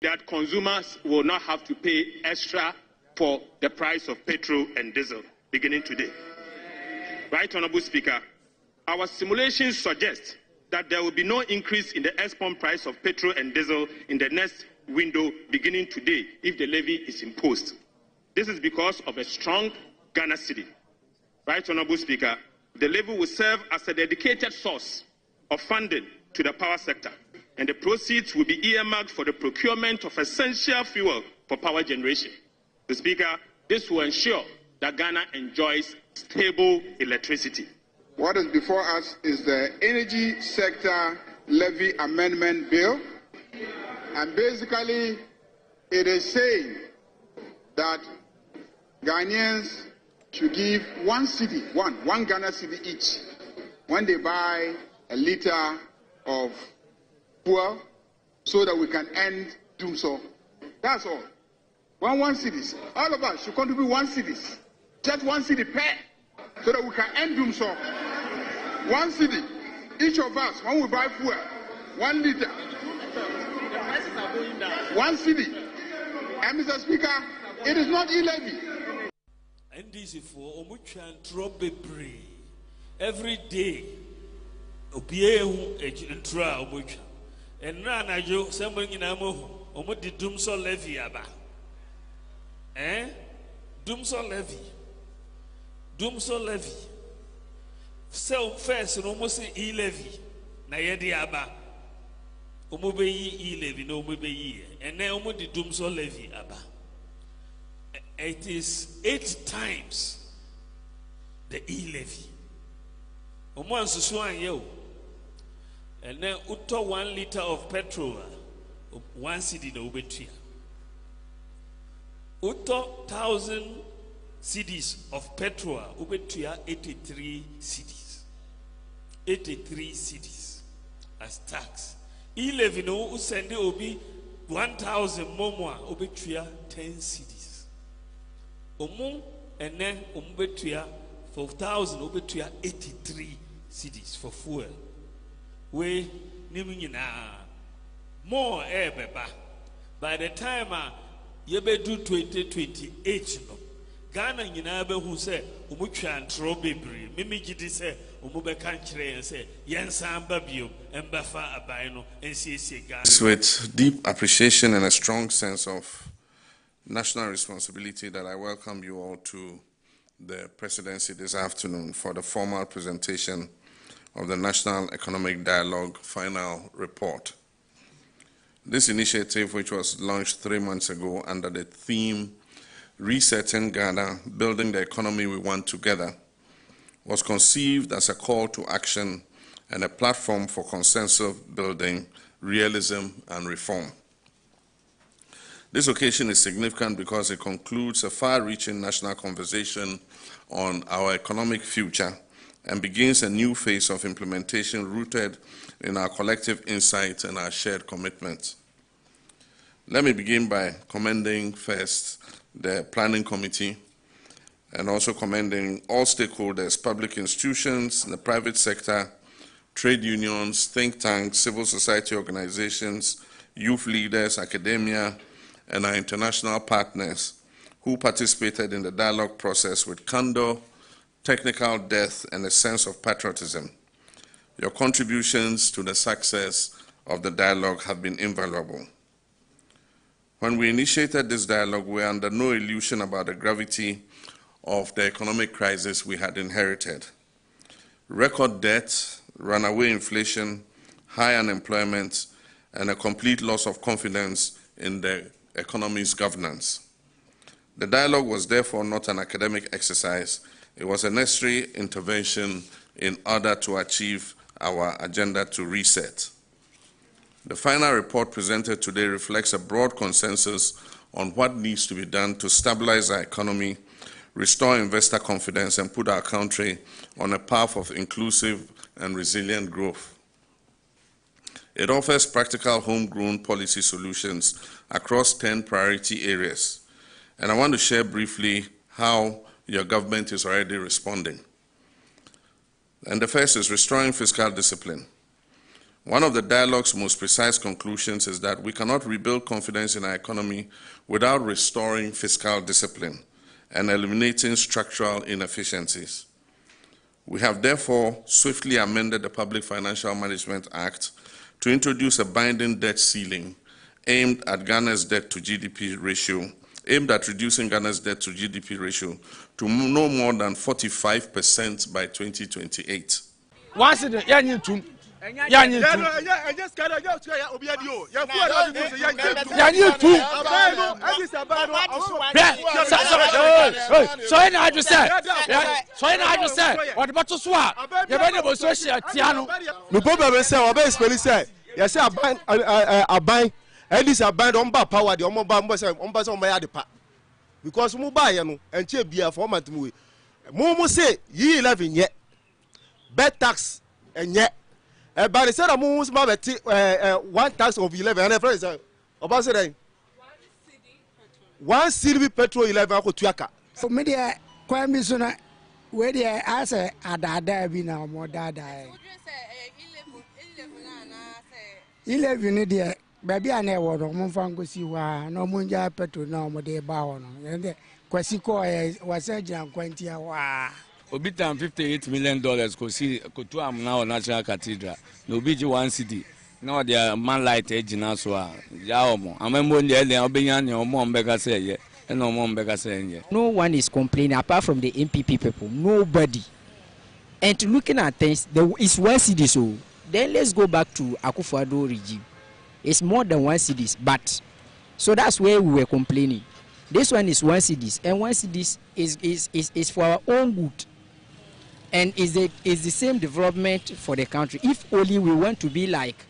that consumers will not have to pay extra for the price of petrol and diesel beginning today. Right, Honorable Speaker, our simulations suggest that there will be no increase in the ex-pump price of petrol and diesel in the next window beginning today if the levy is imposed. This is because of a strong Ghana cedi. Right, Honorable Speaker, the levy will serve as a dedicated source of funding to the power sector, and the proceeds will be earmarked for the procurement of essential fuel for power generation. The Speaker, this will ensure that Ghana enjoys stable electricity. What is before us is the Energy Sector Levy Amendment Bill, and basically it is saying that Ghanaians should give one Ghana cedi each when they buy a liter of fuel, so that we can end doom so. That's all. One cedis. All of us should contribute 1 cedis. Just 1 cedi per, so that we can end doom so. 1 cedi. Each of us, when we buy fuel, 1 liter. The prices are going down. 1 cedi. And Mr. Speaker, it is not e-levy. NDC for Omuchan Trobebre. Every day, Obiehu Entra Omuchan. And Rana Jo, somebody in Amo, Omudi Dumso Levy Aba. Dumso Levy. Dumso Levy. So first, almost e-levy. Nayedi Aba. Omube e-levy, no Omube. And then Omudi Dumso Levy Aba. It is 8 times the e-levy. Omo ansusuan yo. And then uto 1 liter of petrol, 1 cedi na ubetua. Uto 1,000 cedis of petrol, ubetua 83 cedis. 83 cedis as tax. E-levy no usende obi 1,000 momoa, ubetua 10 cedis. Omo and then ubetua for 1,000, ubetua 83 cedis for fuel. We nimina more beba. By the time you be do 2028 no Ghana nyina be hu se omutwa ntro bebre mimi gidi se omube kan kire yen se yensan ba biom embafa aban no ensiesie Ghana. With deep appreciation and a strong sense of national responsibility that I welcome you all to the presidency this afternoon for the formal presentation of the National Economic Dialogue Final Report. This initiative, which was launched 3 months ago under the theme Resetting Ghana, Building the Economy We Want Together, was conceived as a call to action and a platform for consensus building, realism, and reform. This occasion is significant because it concludes a far-reaching national conversation on our economic future and begins a new phase of implementation rooted in our collective insight and our shared commitment. Let me begin by commending first the Planning Committee and also commending all stakeholders, public institutions, the private sector, trade unions, think tanks, civil society organizations, youth leaders, academia, and our international partners who participated in the dialogue process with candor, technical depth, and a sense of patriotism. Your contributions to the success of the dialogue have been invaluable. When we initiated this dialogue, we were under no illusion about the gravity of the economic crisis we had inherited. Record debt, runaway inflation, high unemployment, and a complete loss of confidence in the economy's governance. The dialogue was therefore not an academic exercise. It was a necessary intervention in order to achieve our agenda to reset. The final report presented today reflects a broad consensus on what needs to be done to stabilize our economy, restore investor confidence, and put our country on a path of inclusive and resilient growth. It offers practical homegrown policy solutions across 10 priority areas, and I want to share briefly how your government is already responding. And the first is restoring fiscal discipline. One of the dialogue's most precise conclusions is that we cannot rebuild confidence in our economy without restoring fiscal discipline and eliminating structural inefficiencies. We have therefore swiftly amended the Public Financial Management Act to introduce a binding debt ceiling aimed at Ghana's debt to GDP ratio, aimed at reducing Ghana's debt to GDP ratio to no more than 45% by 2028. Once in the and this a band on power, the Omba because Mubayano and Chebia format movie. Momo say ye 11 yet. Bed tax and yet. But instead of Momo's mother, 1 tax of 11 and a friend about saying 1 city petrol 11 Tuaka. So, media, Quamisona, where they answer at that be now more dada. 11 idiot. Baby, I never want to go see why no munja petrol no more de bound. And the Quasico was a jam 20 hours. Obitam $58 million could see Kutuam now National Cathedral. No BG 1 city. No, they are man light edge in Aswa. Yaomo. I remember the Albanian or Mombega say, and no Mombega saying. No one is complaining apart from the MPP people. Nobody. And looking at things, there is 1 city. So then let's go back to Akufo-Addo regime. It's more than 1 cities, but so that's where we were complaining. This one is 1 cities, and 1 cities is for our own good, and is the same development for the country. If only we want to be like,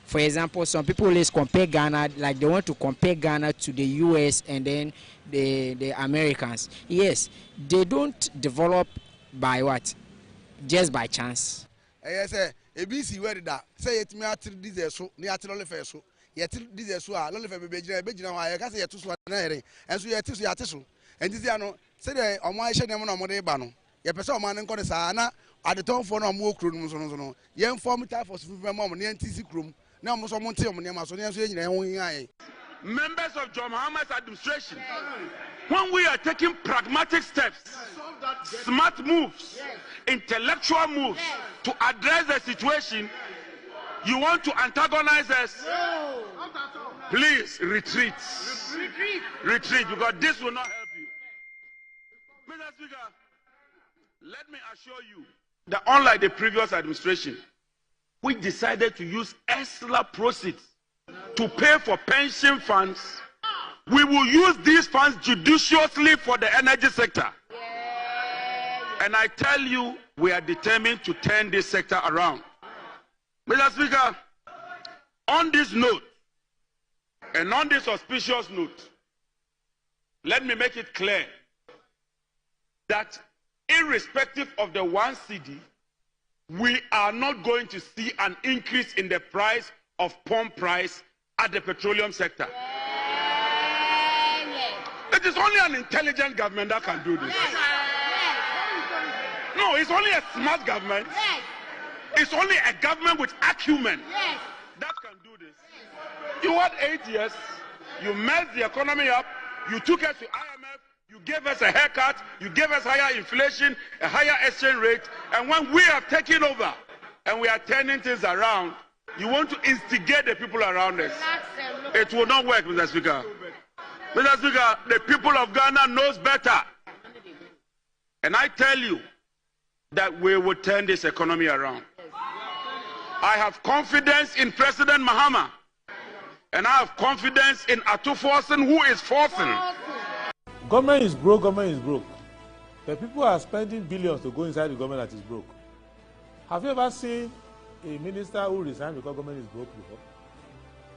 for example, some people always compare Ghana, like they want to compare Ghana to the US and then the Americans. Yes, they don't develop by what? Just by chance. Yes, sir. ABC where that say it me at this so near to Lolife so yet this so Lolife Bejina I can say to Swanere and so yet so and this ano say the on my share them on Mode Bano. Your person man and Conisana at the time for no more crew no young form type for mom near TC room. Now most of Monte on Amazonian. Members of John Mahama's administration, when we are taking pragmatic steps, smart moves, intellectual moves to address the situation, you want to antagonize us? Please retreat. Retreat, because this will not help you. Mr. Speaker, let me assure you that unlike the previous administration, we decided to use extra proceeds to pay for pension funds, we will use these funds judiciously for the energy sector. And I tell you, we are determined to turn this sector around. Mr. Speaker, on this note, and on this auspicious note, let me make it clear that irrespective of the 1 cedi, we are not going to see an increase in the price of pump price at the petroleum sector. It is only an intelligent government that can do this. No, it's only a smart government. It's only a government with acumen that can do this. You had 8 years, you messed the economy up, you took us to IMF, you gave us a haircut, you gave us higher inflation, a higher exchange rate, and when we have taken over and we are turning things around, you want to instigate the people around us. It will not work, Mr. Speaker. Mr. Speaker, the people of Ghana knows better. And I tell you that we will turn this economy around. I have confidence in President Mahama. And I have confidence in Atuforsen, who is forcing. Government is broke, government is broke. The people are spending billions to go inside the government that is broke. Have you ever seen a minister who resigned because government is broke before?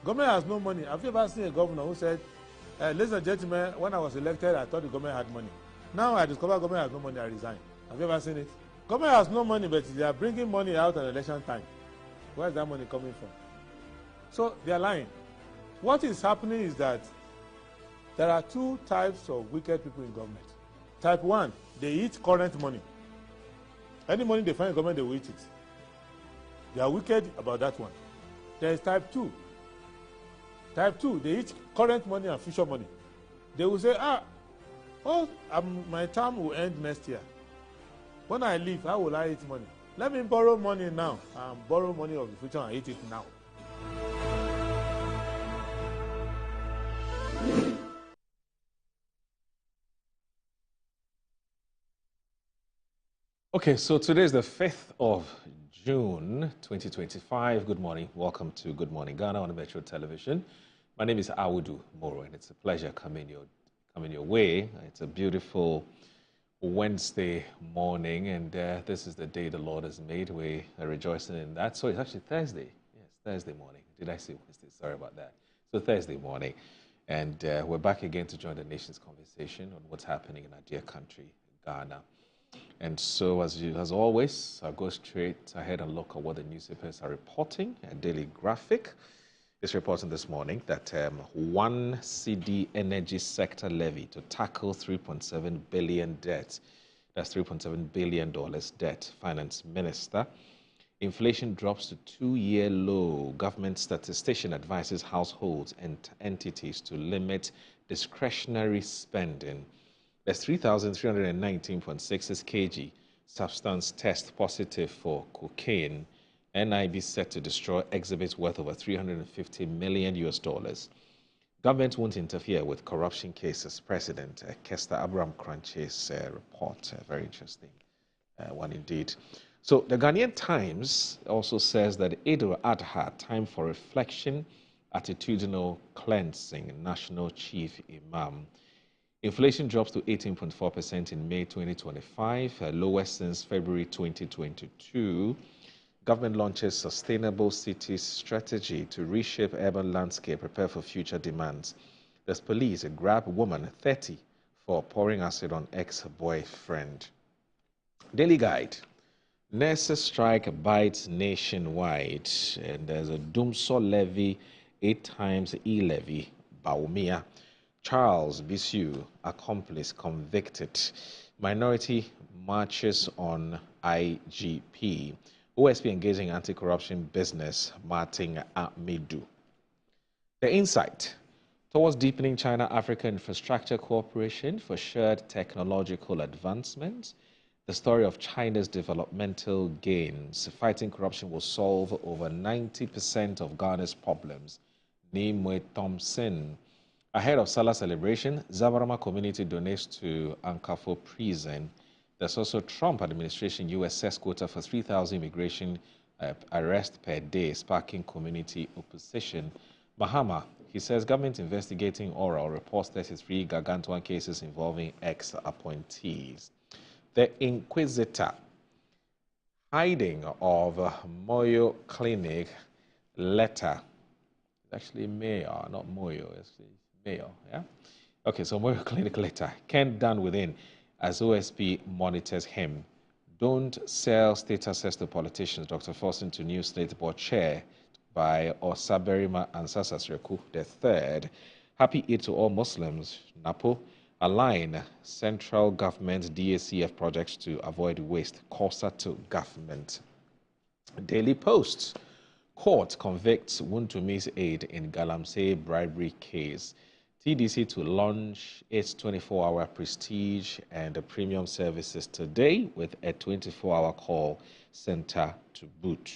Government has no money. Have you ever seen a governor who said, ladies and gentlemen, when I was elected, I thought the government had money. Now I discover government has no money, I resign. Have you ever seen it? Government has no money, but they are bringing money out at election time. Where is that money coming from? So they are lying. What is happening is that there are 2 types of wicked people in government. Type 1, they eat current money. Any money they find in government, they will eat it. They are wicked about that one. There is type 2. Type 2, they eat current money and future money. They will say, my term will end next year. When I leave, how will I eat money? Let me borrow money now and borrow money of the future and eat it now. Okay, so today is the 5th of June 2025. Good morning. Welcome to Good Morning Ghana on Metro Television. My name is Awudu Moro, and it's a pleasure coming your way. It's a beautiful Wednesday morning, and this is the day the Lord has made. We are rejoicing in that. So it's actually Thursday. Yes, Thursday morning. Did I say Wednesday? Sorry about that. So Thursday morning, and we're back again to join the nation's conversation on what's happening in our dear country, Ghana. And so, as always, I'll go straight ahead and look at what the newspapers are reporting. A Daily Graphic is reporting this morning that 1 cedi energy sector levy to tackle 3.7 billion debt. That's $3.7 billion debt. Finance Minister. Inflation drops to 2-year low. Government statistician advises households and entities to limit discretionary spending. There's 3,319.66 kg substance test positive for cocaine. NIB set to destroy exhibits worth over $350 million. Government won't interfere with corruption cases. President Kester Abraham Cranche's report. Very interesting one indeed. So the Ghanaian Times also says that Eid al-Adha, time for reflection, attitudinal cleansing, National Chief Imam. Inflation drops to 18.4% in May 2025, lowest since February 2022. Government launches sustainable cities strategy to reshape urban landscape, prepare for future demands. There's police grab woman 30 for pouring acid on ex-boyfriend. Daily Guide. Nurses strike bites nationwide, and there's a Dumso levy, 8 times e-levy, Baumia. Charles Bisu, accomplice convicted. Minority marches on IGP. OSP engaging anti-corruption business, Martin Amidu. The Insight. Towards deepening China-Africa infrastructure cooperation for shared technological advancement. The story of China's developmental gains. Fighting corruption will solve over 90% of Ghana's problems. Nimue Thompson. Ahead of Salah celebration, Zabarama community donates to Ankafo prison. There's also Trump administration U.S. quota for 3,000 immigration arrests per day, sparking community opposition. Mahama, he says government investigating oral reports 33 gargantuan cases involving ex-appointees. The Inquisitor, hiding of Moyo Clinic letter. It's actually Mayor, not Moyo. It's Mayor, yeah? Okay, so Moyo Clinic letter. Ken done within as OSP monitors him. Don't sell state assets to politicians. Dr. Forson to new state board chair by Osaberima Ansasas Reku III. Happy Eid to all Muslims. Napo. Align central government DACF projects to avoid waste. Costa to government. Daily Post. Court convicts Wuntumi's aide in Galamsey bribery case. TDC to launch its 24-hour prestige and premium services today with a 24-hour call center to boot.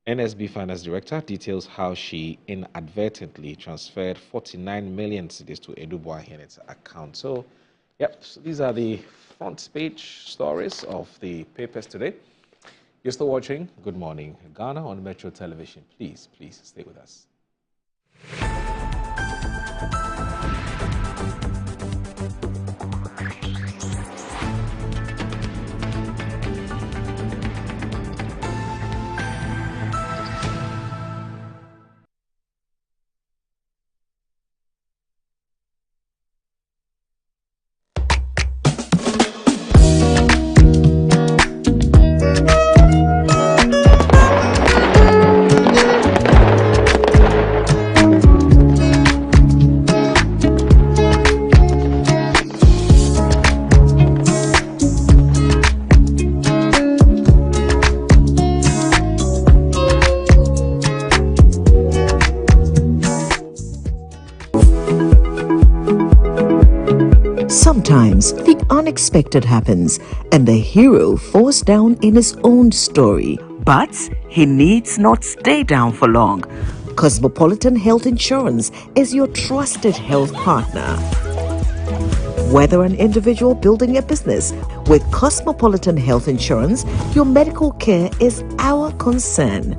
NSB Finance Director details how she inadvertently transferred 49 million cedis to Eduboah in its account. So, yep, so these are the front page stories of the papers today. You're still watching Good Morning Ghana on Metro Television. Please stay with us. Sometimes the unexpected happens and the hero falls down in his own story. But he needs not stay down for long. Cosmopolitan Health Insurance is your trusted health partner. Whether an individual building a business, with Cosmopolitan Health Insurance, your medical care is our concern.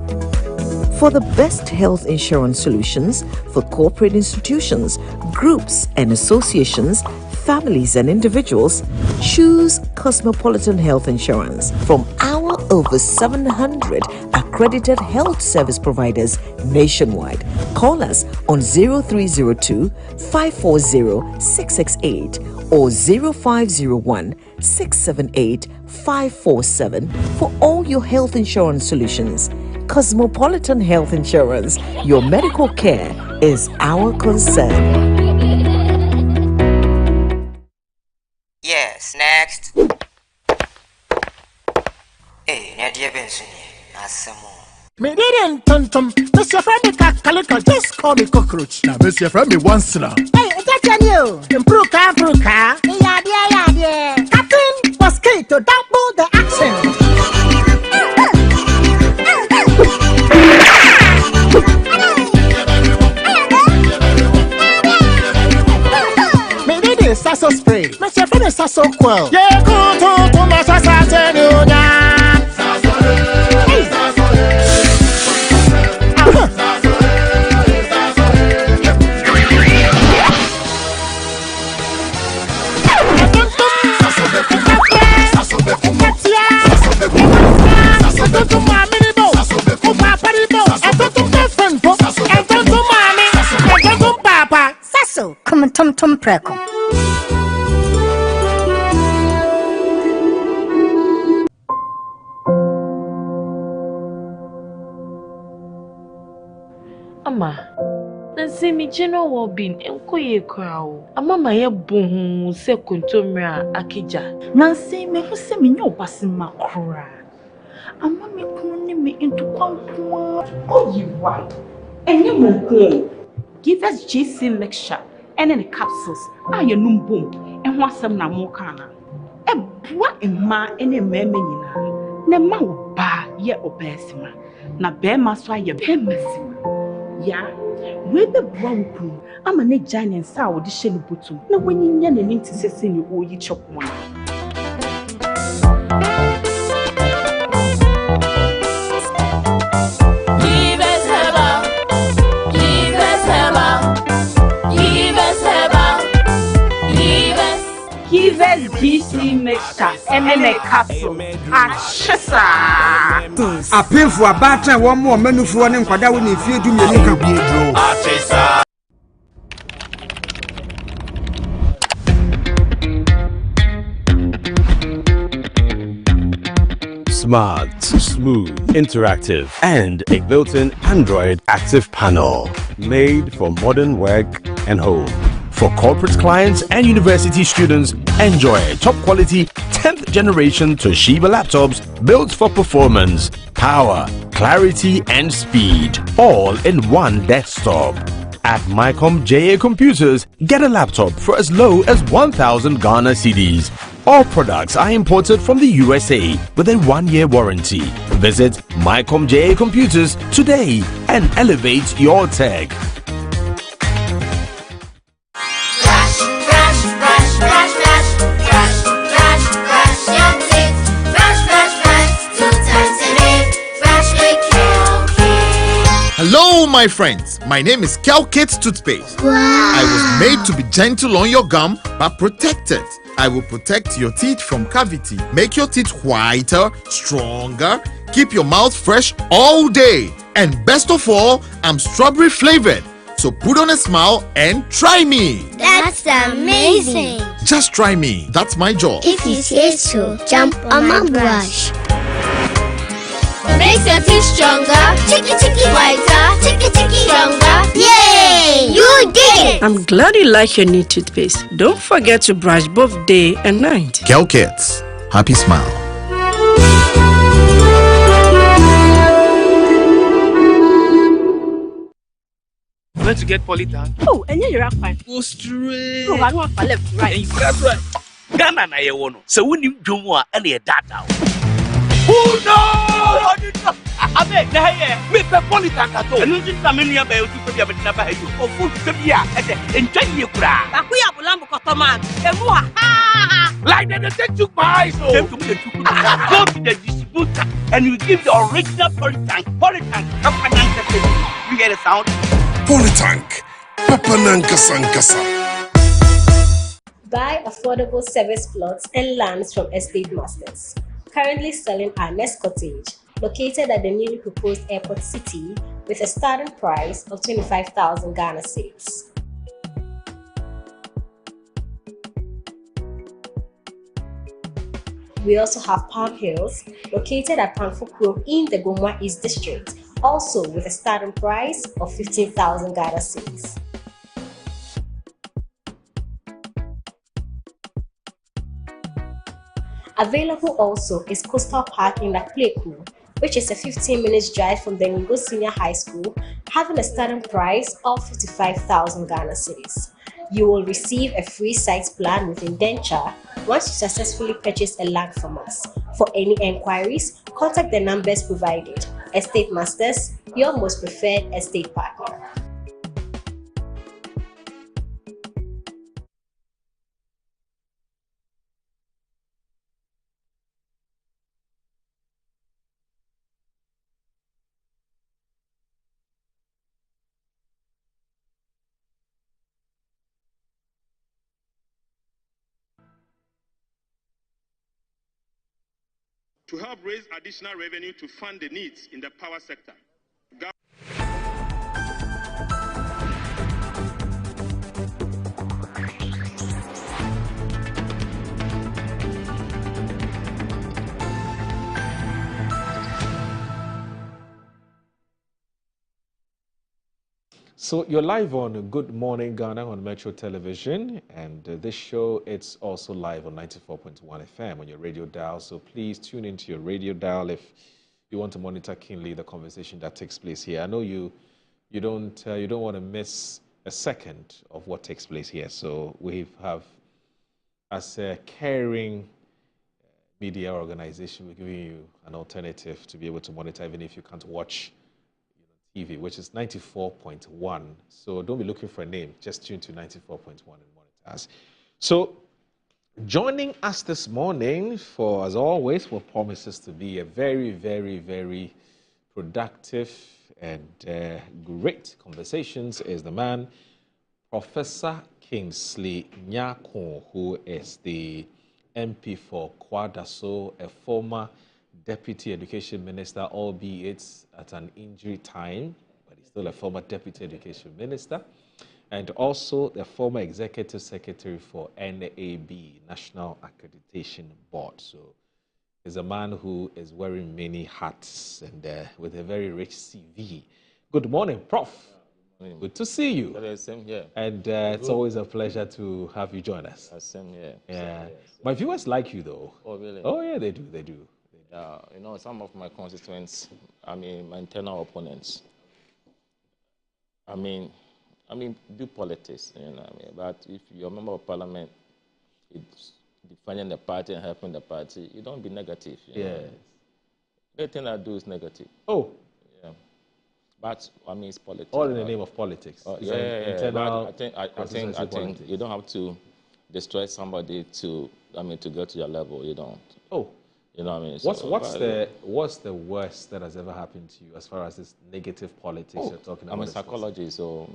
For the best health insurance solutions for corporate institutions, groups and associations, families and individuals, choose Cosmopolitan Health Insurance from our over 700 accredited health service providers nationwide. Call us on 0302 540 668 or 0501 678 547 for all your health insurance solutions. Cosmopolitan Health Insurance, your medical care is our concern. Yes, next. Hey, Nadia Benson, me didn't tum. Mr. Friendly Calico, just call me cockroach. Now, Mr. Friendly once now. Hey, that's you. Improve car. Yeah. Captain Mosquito, double the accent. Me didn't sasso spray. Mr. Friendly sasso quell. Yeah, go to my sasso. Sasso, come tum preko. Ama, nansi mi general well-being enko ye kwao. Ama ma ye bohu se kontomra akija. Nansi me hu se me nyo basi makura. Ama me kunu ni me into kwankwa. Oh you why? Enye mo ko. Give us GC lecture and the capsules. Ah ye num boom. En ho asem na mo kana. E boa emma ene meme nyina. Na ma wo ba ye obesima. Na be ma so aye be masima. Ya, we be bua wuku. Ama ne giant sa wo de hye ne botum. Na wanyinya na nim tisese ni wo yi chopwa. Give us GC mixture and then a capsule. Achisa. A pin for a batter, one more menu for one and Quada when if you do me a link up. Smart, smooth, interactive, and a built-in Android active panel made for modern work and home. For corporate clients and university students, enjoy top-quality 10th generation Toshiba laptops built for performance, power, clarity, and speed, all in one desktop. At Mycom JA Computers, get a laptop for as low as 1,000 Ghana cedis. All products are imported from the USA with a 1-year warranty. Visit Mycom JA Computers today and elevate your tech. Hello, my friends. My name is Calcate Toothpaste. Wow. I was made to be gentle on your gum, but protected. I will protect your teeth from cavity, make your teeth whiter, stronger, keep your mouth fresh all day. And best of all, I'm strawberry flavored. So put on a smile and try me. That's amazing. Just try me. That's my job. If you say so, jump on my brush. Makes your teeth stronger, chicky whiter, chicky stronger. Yay! You did it! I'm glad you like your new toothpaste. Don't forget to brush both day and night. Calcates. Happy smile. going to get polytank? Oh, and you're right. Go straight. No, I want to left, right. And that's right. Ghana na ye wono. So when you do more, and ye data. Who knows? Abe, na here. Me pe polytank ato. And you just come in here by you to be able to never you. Oh, food to be here. Enjoy your kura. Akuya bulambu kotoman. Emua. Like they take you by so. Go to the distributor and you give the original polytank. Polytank. You get a sound? Polytank. Papananka Sankasa. Buy affordable service plots and lands from Estate Masters. Currently selling our Nest Cottage, located at the newly proposed Airport City, with a starting price of 25,000 Ghana cedis. We also have Palm Hills, located at Pamfukuro in the Gomwa East District, also with a starting price of 15,000 Ghana cedis. Available also is Coastal Park in Lakpleku, which is a 15-minute drive from the Ningo Senior High School, having a starting price of 55,000 Ghana cedis. You will receive a free site plan with indenture once you successfully purchase a land from us. For any enquiries, contact the numbers provided. Estate Masters, your most preferred estate partner. To help raise additional revenue to fund the needs in the power sector, So you're live on Good Morning Ghana on Metro Television, and this show, it's also live on 94.1 FM on your radio dial. So please tune into your radio dial if you want to monitor keenly the conversation that takes place here. I know you don't want to miss a second of what takes place here. So we have, as a caring media organization, we're giving you an alternative to be able to monitor even if you can't watch TV, which is 94.1. So don't be looking for a name. Just tune to 94.1 and monitor us. So joining us this morning, for as always, what promises to be a very, very, very productive and great conversations is the man, Professor Kingsley Nyako, who is the MP for Kwadaso, a former Deputy Education Minister, albeit at an injury time, but he's still a former Deputy Education Minister, and also the former Executive Secretary for NAB, National Accreditation Board. So he's a man who is wearing many hats and with a very rich CV. Good morning, Prof. Good to see you. Same here. And it's always a pleasure to have you join us. Same here. Yeah. My viewers like you, though. Oh, really? Oh, yeah, they do. They do. You know, some of my constituents, my internal opponents, do politics, you know what I mean? But if you're a member of parliament, it's defining the party and helping the party, you don't be negative. You know? Everything I do is negative. Oh. Yeah. But, it's politics. All in the name of politics. Internal I think you don't have to destroy somebody to get to your level. You don't. Oh. You know what I mean? What's the worst that has ever happened to you as far as this negative politics you're talking about? I'm in psychology, so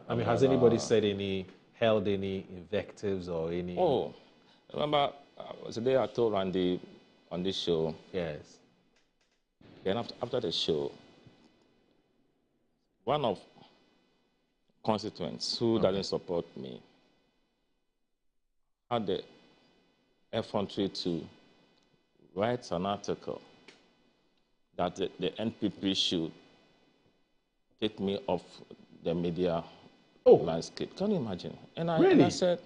has anybody held any invectives or any? Oh, remember today I told Randy on this show. Yes. Then after the show, one of constituents who doesn't support me had the effrontery to write an article that the NPP should take me off the media landscape. Can you imagine? And I said,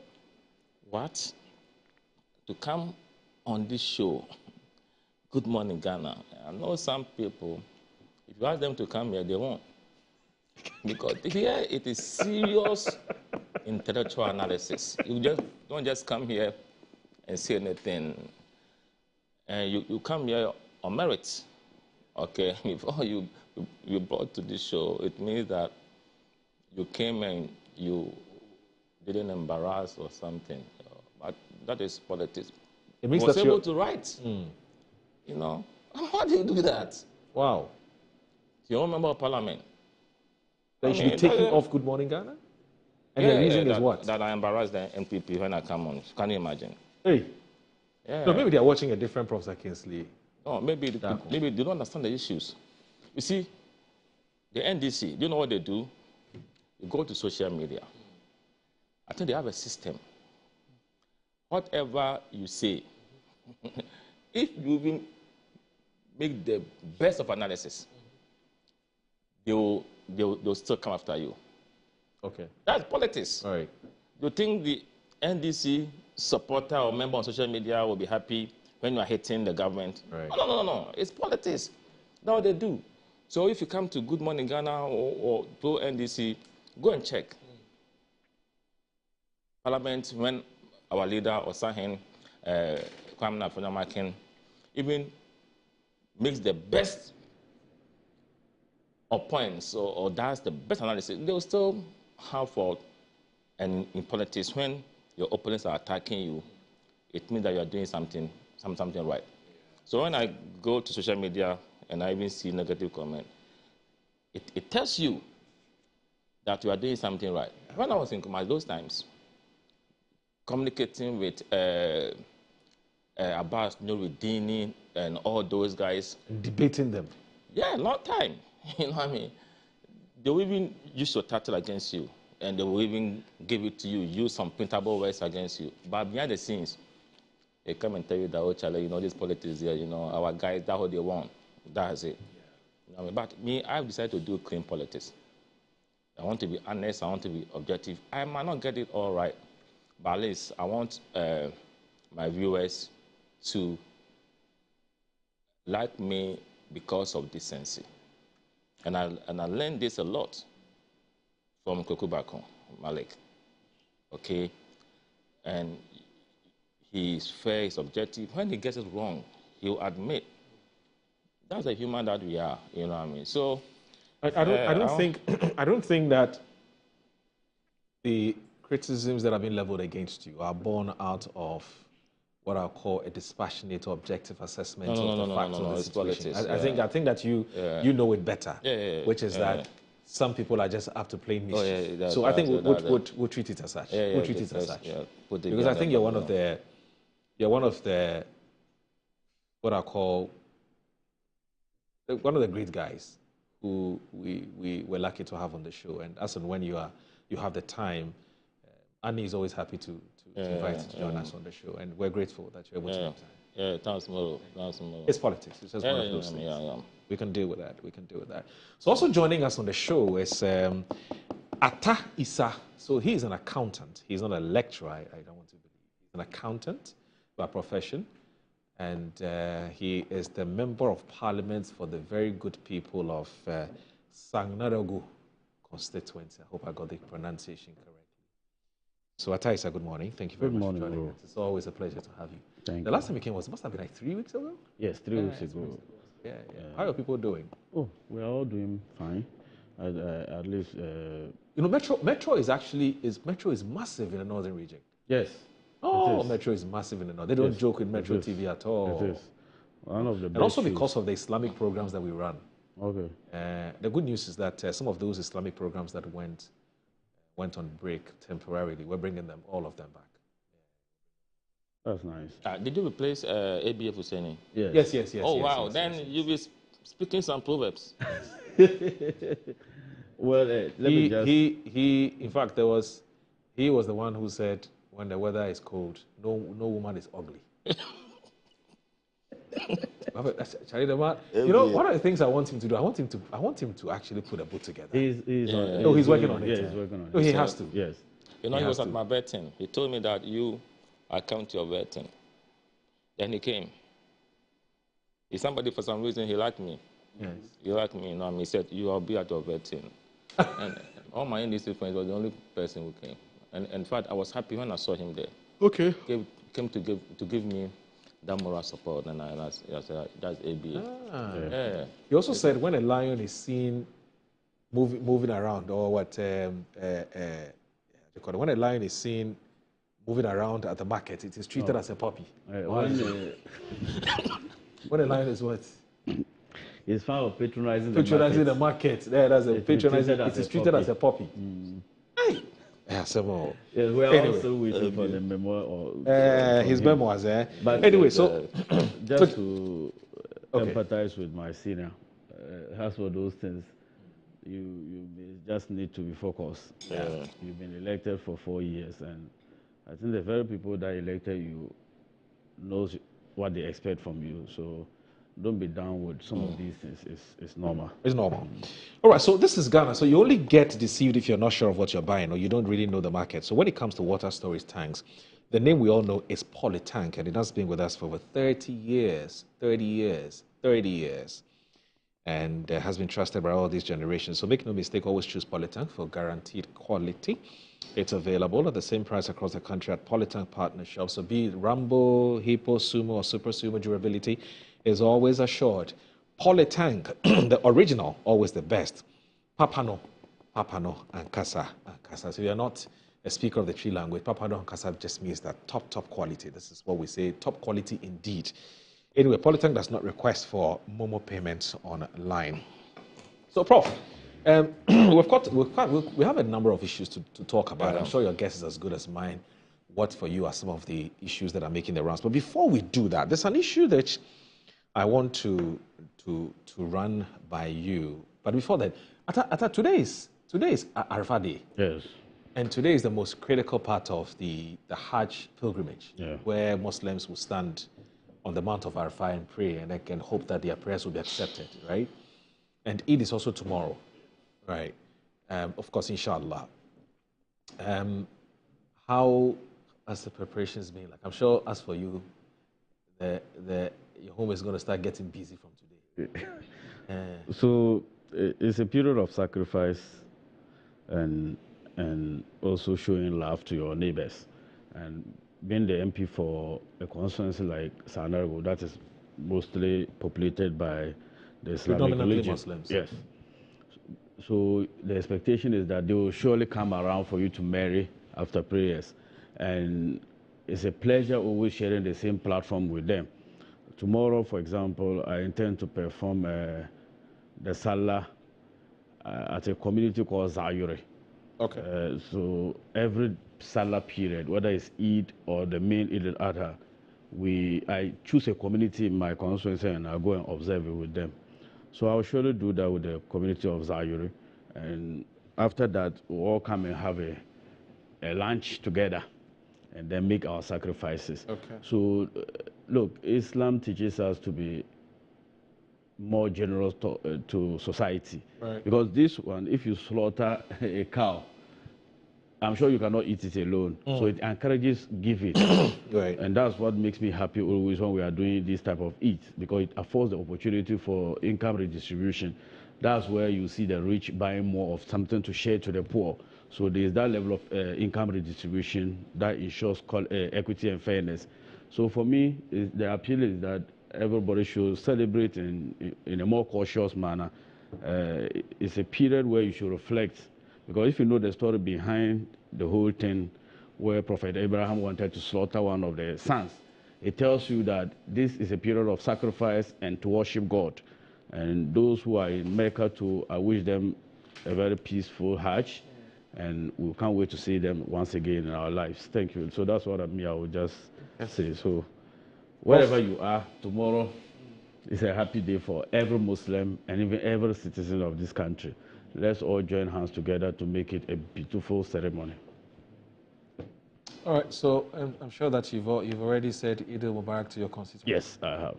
what? To come on this show, Good Morning Ghana. I know some people, if you ask them to come here, they won't. Because here it is serious intellectual analysis. You just don't just come here and say anything. And you come here on merit. Okay, before you brought to this show, it means that you came and you didn't embarrass or something. But that is politics. It means you was that able to write. You know, how do you do that? Wow. You're a member of parliament. That you should be taking off Good Morning Ghana? And the reason is what? That I embarrass the MPP when I come on. Can you imagine? Hey. Yeah. No, maybe they're watching a different Professor Kingsley. No, maybe they don't understand the issues. You see, the NDC, do you know what they do? You go to social media. I think they have a system. Whatever you say, if you even make the best of analysis, they'll still come after you. Okay. That's politics. All right. You think the NDC supporter or member on social media will be happy when you are hating the government? Right. No. It's politics. That's what they do. So if you come to Good Morning Ghana or Pro NDC, go and check. Parliament, when our leader, Osahin, Kwame Nkrumah, even makes the best of points or does the best analysis, they will still have fault. And in politics, when your opponents are attacking you, it means that you are doing something right. So when I go to social media and I even see negative comment, it tells you that you are doing something right. When I was in Kumasi those times, communicating with Abbas Nuruddin and all those guys. Debating them. Yeah, long time. You know what I mean? They will even use your title against you. And they will even give it to you, use some printable words against you. But behind the scenes, they come and tell you that, oh, Charlie, you know, this politics here, you know, our guys, that's what they want. That's it. You know what I mean? But me, I've decided to do clean politics. I want to be honest, I want to be objective. I might not get it all right, but at least I want my viewers to like me because of decency. And I learned this a lot from Kwaku Baako Malik. Okay? And he's fair, he's objective. When he gets it wrong, he'll admit. That's the human that we are, you know what I mean? So I don't think that the criticisms that have been leveled against you are born out of what I'll call a dispassionate or objective assessment of the facts of the situation. Politics, I think that you know it better, which is that some people are just up to play mischief. So I think we'll treat it as such. We'll treat it as such. Because I think you're one of the what I call one of the great guys who we were lucky to have on the show. And as and when you have the time, Annie is always happy to invite you to join us on the show. And we're grateful that you're able to make time. Yeah, thanks, Moro. It's politics. It's just one of those things. We can deal with that. So also joining us on the show is Atta Issa. So he is an accountant. He's not a lecturer, I don't want to believe. He's an accountant by profession. And he is the Member of Parliament for the very good people of Sangnaragu constituency. I hope I got the pronunciation correctly. So Atta Issa, good morning. Thank you very much for joining us. It's always a pleasure to have you. Thank you. The last time you came must have been like 3 weeks ago? Yes, 3 weeks ago. Yeah. How are people doing? Oh, we're all doing fine. At least, you know, Metro is massive in the northern region. Yes. Oh, Metro is massive in the north. They don't joke with Metro TV at all. It is one of the best. And also because of the Islamic programs that we run. Okay. The good news is that some of those Islamic programs that went on break temporarily, we're bringing all of them back. That's nice. Did you replace ABF Husseini? Yes. Oh, wow. Then you'll be speaking some proverbs. Well, let me just... in fact, he was the one who said, when the weather is cold, no woman is ugly. You know, one of the things I want him to do, I want him to actually put a book together. He's working on it. Yeah, he's working on it. No, he has to. Yes. You know, he was at my vetting. He told me that I come to your vetting. Then he came. He's somebody, for some reason, he liked me. Yes. He liked me, you know. He said, you will be at your vetting. And all my NDC friends was the only person who came. And in fact, I was happy when I saw him there. Okay. Came to give me that moral support, and I said, that's ABA. Yeah. He also said when a lion is seen moving around, or what, when a lion is seen moving around at the market, it is treated as a puppy. When a lion is what? It's found of patronizing the market. That's a patronizing. It is treated as a puppy. Hey. Yes, we're also waiting for the memoir. His memoirs, But anyway, so just to empathize with my senior, as for those things, you just need to be focused. You've been elected for 4 years, and I think the very people that elected you knows what they expect from you. So don't be down with some of these things. It's normal. It's normal. All right, so this is Ghana. So you only get deceived if you're not sure of what you're buying or you don't really know the market. So when it comes to water storage tanks, the name we all know is Polytank, and it has been with us for over 30 years, and has been trusted by all these generations. So make no mistake, always choose Polytank for guaranteed quality. It's available at the same price across the country at Polytank partner shops. So be it Rambo, Hippo, Sumo, or Super Sumo, durability is always assured. Polytank, the original, always the best. Papano, and Kasa. So if you're not a speaker of the Twi language, Papano and Kasa just means that top quality. This is what we say, top quality indeed. Anyway, Polytank does not request for Momo payments online. So, Prof, we have a number of issues to talk about. I'm sure your guess is as good as mine. What for you are some of the issues that are making the rounds? But before we do that, there's an issue that I want to run by you. But before that, today is Arafah Day. Yes. And today is the most critical part of the Hajj pilgrimage, where Muslims will stand on the Mount of Arafah and pray, and they can hope that their prayers will be accepted, right? And Eid is also tomorrow, right? Of course, inshallah. How has the preparations been like? I'm sure, as for you, your home is going to start getting busy from today. So it's a period of sacrifice and also showing love to your neighbors. And being the MP for a constituency like Sanargo, that is mostly populated by the Islamic religion. Muslims. Yes. So the expectation is that they will surely come around for you to marry after prayers. And it's a pleasure always sharing the same platform with them. Tomorrow, for example, I intend to perform the Salah at a community called Zayure. Okay. So every Salah period, whether it's Eid or the main Eid al-Adha, I choose a community in my constituency and I go and observe it with them. So I'll surely do that with the community of Zayure. And after that, we'll all come and have a lunch together and then make our sacrifices. Okay. So, look, Islam teaches us to be more generous to society. Right. Because this one, if you slaughter a cow, I'm sure you cannot eat it alone. So it encourages give it. Right. And that's what makes me happy always when we are doing this type of eat, because it affords the opportunity for income redistribution. That's where you see the rich buying more of something to share to the poor. So there's that level of income redistribution that ensures equity and fairness. So for me, the appeal is that everybody should celebrate in a more cautious manner. It's a period where you should reflect, because if you know the story behind the whole thing, where Prophet Abraham wanted to slaughter one of the sons, it tells you that this is a period of sacrifice and to worship God. And those who are in Mecca, I wish them a very peaceful Hajj, and we can't wait to see them once again in our lives. Thank you. So that's what I would just say. So wherever you are, tomorrow is a happy day for every Muslim and even every citizen of this country. Let's all join hands together to make it a beautiful ceremony. All right, so I'm sure that you've already said Eid al-Mubarak to your constituents. Yes, I have.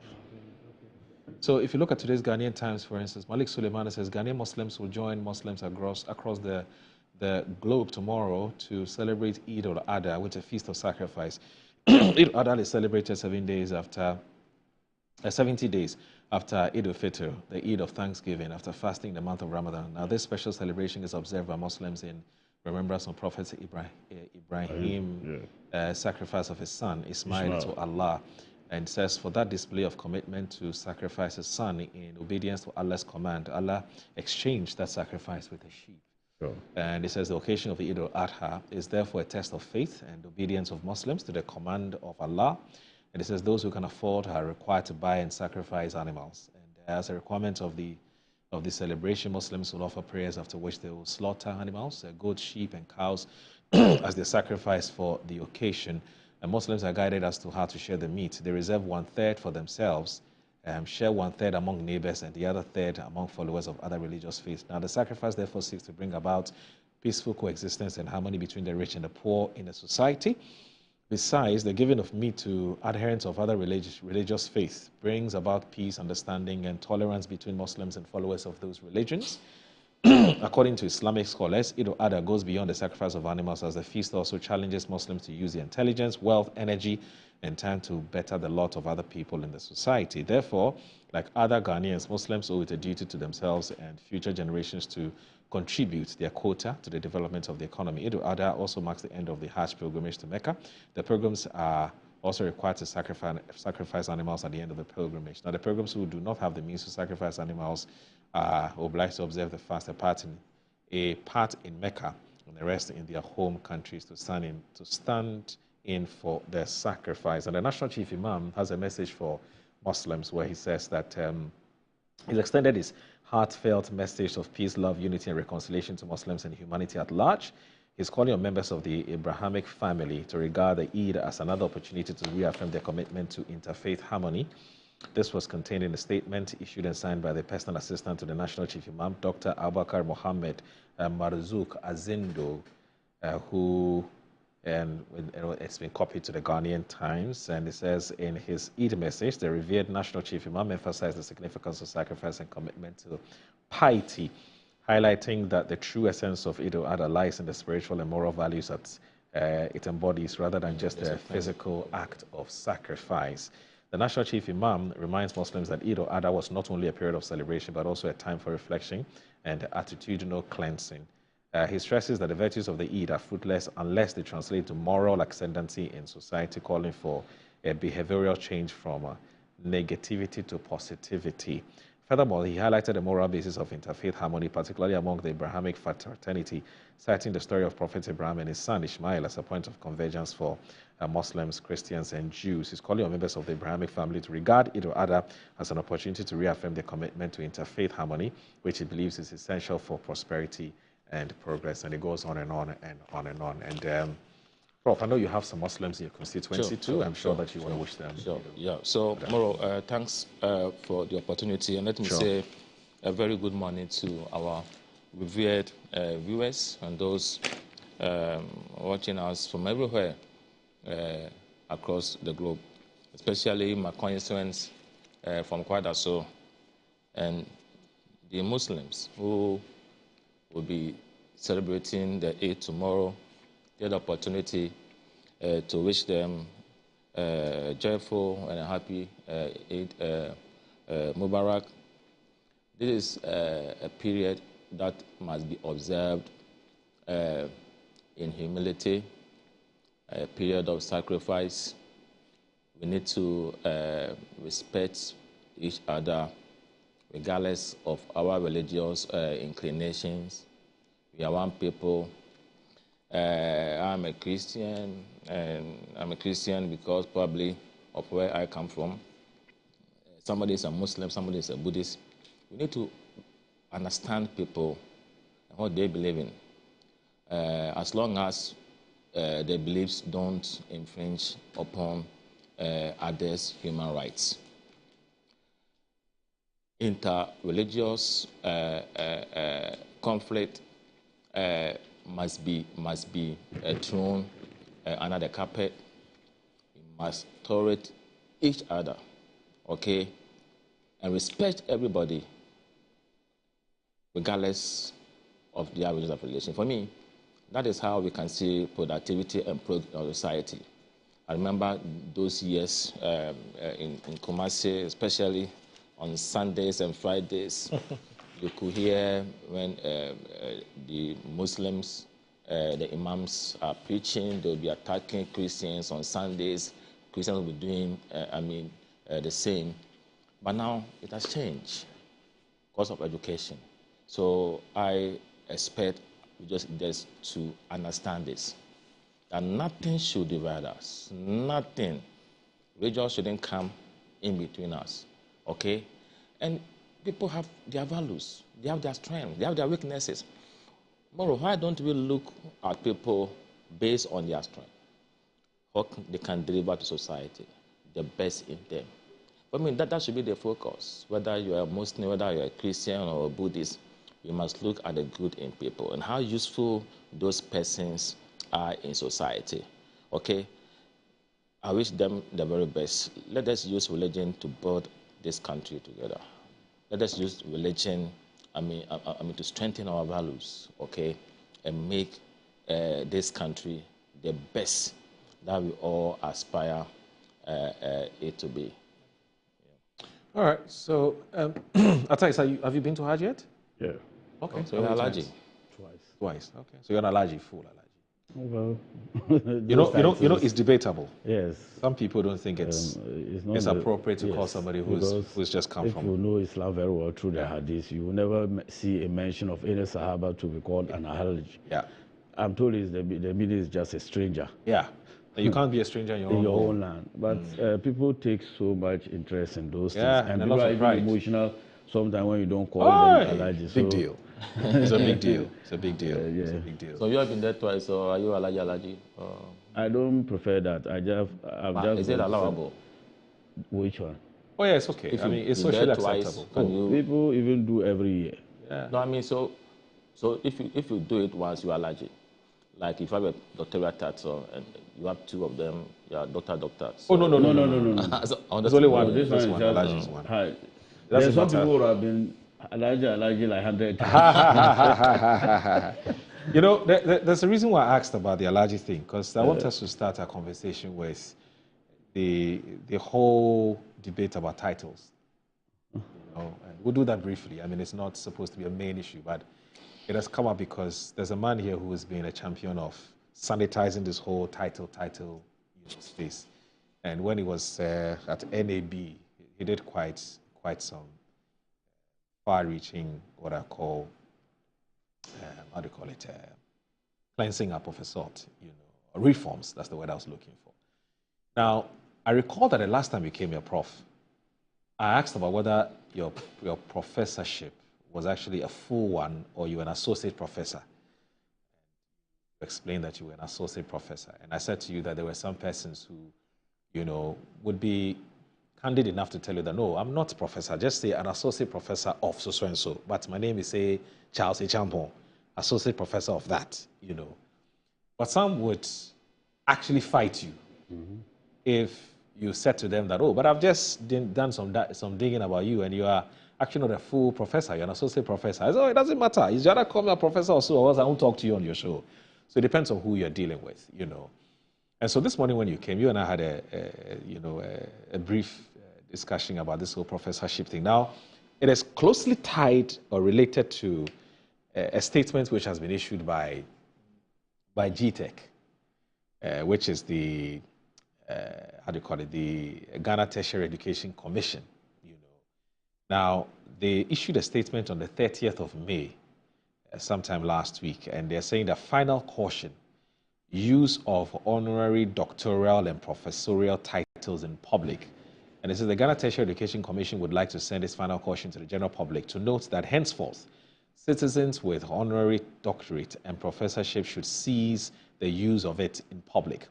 So if you look at today's Ghanaian Times, for instance, Malik Suleiman says Ghanaian Muslims will join Muslims across the globe tomorrow to celebrate Eid al-Adha, which is a feast of sacrifice. Eid al-Adha is celebrated 70 days after Eid al-Fitr, the Eid of Thanksgiving, after fasting the month of Ramadan. Now, this special celebration is observed by Muslims in remembrance of Prophet Ibrahim, sacrifice of his son, Ismail, to Allah. And says, for that display of commitment to sacrifice his son in obedience to Allah's command, Allah exchanged that sacrifice with a sheep. Sure. And it says the occasion of the Eid al-Adha is therefore a test of faith and obedience of Muslims to the command of Allah. And it says those who can afford are required to buy and sacrifice animals. And as a requirement of the celebration, Muslims will offer prayers after which they will slaughter animals, goats, sheep, and cows as they sacrifice for the occasion. And Muslims are guided as to how to share the meat. They reserve 1/3 for themselves, share 1/3 among neighbors, and the other 1/3 among followers of other religious faiths. Now, the sacrifice therefore seeks to bring about peaceful coexistence and harmony between the rich and the poor in a society. Besides, the giving of meat to adherents of other religious faiths brings about peace, understanding, and tolerance between Muslims and followers of those religions. According to Islamic scholars, Eid al-Adha goes beyond the sacrifice of animals, as the feast also challenges Muslims to use their intelligence, wealth, energy, and time to better the lot of other people in the society. Therefore, like other Ghanaians, Muslims owe it a duty to themselves and future generations to contribute their quota to the development of the economy. Eid al-Adha also marks the end of the Hajj pilgrimage to Mecca. The pilgrims are also required to sacrifice animals at the end of the pilgrimage. Now, the pilgrims who do not have the means to sacrifice animals are obliged to observe the fast, a part in Mecca and the rest in their home countries to stand in for their sacrifice. And the National Chief Imam has a message for Muslims where he says that he's extended his heartfelt message of peace, love, unity, and reconciliation to Muslims and humanity at large. He's calling on members of the Abrahamic family to regard the Eid as another opportunity to reaffirm their commitment to interfaith harmony. This was contained in a statement issued and signed by the personal assistant to the National Chief Imam, Dr. Abubakar Mohammed Marzouk Azindo, it's been copied to the Ghanaian Times, and it says in his Eid message, the revered National Chief Imam emphasized the significance of sacrifice and commitment to piety, highlighting that the true essence of Eid al-Adha lies in the spiritual and moral values that it embodies, rather than just a physical act of sacrifice. The National Chief Imam reminds Muslims that Eid al-Adha was not only a period of celebration, but also a time for reflection and attitudinal cleansing. He stresses that the virtues of the Eid are fruitless unless they translate to moral ascendancy in society, calling for a behavioral change from negativity to positivity. Furthermore, he highlighted the moral basis of interfaith harmony, particularly among the Abrahamic fraternity, citing the story of Prophet Abraham and his son Ishmael as a point of convergence for Muslims, Christians, and Jews. He's calling on members of the Abrahamic family to regard Eid al-Adha as an opportunity to reaffirm their commitment to interfaith harmony, which he believes is essential for prosperity and progress. And it goes on and on and on and on. And Prof, I know you have some Muslims in your constituency too. I'm sure that you want to wish them. Yeah. So, Moro, thanks for the opportunity. And let me say a very good morning to our revered viewers and those watching us from everywhere across the globe, especially my constituents from Kwadaso and the Muslims who will be celebrating the Eid tomorrow. Get the opportunity to wish them joyful and a happy Eid Mubarak. This is a period that must be observed in humility, a period of sacrifice. We need to respect each other regardless of our religious inclinations. We are one people. I'm a Christian, and I'm a Christian because probably of where I come from. Somebody is a Muslim, somebody is a Buddhist. We need to understand people and what they believe in, as long as their beliefs don't infringe upon others' human rights. Interreligious conflict must be thrown under the carpet. We must tolerate each other, okay, and respect everybody, regardless of their religious affiliation. For me, that is how we can see productivity and progress in our society. I remember those years in Kumasi, especially on Sundays and Fridays. You could hear when the Muslims, the imams are preaching, they'll be attacking Christians on Sundays. Christians will be doing, the same. But now it has changed because of education. So I expect just to understand this, that nothing should divide us. Nothing. Religion shouldn't come in between us, okay? And people have their values, they have their strengths, they have their weaknesses. Moreover, why don't we look at people based on their strength? What they can deliver to society, the best in them. I mean, that should be the focus. Whether you are a Muslim, whether you are a Christian or a Buddhist, you must look at the good in people and how useful those persons are in society, okay? I wish them the very best. Let us use religion to build this country together. Let us use religion, to strengthen our values, okay, and make this country the best that we all aspire it to be. Yeah. All right. So, Atai, have you been to Hajj yet? Yeah. Okay. So you're allergic? Twice. Okay. So you're an allergy, full allergy. Well, you know, it's debatable. Yes. Some people don't think it's appropriate to call somebody who's just come from. If you know Islam very well through the hadith, you will never see a mention of any Sahaba to be called an allergy. Yeah. I'm told the meaning is just a stranger. Yeah. You can't be a stranger in your own land. But people take so much interest in those things, and people are even emotional sometimes when you don't call them allergies. Big deal. It's a big deal. It's a big deal. Yeah. It's a big deal. So you have been there twice, or are you allergy? I don't prefer that. Is it allowable? Which one? Oh yeah, it's okay. It's socially acceptable. People even do every year. Yeah. No, so if you do it once, you're allergic. Like if you have a doctoral title and you have two of them, you are doctors. Oh no. There's only one. This one is allergies one. There's some people who have been allergy like 100 times. You know, there's a reason why I asked about the allergy thing, because I want us to start our conversation with the whole debate about titles. You know, and we'll do that briefly. I mean, it's not supposed to be a main issue, but it has come up because there's a man here who has been a champion of sanitizing this whole title space. And when he was at NAB, he did quite some far-reaching, what I call, cleansing up of a sort, reforms. That's the word I was looking for. Now, I recall that the last time you came here, Prof, I asked about whether your professorship was actually a full one or you were an associate professor. You explained that you were an associate professor. And I said to you that there were some persons who, would be candid enough to tell you that, no, I'm not a professor. Just say an associate professor of so-and-so. But my name is, say, Charles Echampong, associate professor of that, But some would actually fight you if you said to them that, oh, but I've just done some digging about you and you are actually not a full professor, you're an associate professor. I said, oh, it doesn't matter. You either call me a professor or so, or else I won't talk to you on your show. So it depends on who you're dealing with, And so this morning when you came, you and I had a brief discussion about this whole professorship thing. Now, it is closely tied or related to a statement which has been issued by GTEC, which is the the Ghana Tertiary Education Commission. Now, they issued a statement on the 30th of May, sometime last week, and they're saying that final caution, use of honorary, doctoral, and professorial titles in public. And it says the Ghana Tertiary Education Commission would like to send its final caution to the general public to note that henceforth, citizens with honorary doctorate and professorship should cease the use of it in public.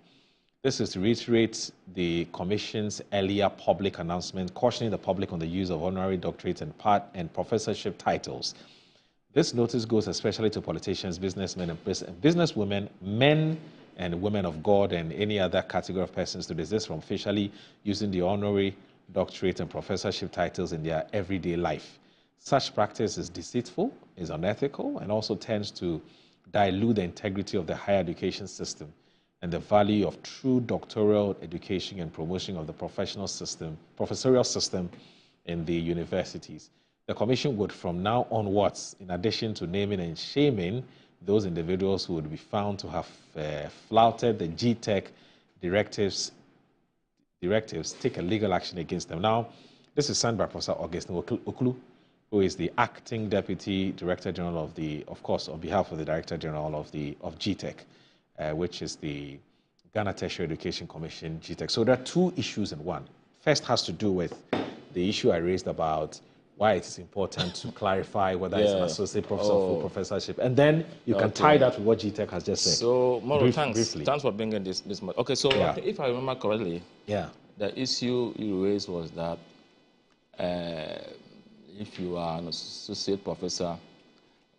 This is to reiterate the Commission's earlier public announcement cautioning the public on the use of honorary doctorates and professorship titles. This notice goes especially to politicians, businessmen, and businesswomen, men and women of God, and any other category of persons to desist from officially using the honorary doctorate and professorship titles in their everyday life. Such practice is deceitful, is unethical, and also tends to dilute the integrity of the higher education system and the value of true doctoral education and promotion of the professional system, professorial system in the universities. The commission would, from now onwards, in addition to naming and shaming those individuals who would be found to have flouted the GTEC directives, take a legal action against them. Now, this is signed by Professor Augustine Okulu, who is the acting Deputy Director General of course, on behalf of the Director General of GTEC, which is the Ghana Tertiary Education Commission, GTEC. So there are two issues in one. First has to do with the issue I raised about why it is important to clarify whether it's an associate professor or full professorship. And then you can tie that with what GTEC has just said. So, Moro, thanks for bringing this much. Okay, so if I remember correctly, the issue you raised was that if you are an associate professor,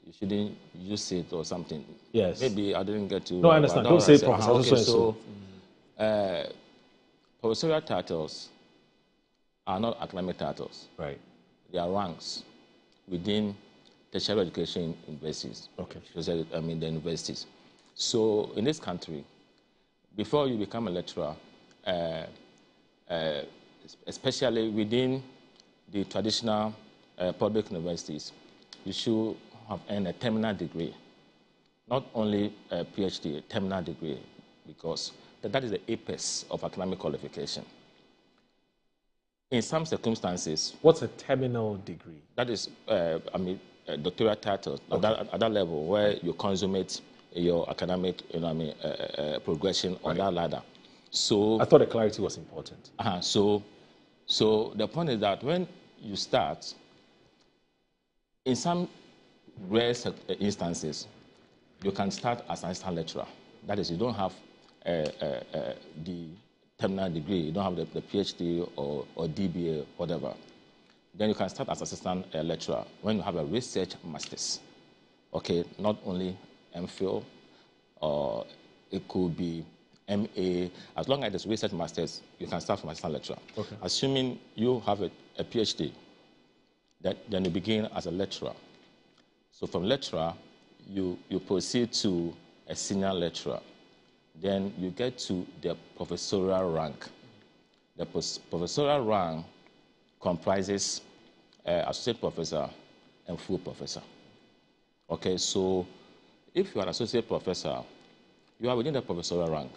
you shouldn't use it or something. Yes. Maybe I didn't get to... No, I understand. Don't say professor. Okay, so professorial titles are not academic titles. Right. They are ranks within tertiary education universities. Okay. I mean, the universities. So in this country, before you become a lecturer, especially within the traditional public universities, you should have earned a terminal degree, not only a PhD, a terminal degree, because that is the apex of academic qualification. In some circumstances... What's a terminal degree? That is, a doctoral title, at that level, where you consummate your academic progression on that ladder. So... I thought the clarity was important. So the point is that when you start, in some rare instances, you can start as an assistant lecturer. That is, you don't have the terminal degree, you don't have the PhD or DBA, whatever. Then you can start as assistant lecturer when you have a research master's. Okay, not only MPhil, or it could be MA. As long as there's research master's, you can start from assistant lecturer. Okay. Assuming you have a PhD, then you begin as a lecturer. So from lecturer, you proceed to a senior lecturer. Then you get to the professorial rank. The professorial rank comprises associate professor and full professor. Okay, so if you are an associate professor, you are within the professorial rank.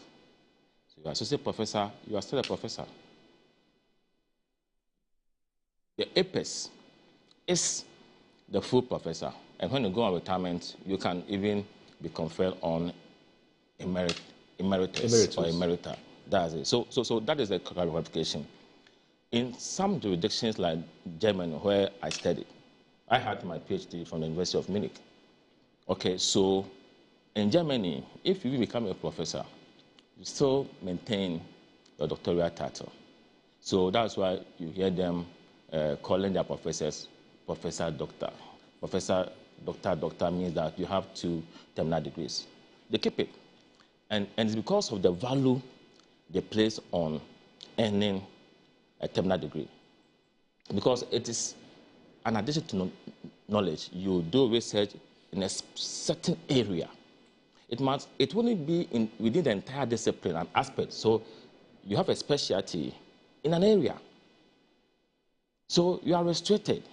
So you are associate professor, you are still a professor. The apex is the full professor. And when you go on retirement, you can even be conferred on emeritus or emerita. That's it. So that is the clarification. In some jurisdictions like Germany, where I studied, I had my PhD from the University of Munich. Okay, so in Germany, if you become a professor, you still maintain your doctoral title. So that's why you hear them calling their professors Professor Doctor. Professor Doctor means that you have 2 terminal degrees. They keep it. And it's because of the value they place on earning a terminal degree. Because it is an addition to knowledge. You do research in a certain area. It won't be within the entire discipline and aspect. So you have a specialty in an area. So you are restricted.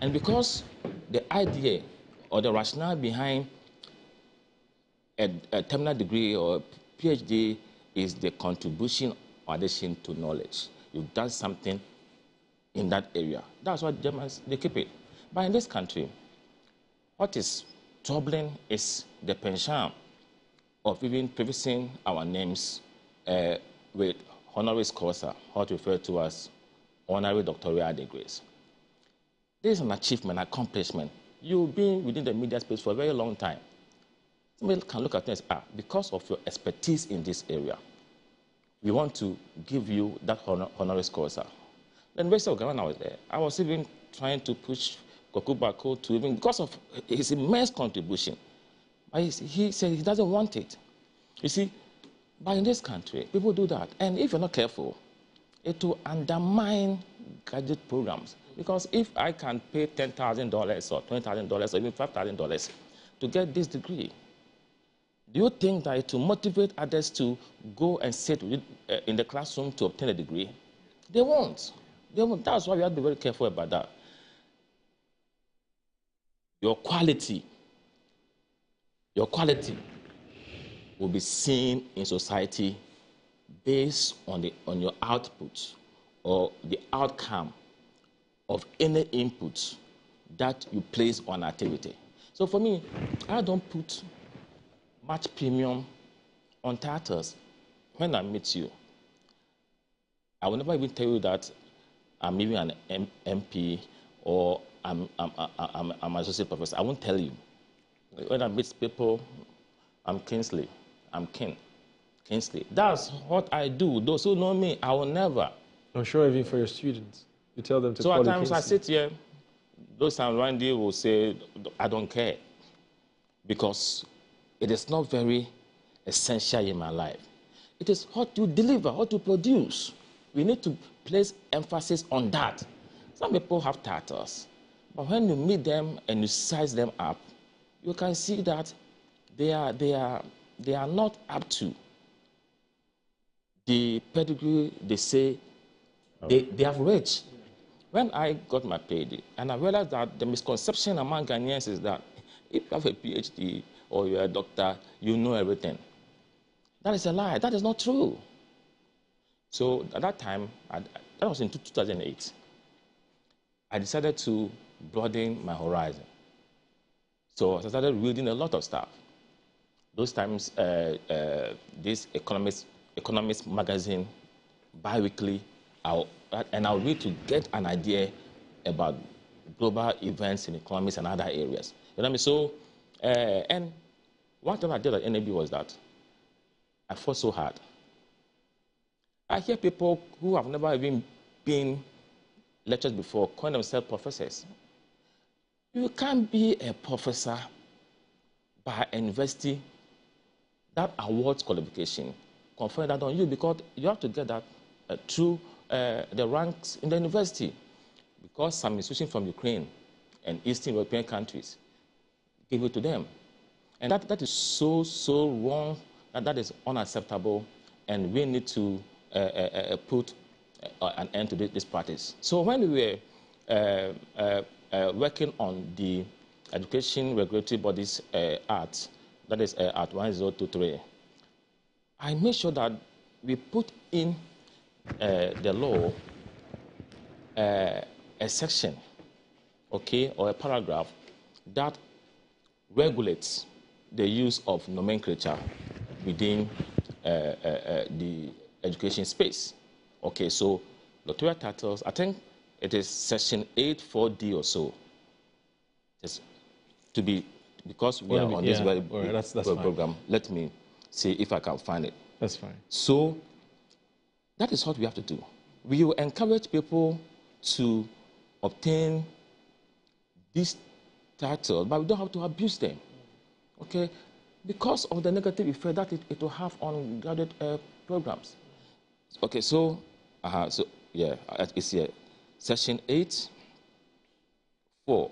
And because the idea or the rationale behind a terminal degree or a PhD is the contribution or addition to knowledge. You've done something in that area. That's why Germans, they keep it. But in this country, what is troubling is the penchant of even prefacing our names with honoris causa, what we refer to as honorary doctoral degrees. This is an achievement, accomplishment. You've been within the media space for a very long time. Somebody can look at this, because of your expertise in this area, we want to give you that honoris causa. The University of Ghana was there. I was even trying to push Kwaku Baako to even, because of his immense contribution. But he said he doesn't want it. You see, but in this country, people do that. And if you're not careful, it will undermine graduate programs. Because if I can pay $10,000 or $20,000 or even $5,000 to get this degree, do you think that it will motivate others to go and sit in the classroom to obtain a degree? They won't. That's why we have to be very careful about that. Your quality will be seen in society based on your output or the outcome of any input that you place on activity. So for me, I don't put much premium on titles. When I meet you, I will never even tell you that I'm even an MP or I'm an associate professor. I won't tell you. When I meet people, I'm Kingsley. I'm Kingsley. That's what I do. Those who know me, I will never. I'm sure even for your students, you tell them to so call at you times Kingsley. I sit here, those times Randy will say, I don't care. Because it is not very essential in my life. It is what you deliver, what you produce. We need to place emphasis on that. Some people have titles, but when you meet them and you size them up, you can see that they are not up to the pedigree they say they have reached. When I got my PhD, and I realized that the misconception among Ghanaians is that if you have a PhD or you're a doctor, you know everything. That is a lie. That is not true. So at that time, that was in 2008, I decided to broaden my horizon. So I started reading a lot of stuff. Those times, this Economist magazine, bi-weekly, I'll read to get an idea about global events in economics and other areas. You know what I mean? So, and one thing I did at NAB was that I fought so hard. I hear people who have never even been lectured before calling themselves professors. You can't be a professor by a university that awards qualification, confer that on you, because you have to get that through the ranks in the university. Because some institutions from Ukraine and Eastern European countries give it to them. And that is so wrong, that is unacceptable, and we need to put an end to this practice. So when we were working on the Education Regulatory Bodies Act, that is Act 1023, I made sure that we put in the law a section, okay, or a paragraph that regulates the use of nomenclature within the education space. Okay, so doctoral titles, I think it is section 8.4D or so. Just to be, because we are on this very that's program, let me see if I can find it. That's fine. So that is what we have to do. We will encourage people to obtain these titles, but we don't have to abuse them. Okay, because of the negative effect that it will have on graduate programs. Okay, so yeah, it's here. Section 8.4.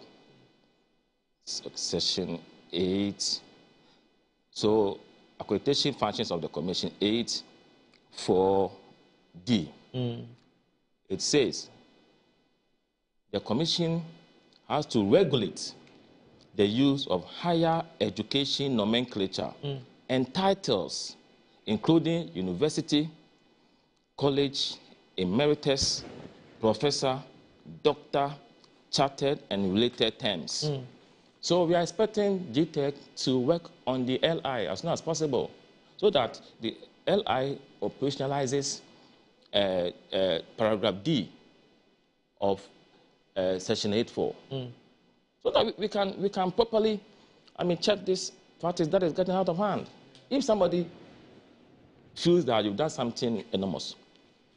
Section 8. So accreditation functions of the Commission 8.4D. It says the Commission has to regulate the use of higher education nomenclature and titles, including university, college, emeritus, professor, doctor, chartered, and related terms. So we are expecting GTech to work on the LI as soon as possible, so that the LI operationalizes paragraph D of section 8.4. So that we can properly, check this practice that is getting out of hand. If somebody feels that you've done something enormous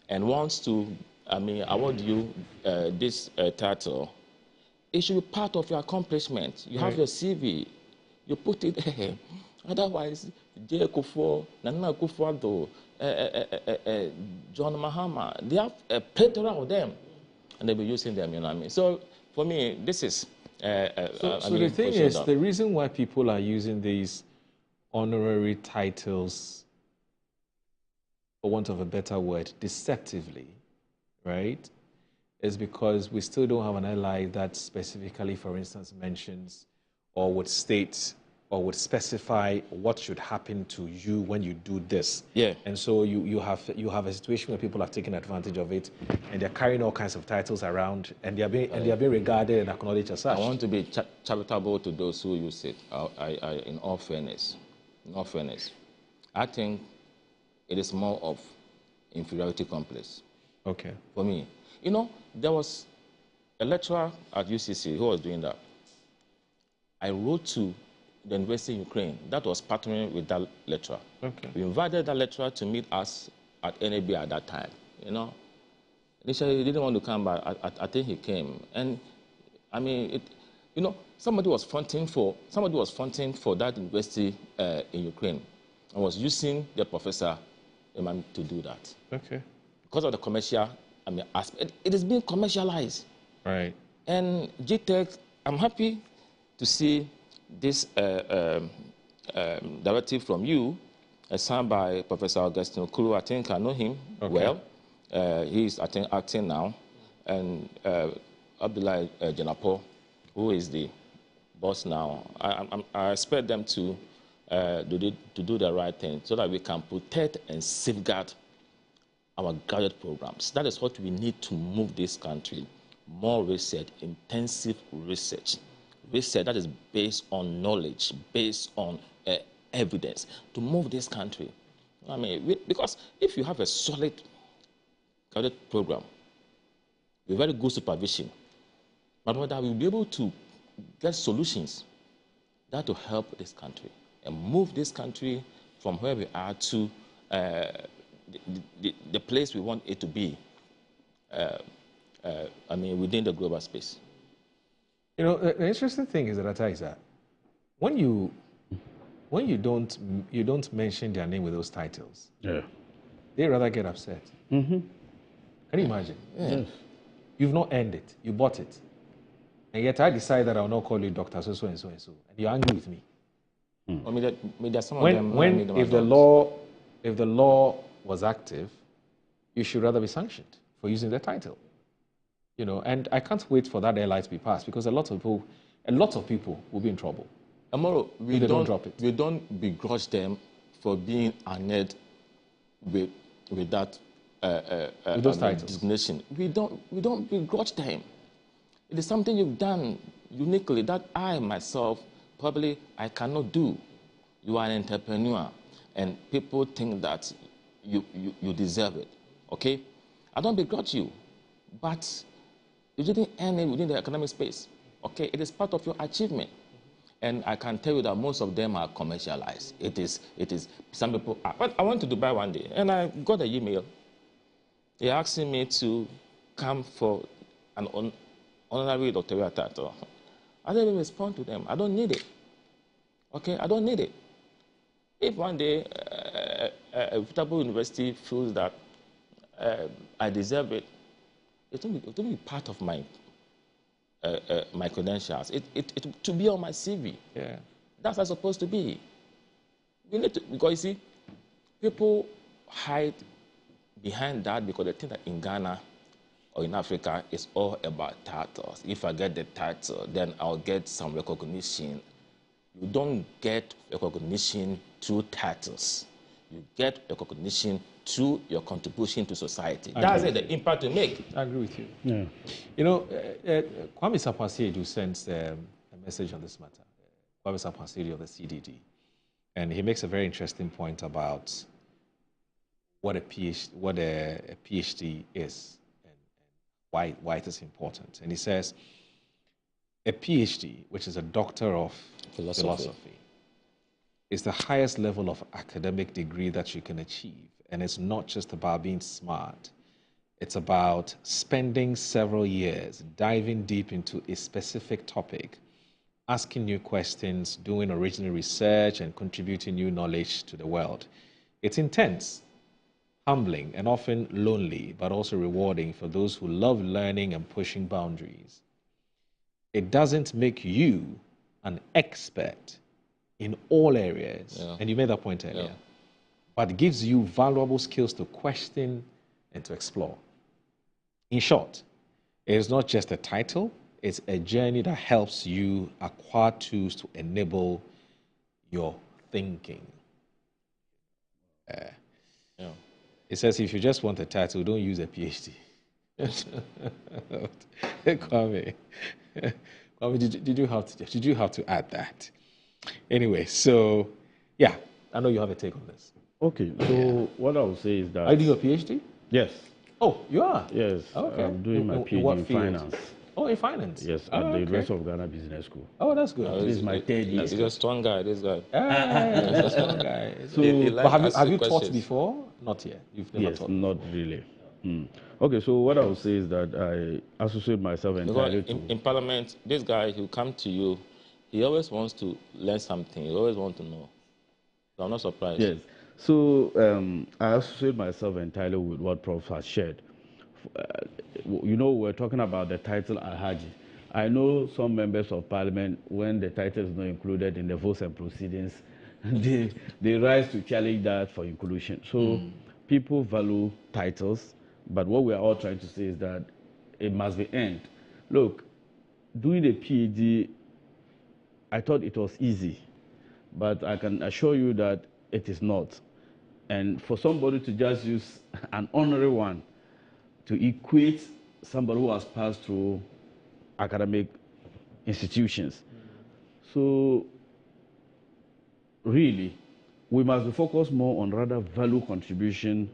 and wants to, award you this title, it should be part of your accomplishment. You have your CV, you put it there. Otherwise, J. Kufuor, Nana Akufo-Addo, John Mahama, they have a plethora of them, and they'll be using them, you know what I mean? So, for me, this is... So the thing is, the reason why people are using these honorary titles, for want of a better word, deceptively, right, is because we still don't have an LI that specifically, for instance, mentions or would state or would specify what should happen to you when you do this. Yeah. And so you have a situation where people have taken advantage of it, and they're carrying all kinds of titles around, and they are being regarded and acknowledged as such. I want to be charitable to those who use it. In all fairness, I think it is more of inferiority complex. Okay. For me, you know, there was a lecturer at UCC who was doing that. I wrote to the University in Ukraine that was partnering with that lecturer. Okay. We invited that lecturer to meet us at NAB at that time. You know, initially he didn't want to come, but I think he came. And I mean, you know, somebody was fronting for that university in Ukraine, and was using the professor to do that. Okay. Because of the commercial, aspect, it is being commercialized. Right. And GTech, I'm happy to see this directive from you, signed by Professor Augustine Okuru. I think I know him well. He's, I think, acting now. And Abdullah Janapo, who is the boss now. I expect them to do the right thing so that we can protect and safeguard our graduate programs. That is what we need to move this country. More research, intensive research that is based on knowledge, based on evidence, to move this country. I mean, because if you have a solid graduate program with very good supervision, but whether we'll be able to get solutions that will help this country and move this country from where we are to the place we want it to be, I mean, within the global space. You know, the interesting thing is that when you don't mention their name with those titles, they rather get upset. Mm-hmm. Can you imagine? Yeah. Yes. You've not earned it. You bought it. And yet I decide that I'll not call you Dr. So and so and so. And you're angry with me. I mean, there's some of them. If the law was active, you should rather be sanctioned for using the title. You know, and I can't wait for that LI to be passed, because a lot of people will be in trouble. Amoro, we don't drop it. We don't begrudge them for being honored with that with those titles. designation. We don't begrudge them. It is something you've done uniquely that I myself probably I cannot do. You are an entrepreneur, and people think that you deserve it. Okay, I don't begrudge you, but you didn't earn it within the economic space. Okay, it is part of your achievement. And I can tell you that most of them are commercialized. It is, some people are. But I went to Dubai one day, and I got an email. They asking me to come for an honorary doctoral title. I didn't even respond to them. I don't need it. Okay, I don't need it. If one day a reputable university feels that I deserve it, it will be part of my my credentials. It to be on my CV. Yeah, that's how it's supposed to be. We need to, because you see, people hide behind that because they think that in Ghana or in Africa it's all about titles. If I get the title, then I'll get some recognition. You don't get recognition through titles. You get recognition through your contribution to society. That's the impact you make. I agree with you. Yeah. You know, Kwame Sapasiedu sent a message on this matter. Kwame Sapasiedu of the CDD. And he makes a very interesting point about what a PhD is and why it is important. And he says, a PhD, which is a Doctor of Philosophy, is the highest level of academic degree that you can achieve. And it's not just about being smart. It's about spending several years diving deep into a specific topic, asking new questions, doing original research, and contributing new knowledge to the world. It's intense, humbling, and often lonely, but also rewarding for those who love learning and pushing boundaries. It doesn't make you an expert in all areas, and you made that point earlier, but it gives you valuable skills to question and to explore. In short, It's not just a title, it's a journey that helps you acquire tools to enable your thinking. It says if you just want a title, don't use a PhD. Kwame, did you have to add that? Anyway, so yeah, I know you have a take on this. Okay, so what I would say is that... Are you doing a PhD? Yes. Oh, you are? Yes, okay. I'm doing my PhD in finance. Oh, in finance? Yes, at the University of Ghana Business School. Oh, that's good. This is my third year. He's a strong guy, this guy. He's a strong guy. So, have you taught before? Not yet. You've never taught? Not really. Okay, so what I would say is that I associate myself entirely in Parliament, this guy, he'll come to you, he always wants to learn something, he always wants to know. So I'm not surprised. Yes. So I associate myself entirely with what Prof has shared. You know, we're talking about the title Alhaji. I know some members of Parliament, when the title is not included in the votes and proceedings, they rise to challenge that for inclusion. So people value titles, but what we are all trying to say is that it must be earned. Look, doing the PhD, I thought it was easy, but I can assure you that it is not. And for somebody to just use an honorary one to equate somebody who has passed through academic institutions. So really, we must be focused more on rather value contribution,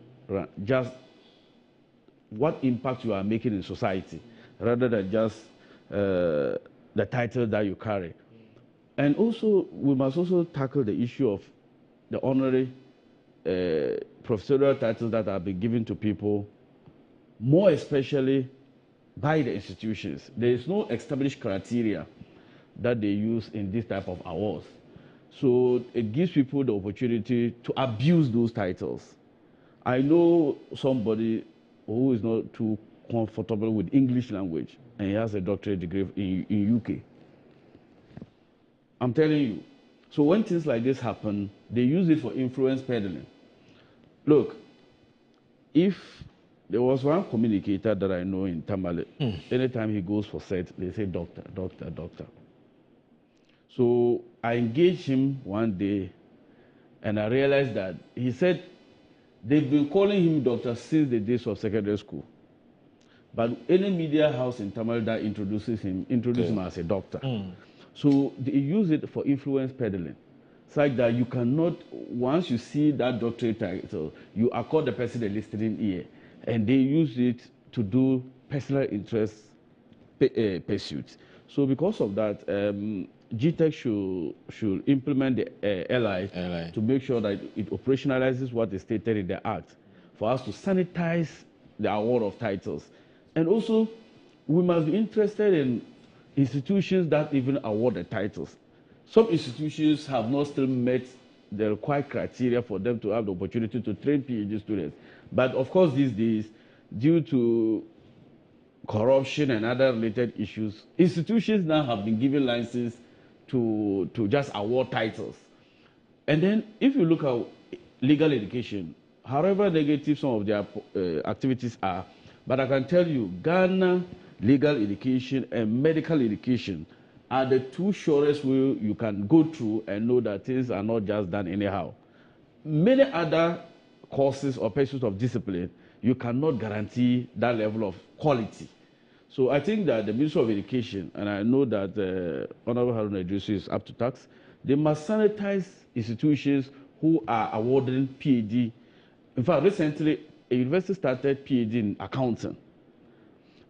just what impact you are making in society, rather than just the title that you carry. And also, we must also tackle the issue of the honorary professorial titles that have been given to people, more especially by the institutions. There is no established criteria that they use in this type of awards. So it gives people the opportunity to abuse those titles. I know somebody who is not too comfortable with English language, and he has a doctorate degree in UK. I'm telling you. So when things like this happen, they use it for influence peddling. Look, if there was one communicator that I know in Tamale, anytime he goes for set, they say doctor, doctor, doctor. So I engaged him one day, and I realized that he said they've been calling him doctor since the days of secondary school. But any media house in Tamale that introduces him as a doctor. So they use it for influence peddling, such that you cannot, once you see that doctorate title, you accord the person a listening ear, and they use it to do personal interest pursuits. So because of that, GTEC should implement the LI to make sure that it operationalizes what is stated in the Act, for us to sanitize the award of titles. And also, we must be interested in institutions that even award the titles. Some institutions have not still met the required criteria for them to have the opportunity to train PhD students. But of course, these days, due to corruption and other related issues, institutions now have been given license to just award titles. And then if you look at legal education, however negative some of their activities are, but I can tell you, Ghana legal education and medical education are the two surest way you can go through and know that things are not just done anyhow. Many other courses or pursuits of discipline, you cannot guarantee that level of quality. So I think that the Ministry of Education, and I know that Honorable Haruna Idrisu is up to task, they must sanitize institutions who are awarding PhD. In fact, recently, a university started PhD in accounting.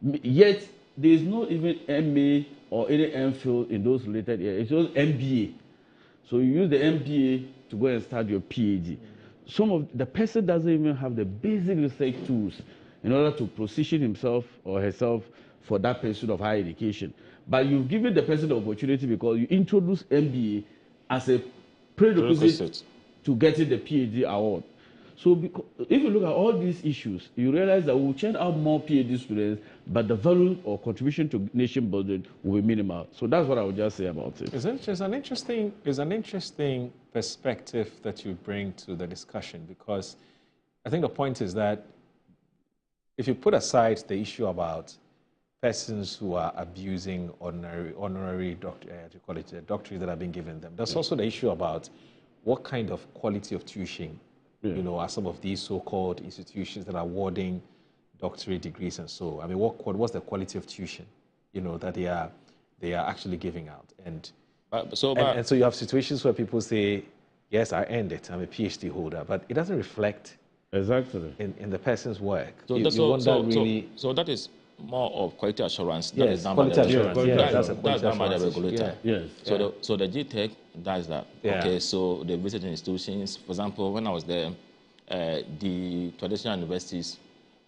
Yet, there is not even MA or any MPhil in those related areas. It's just MBA. So you use the MBA to go and start your PhD. Some of the person doesn't even have the basic research tools in order to position himself or herself for that pursuit of higher education. But you've given the person the opportunity because you introduce MBA as a prerequisite to getting the PhD award. So if you look at all these issues, you realize that we'll churn out more PhD students, but the value or contribution to nation building will be minimal. So that's what I would just say about it. It's an interesting perspective that you bring to the discussion, because I think the point is that if you put aside the issue about persons who are abusing honorary doctorates that have been given them. There's also the issue about what kind of quality of tuition, are some of these so-called institutions that are awarding doctorate degrees and so. I mean, what's the quality of tuition, that they are actually giving out? And so you have situations where people say, yes, I earned it, I'm a PhD holder, but it doesn't reflect exactly in the person's work. So that is more of quality assurance. That is done quality by the assurance. That's done by the regulator. Yes. So the GTEC does that. Yeah. Okay. So the visiting institutions, for example, when I was there, the traditional universities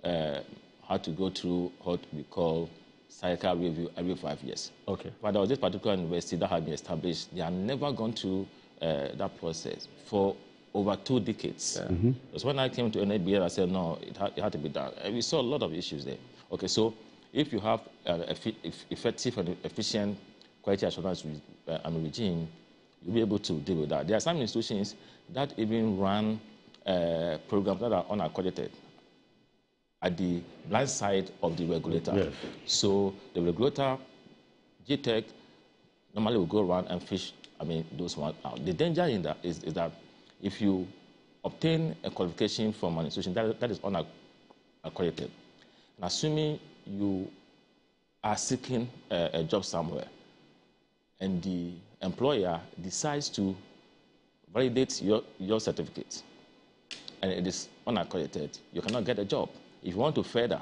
had to go through what we call cycle review every 5 years. Okay. But there was this particular university that had been established. They had never gone through that process for over 2 decades. Yeah. Mm-hmm. So when I came to NABL, I said, no, it had to be done. And we saw a lot of issues there. Okay, so if you have effective and efficient quality assurance regime, you'll be able to deal with that. There are some institutions that even run programs that are unaccredited at the blind side of the regulator. Yes. So the regulator, GTEC, normally will go around and fish those ones out. The danger in that is that if you obtain a qualification from an institution that is unaccredited, and assuming you are seeking a job somewhere, and the employer decides to validate your certificate, and it is unaccredited, you cannot get a job. If you want to further,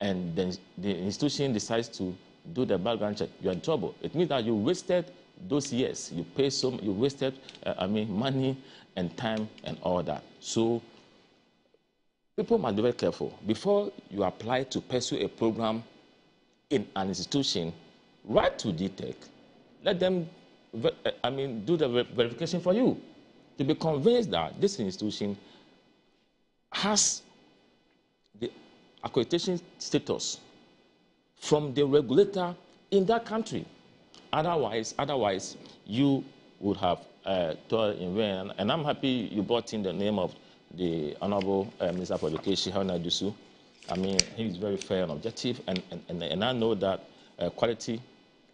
and then the institution decides to do the background check, you're in trouble. It means that you wasted those years. You wasted money and time and all that. So people must be very careful. Before you apply to pursue a program in an institution, write to GTEC. Let them do the verification for you to be convinced that this institution has the accreditation status from the regulator in that country. Otherwise, you would have toiled in vain. And I'm happy you brought in the name of the Honorable Minister for Education, Haruna Iddrisu. He's very fair and objective, and I know that quality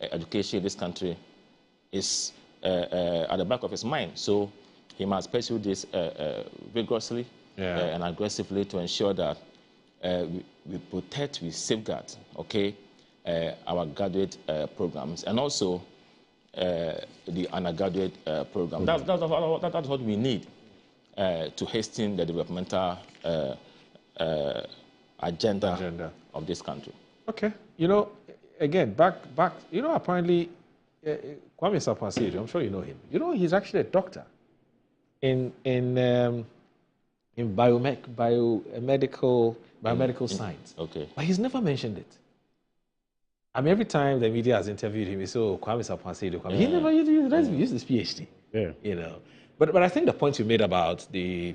education in this country is at the back of his mind. So he must pursue this vigorously and aggressively to ensure that we protect, we safeguard, our graduate programs, and also the undergraduate program. That's what we need to hasten the developmental agenda of this country. Okay. Again, back. Apparently, Kwame Sapasido, I'm sure you know him. He's actually a doctor in biomedical science. Okay. But he's never mentioned it. Every time the media has interviewed him, he said, Kwame Sapasido. He never used his PhD. Yeah. But I think the point you made about the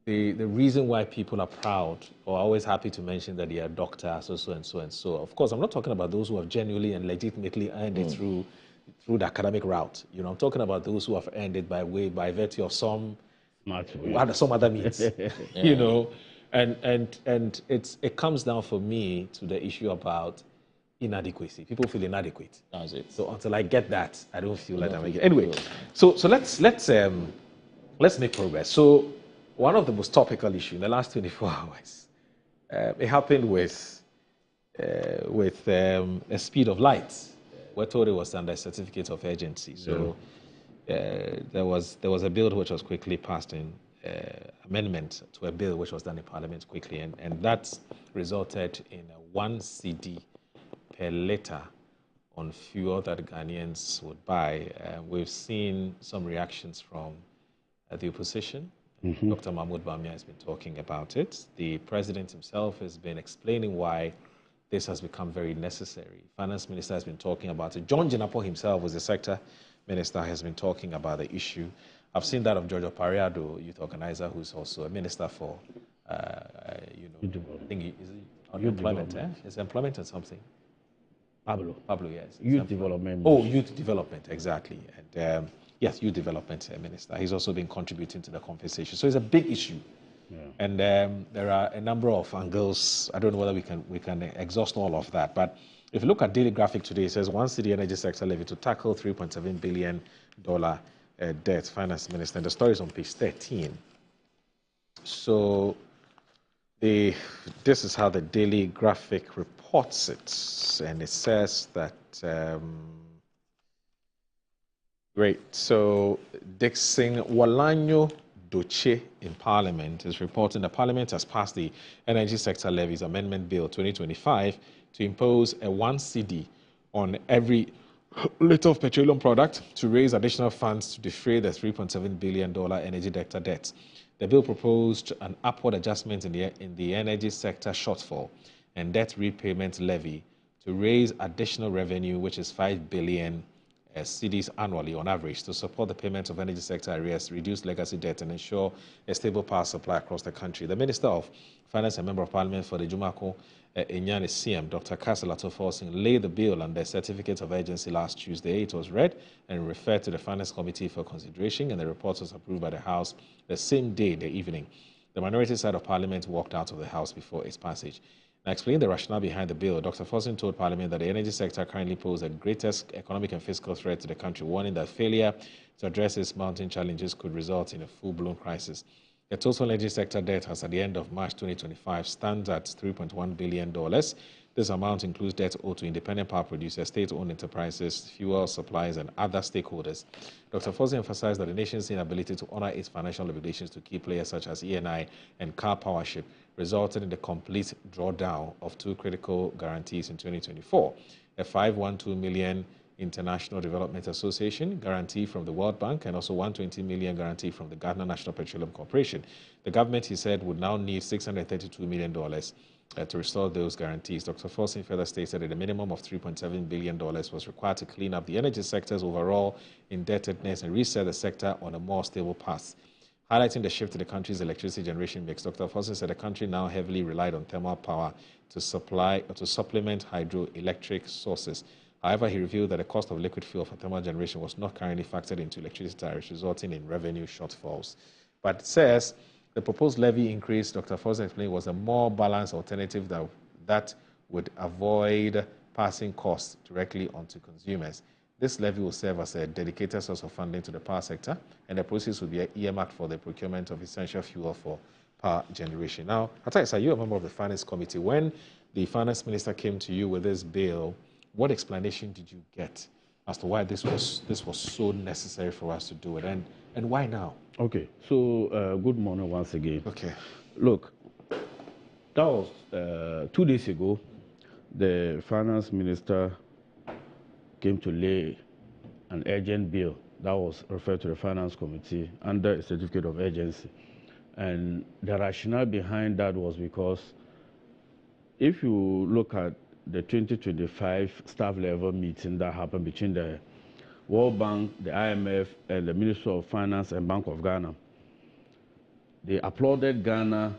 reason why people are proud or always happy to mention that they are doctors, so and so. Of course, I'm not talking about those who have genuinely and legitimately earned it through the academic route. I'm talking about those who have earned it by virtue of some other means. And it comes down for me to the issue about inadequacy. People feel inadequate. That's it. So until I get that, I don't feel like I'm making it. Anyway, so let's make progress. So one of the most topical issues in the last 24 hours, it happened with the speed of light. We're told it was under a certificate of urgency. So there was a bill which was quickly passed in, amendment to a bill which was done in Parliament quickly, and that resulted in a 1 cedi per litre on fuel that Ghanaians would buy. We've seen some reactions from the opposition. Mm-hmm. Dr. Mahmoud Bawumia has been talking about it. The president himself has been explaining why this has become very necessary. Finance Minister has been talking about it. John Jinapor himself, was the sector minister, has been talking about the issue. I've seen that of Giorgio Pariado, youth organizer, who's also a minister for, employment. It's employment and something. Pablo, yes. Youth development. Oh, youth development, exactly. And yes, youth development minister. He's also been contributing to the conversation. So it's a big issue. And there are a number of angles. I don't know whether we can exhaust all of that. But if you look at Daily Graphic today, it says one city energy sector levy to tackle $3.7 billion debt. Finance Minister. And the story is on page 13. So this is how the Daily Graphic reports it, and it says that. Great. So Dixon Walanyo Doche in Parliament is reporting that Parliament has passed the Energy Sector Levies Amendment Bill 2025 to impose a 1 cedi on every liter of petroleum product to raise additional funds to defray the $3.7 billion energy sector debt. The bill proposed an upward adjustment in the energy sector shortfall and debt repayment levy to raise additional revenue, which is 5 billion cedis annually on average, to support the payment of energy sector arrears, reduce legacy debt, and ensure a stable power supply across the country. The Minister of Finance and Member of Parliament for the Jumako Enyane CM, Dr. Kasala Toforsin, laid the bill under a certificate of urgency last Tuesday. It was read and referred to the Finance Committee for consideration, and the report was approved by the House the same day, the evening. The minority side of Parliament walked out of the House before its passage. Now, explaining the rationale behind the bill, Dr. Forson told Parliament that the energy sector currently poses the greatest economic and fiscal threat to the country, warning that failure to address its mounting challenges could result in a full-blown crisis. The total energy sector debt has, at the end of March 2025, stands at $3.1 billion. This amount includes debt owed to independent power producers, state-owned enterprises, fuel suppliers, and other stakeholders. Dr. Forson emphasized that the nation's inability to honor its financial obligations to key players such as ENI and Car Powership resulted in the complete drawdown of 2 critical guarantees in 2024, a $512 million International Development Association guarantee from the World Bank and also $120 million guarantee from the Ghana National Petroleum Corporation. The government, he said, would now need $632 million to restore those guarantees. Dr. Forson further stated that a minimum of $3.7 billion was required to clean up the energy sector's overall indebtedness and reset the sector on a more stable path. Highlighting the shift to the country's electricity generation mix, Dr. Forson said the country now heavily relied on thermal power to supplement hydroelectric sources. However, he revealed that the cost of liquid fuel for thermal generation was not currently factored into electricity tariffs, resulting in revenue shortfalls. But it says the proposed levy increase, Dr. Forson explained, was a more balanced alternative that would avoid passing costs directly onto consumers. This levy will serve as a dedicated source of funding to the power sector, and the proceeds will be earmarked for the procurement of essential fuel for power generation. Now, Atais, are you a member of the Finance Committee? When the Finance Minister came to you with this bill, what explanation did you get as to why this was so necessary for us to do it, and why now? Okay, so good morning once again. Okay. Look, that was 2 days ago, the Finance Minister came to lay an urgent bill that was referred to the Finance Committee under a certificate of urgency. And the rationale behind that was because if you look at the 2025 staff level meeting that happened between the World Bank, the IMF, and the Ministry of Finance and Bank of Ghana, they applauded Ghana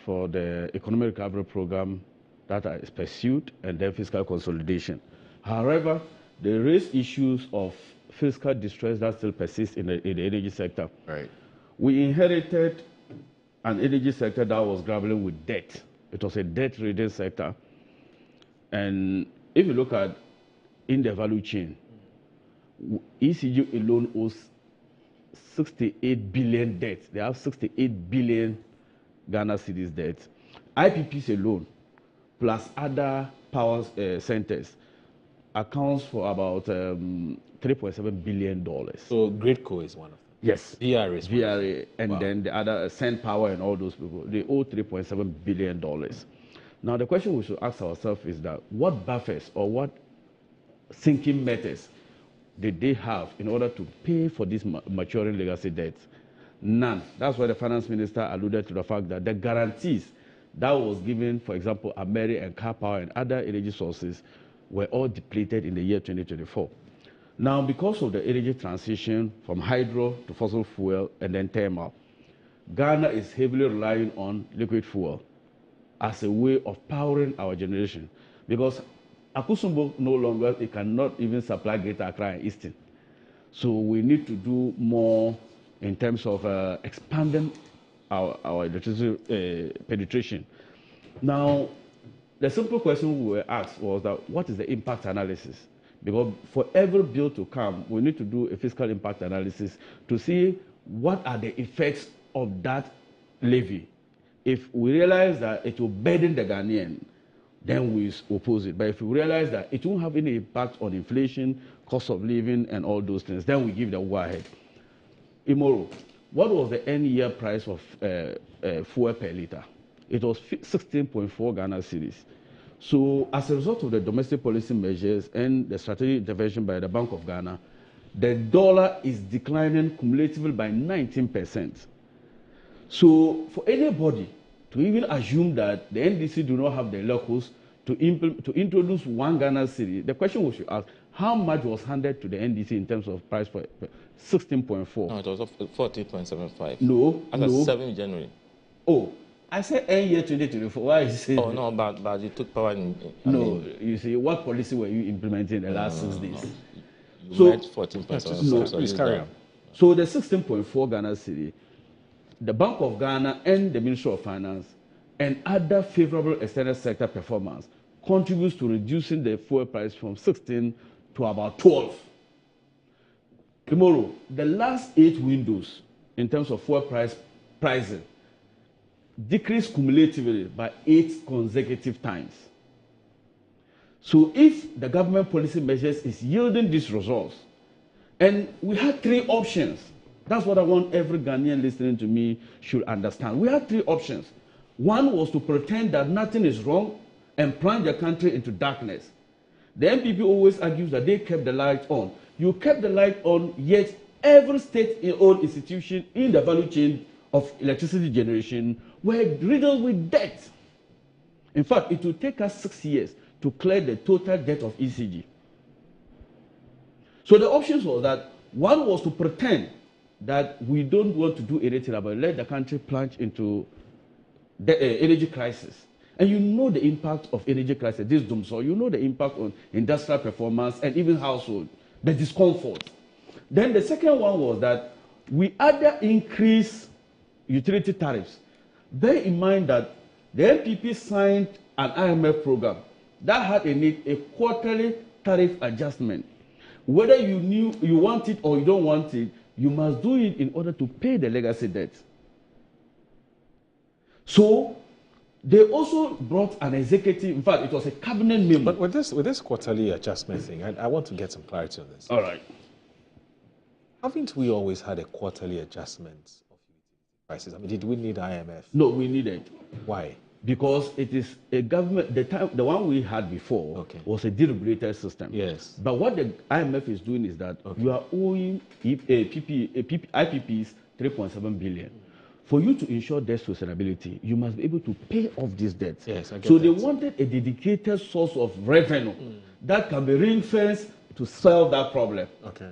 for the economic recovery program that is pursued and then fiscal consolidation. However, they raised issues of fiscal distress that still persists in the energy sector. Right. We inherited an energy sector that was grappling with debt. It was a debt-ridden sector. And if you look at in the value chain, ECG alone owes 68 billion debt. They have 68 billion Ghana cedis debt. IPPs alone, plus other power centers, accounts for about $3.7 billion. So Gridco is one of them? Yes. VRA is one of them. VRA, and then the other, Send Power and all those people, they owe $3.7 billion. Now, the question we should ask ourselves is that what buffers or what sinking methods did they have in order to pay for this maturing legacy debt? None. That's why the Finance Minister alluded to the fact that the guarantees that was given, for example, Ameri and Car Power and other energy sources were all depleted in the year 2024. Now, because of the energy transition from hydro to fossil fuel and then thermal, Ghana is heavily relying on liquid fuel as a way of powering our generation. Because Akusumbo no longer, it cannot even supply Greater Accra and Eastern. So we need to do more in terms of expanding our electricity penetration. Now, the simple question we were asked was that what is the impact analysis? Because for every bill to come, we need to do a fiscal impact analysis to see what are the effects of that levy. If we realize that it will burden the Ghanaian, then we oppose it. But if we realize that it won't have any impact on inflation, cost of living, and all those things, then we give the go-ahead. Imoro, what was the end-year price of fuel per litre? It was 16.4 Ghana cedis. So as a result of the domestic policy measures and the strategic intervention by the Bank of Ghana, the dollar is declining cumulatively by 19%. So for anybody to even assume that the NDC do not have the locals to introduce 1 Ghana cedi, the question we should ask, how much was handed to the NDC in terms of price for 16.4? No, it was 14.75. No, as of 7 January. Oh, I said end year 2024. Why is it? Oh, no, but you took power in. You see, what policy were you implementing in the last 6 days? You met 14.75. No, please carry on. So the 16.4 Ghana cedi, the Bank of Ghana and the Ministry of Finance and other favorable external sector performance contributes to reducing the fuel price from 16 to about 12. Tomorrow, the last 8 windows in terms of fuel pricing decreased cumulatively by 8 consecutive times. So if the government policy measures is yielding these results, and we had 3 options. That's what I want every Ghanaian listening to me should understand. We had 3 options. One was to pretend that nothing is wrong and plunge the country into darkness. The NPP always argues that they kept the light on. You kept the light on, yet every state-owned institution in the value chain of electricity generation were riddled with debt. In fact, it will take us 6 years to clear the total debt of ECG. So the options were that one was to pretend that we don't want to do anything about it, let the country plunge into the energy crisis. And you know the impact of energy crisis, this doom, so you know the impact on industrial performance and even household, the discomfort. Then the second one was that we either increase utility tariffs. Bear in mind that the NPP signed an IMF program that had in it a quarterly tariff adjustment. Whether you knew you want it or you don't want it, you must do it in order to pay the legacy debt. So they also brought an executive, in fact, it was a cabinet member. But with this quarterly adjustment thing, I want to get some clarity on this. All right. Haven't we always had a quarterly adjustment of prices? I mean, did we need IMF? No, we needed. Why? Because it is a government, the one we had before was a deregulated system. Yes. But what the IMF is doing is that you are owing IPPs 3.7 billion. For you to ensure debt sustainability, you must be able to pay off these debts. Yes, I get so that. they wanted a dedicated source of revenue that can be ring-fenced to solve that problem. Okay.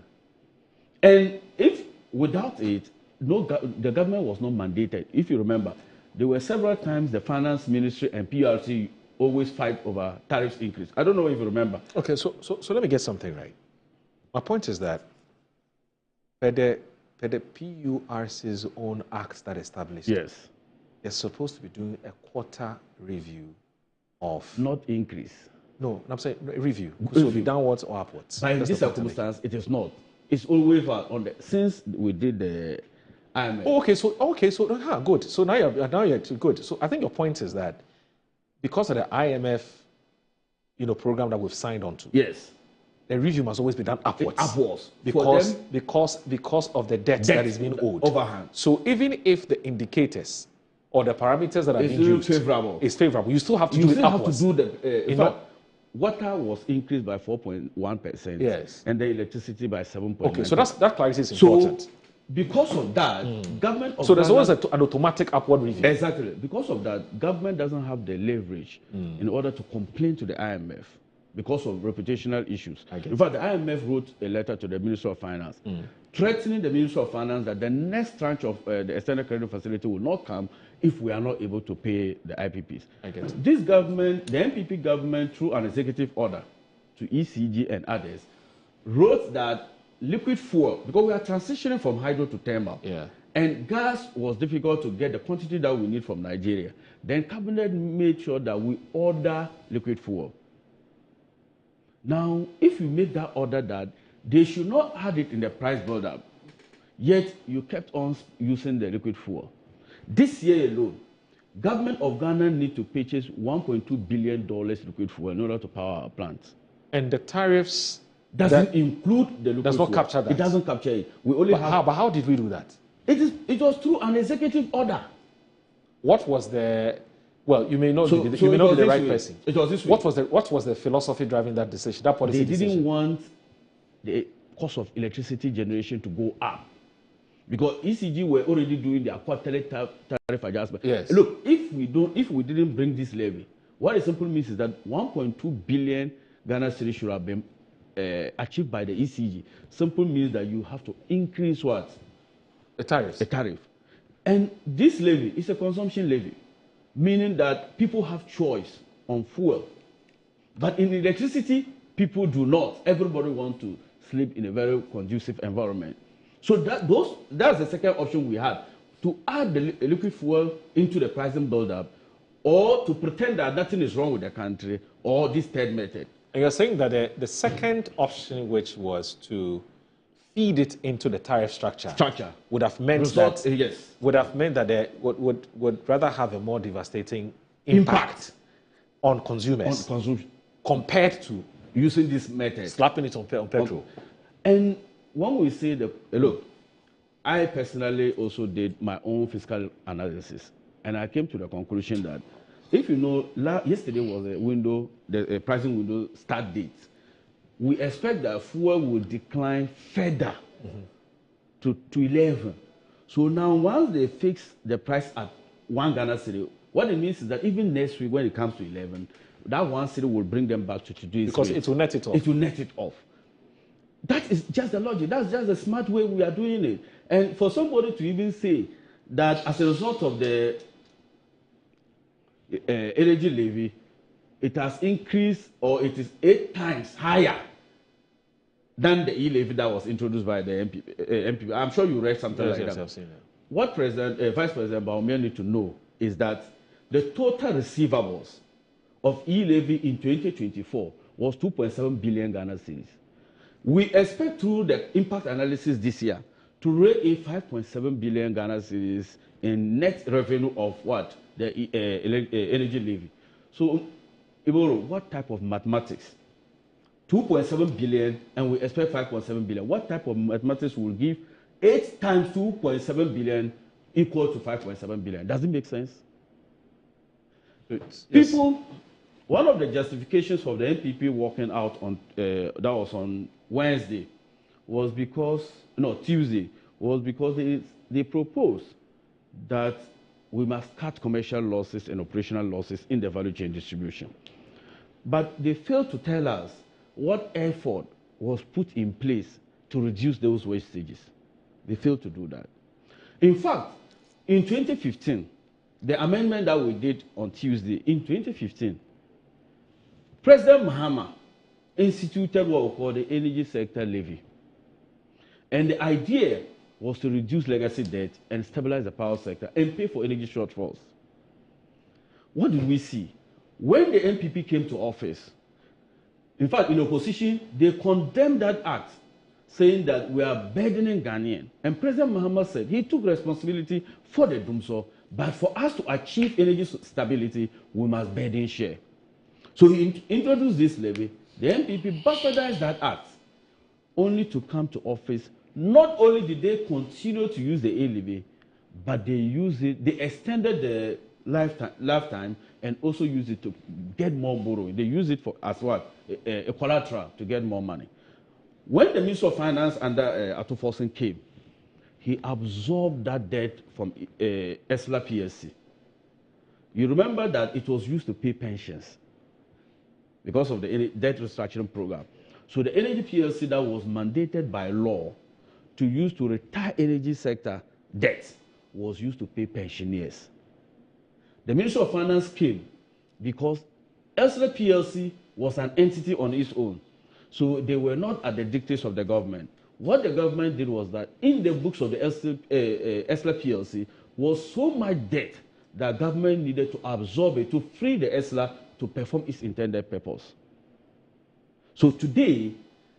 And if without it, the government was not mandated. If you remember, there were several times the finance ministry and PRC always fight over tariffs increase. I don't know if you remember. Okay, so let me get something right. My point is that the PURC's own act that established is supposed to be doing a quarter review of... Not increase. No, I'm saying review. So it will be downwards or upwards. But in this circumstance, it is not. It's always on the... Since we did the IMF... Oh, okay, so good. So now you're good. So I think your point is that because of the IMF, program that we've signed on to. Yes. The review must always be done upwards. Upwards. Because of the debt that is being owed. Overhang. So even if the indicators or the parameters that are being used is favorable, you still have to do it upwards. You still have to do the... in fact, water was increased by 4.1%. Yes. And the electricity by 7.9%. Okay, so that clarity is important. So, because of that, government of So there's Ghana, always an automatic upward review. Exactly. Because of that, government doesn't have the leverage in order to complain to the IMF because of reputational issues. In fact, the IMF wrote a letter to the Minister of Finance threatening the Minister of Finance that the next tranche of the external credit facility will not come if we are not able to pay the IPPs. This government, the NPP government, through an executive order to ECG and others, wrote that liquid fuel, because we are transitioning from hydro to thermal, and gas was difficult to get the quantity that we need from Nigeria, then cabinet made sure that we order liquid fuel. Now, if you make that order that they should not add it in the price build-up, yet you kept on using the liquid fuel. This year alone, government of Ghana need to purchase $1.2 billion liquid fuel in order to power our plants. And the tariffs doesn't include the liquid does not fuel. capture that. It doesn't capture it. We only have. But how did we do that? It was through an executive order. What was the? Well, you may not So- be the, so you may it not was be the this right way. person. It was this way. What was the philosophy driving that decision? That policy They didn't decision? want the cost of electricity generation to go up because ECG were already doing their quarterly tariff adjustment. Yes. Look, if we didn't bring this levy, what it simply means is that 1.2 billion Ghana cedis should have been achieved by the ECG. Simple means that you have to increase what? The tariff. The tariff. And this levy is a consumption levy, meaning that people have choice on fuel. But in electricity, people do not. Everybody wants to sleep in a very conducive environment. So that's the second option we had, to add the liquid fuel into the pricing build-up, or to pretend that nothing is wrong with the country, or this third method. And you're saying that the second option, which was to feed it into the tariff structure, would have meant that they would rather have a more devastating impact on consumers compared to using this method, slapping it on petrol. And when we say that, look, I personally also did my own fiscal analysis, and I came to the conclusion that if you know, yesterday was the pricing window start date. We expect that fuel will decline further to 11. So now, once they fix the price at 1 Ghana cedi, what it means is that even next week, when it comes to 11, that 1 cedi will bring them back to today's Because rate. it will net it off. It will net it off. That is just the logic. That's just the smart way we are doing it. And for somebody to even say that as a result of the energy levy, it has increased, or it is 8 times higher than the e-levy that was introduced by the MPP. I'm sure you read something like that. I've seen that. What Vice President Bawumia need to know is that the total receivables of e-levy in 2024 was 2.7 billion Ghana cedis. We expect through the impact analysis this year to raise a 5.7 billion Ghana cedis in net revenue of what? The energy levy. So, Iboro, what type of mathematics? 2.7 billion, and we expect 5.7 billion. What type of mathematics will give 8 times 2.7 billion equal to 5.7 billion? Does it make sense? People, one of the justifications for the NPP walking out on that was on Wednesday was because Tuesday was because they proposed that we must cut commercial losses and operational losses in the value chain distribution. But they failed to tell us what effort was put in place to reduce those wastages. They failed to do that. In fact, in 2015, the amendment that we did on Tuesday, in 2015, President Mahama instituted what we call the energy sector levy. And the idea was to reduce legacy debt and stabilize the power sector and pay for energy shortfalls. What did we see? When the NPP came to office, in fact, in opposition, they condemned that act, saying that we are burdening Ghanaian. And President Mahama said he took responsibility for the Dumso, but for us to achieve energy stability, we must burden share. So he introduced this levy. The NPP bastardized that act, only to come to office. Not only did they continue to use the levy, but they extended the lifetime and also used it to get more borrowing. They use it as what? A collateral to get more money. When the Minister of Finance under Ato Forson came, he absorbed that debt from ESLA PSC. You remember that it was used to pay pensions because of the debt restructuring program. So the Energy PLC that was mandated by law to use to retire energy sector debt was used to pay pensioners. The Ministry of Finance came because ESLA PLC was an entity on its own. So they were not at the dictates of the government. what the government did was that in the books of the ESLA PLC was so much debt that government needed to absorb it to free the ESLA to perform its intended purpose. So today,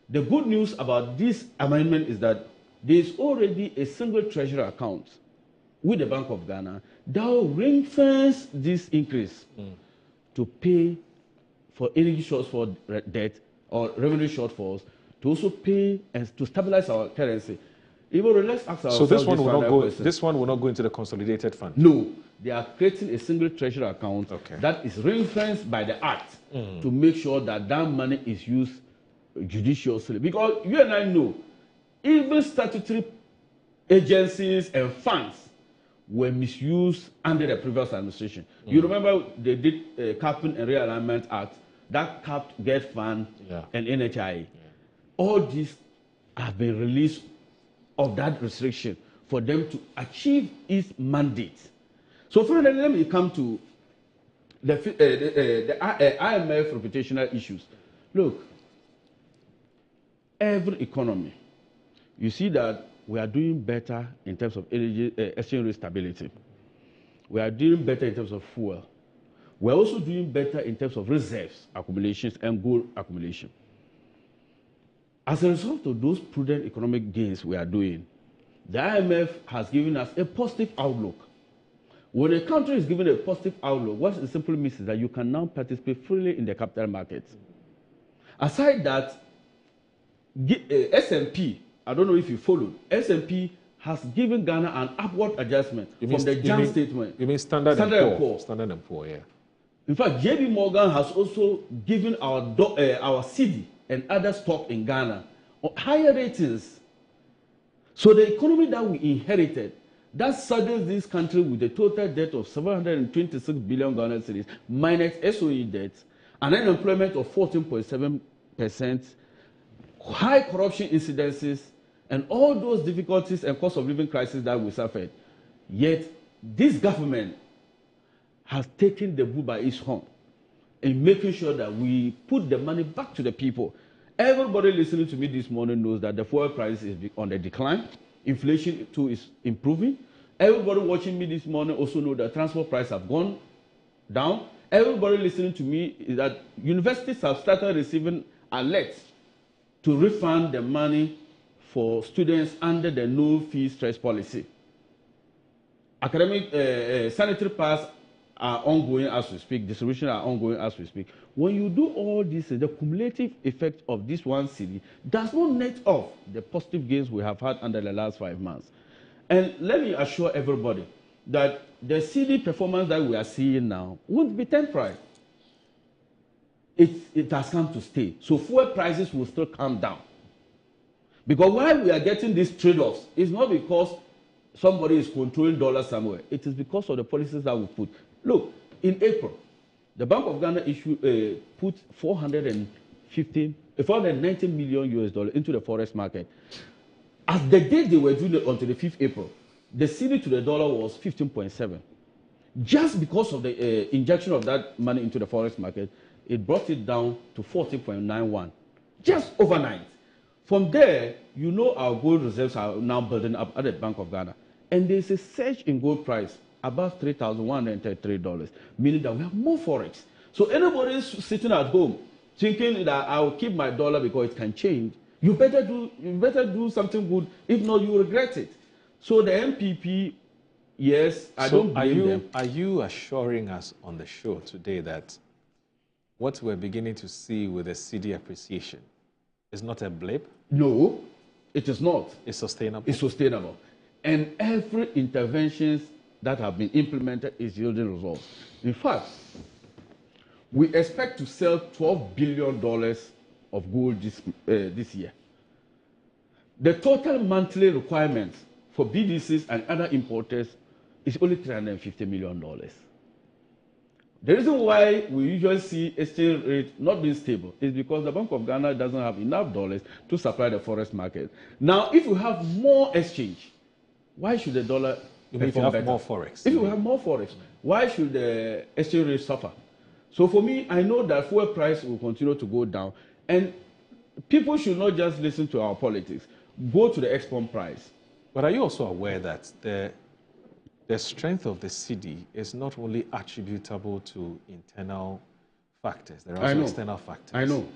the good news about this amendment is that there is already a single treasury account with the Bank of Ghana that will ring-fence this increase to pay for energy shortfall debt or revenue shortfalls, to also pay and to stabilize our currency. Even let's ask ourselves. So this one will not go. This one will not go into the consolidated fund. No, they are creating a single treasury account that is ring-fenced by the Act to make sure that that money is used judiciously. Because you and I know, even statutory agencies and funds were misused under the previous administration. You remember they did Capping and Realignment Act that capped GET Fund and NHI. All these have been released of that restriction for them to achieve its mandate. So finally, let me come to the IMF reputational issues. Look, every economy, you see that we are doing better in terms of energy, exchange rate stability. We are doing better in terms of fuel. We are also doing better in terms of reserves accumulations and gold accumulation. As a result of those prudent economic gains we are doing, the IMF has given us a positive outlook. When a country is given a positive outlook, what it simply means is that you can now participate freely in the capital markets. Aside that, S&P, I don't know if you followed, S&P has given Ghana an upward adjustment from the Jan statement. You mean Standard and Poor? Standard and Poor, yeah. In fact, JP Morgan has also given our CD and other stock in Ghana higher ratings. So the economy that we inherited, that saddles this country with a total debt of 726 billion Ghana cedis minus SOE debt, an unemployment of 14.7%, high corruption incidences, and all those difficulties and cost of living crisis that we suffered. Yet, this government has taken the bull by its horn in making sure that we put the money back to the people. Everybody listening to me this morning knows that the fuel price is on the decline. Inflation too is improving. Everybody watching me this morning also know that transport prices have gone down. Everybody listening to me is that universities have started receiving alerts to refund the money for students under the no-fee stress policy. Academic sanitary pads are ongoing as we speak. Distribution are ongoing as we speak. When you do all this, the cumulative effect of this one city does not net off the positive gains we have had under the last 5 months. And let me assure everybody that the CD performance that we are seeing now won't be temporary. It has come to stay. So fuel prices will still come down. Because why we are getting these trade-offs is not because somebody is controlling dollars somewhere. It is because of the policies that we put. Look, in April, the Bank of Ghana put 490 million US dollars into the forex market. As the day they were doing it until the 5th April, the CD to the dollar was 15.7. Just because of the injection of that money into the forex market, it brought it down to 40.91, just overnight. From there, you know our gold reserves are now building up at the Bank of Ghana. And there's a surge in gold price above $3,133, meaning that we have more forex. So anybody sitting at home thinking that I will keep my dollar because it can change, you better do something good. If not, you will regret it. So the MPP, yes, I don't blame them. Are you assuring us on the show today that what we're beginning to see with the CD appreciation is not a blip? No, it is not. It's sustainable? It's sustainable. And every interventions that have been implemented is yielding results. In fact, we expect to sell $12 billion of gold this year. The total monthly requirements for BDCs and other importers is only $350 million. The reason why we usually see exchange rate not being stable is because the Bank of Ghana doesn't have enough dollars to supply the forex market. Now, if you have more exchange, why should the dollar perform better? More forex. If you have more forex, why should the exchange rate suffer? So for me, I know that fuel price will continue to go down, and people should not just listen to our politics. go to the export price. But are you also aware that the strength of the cedi is not only attributable to internal factors, there are also external factors. I know.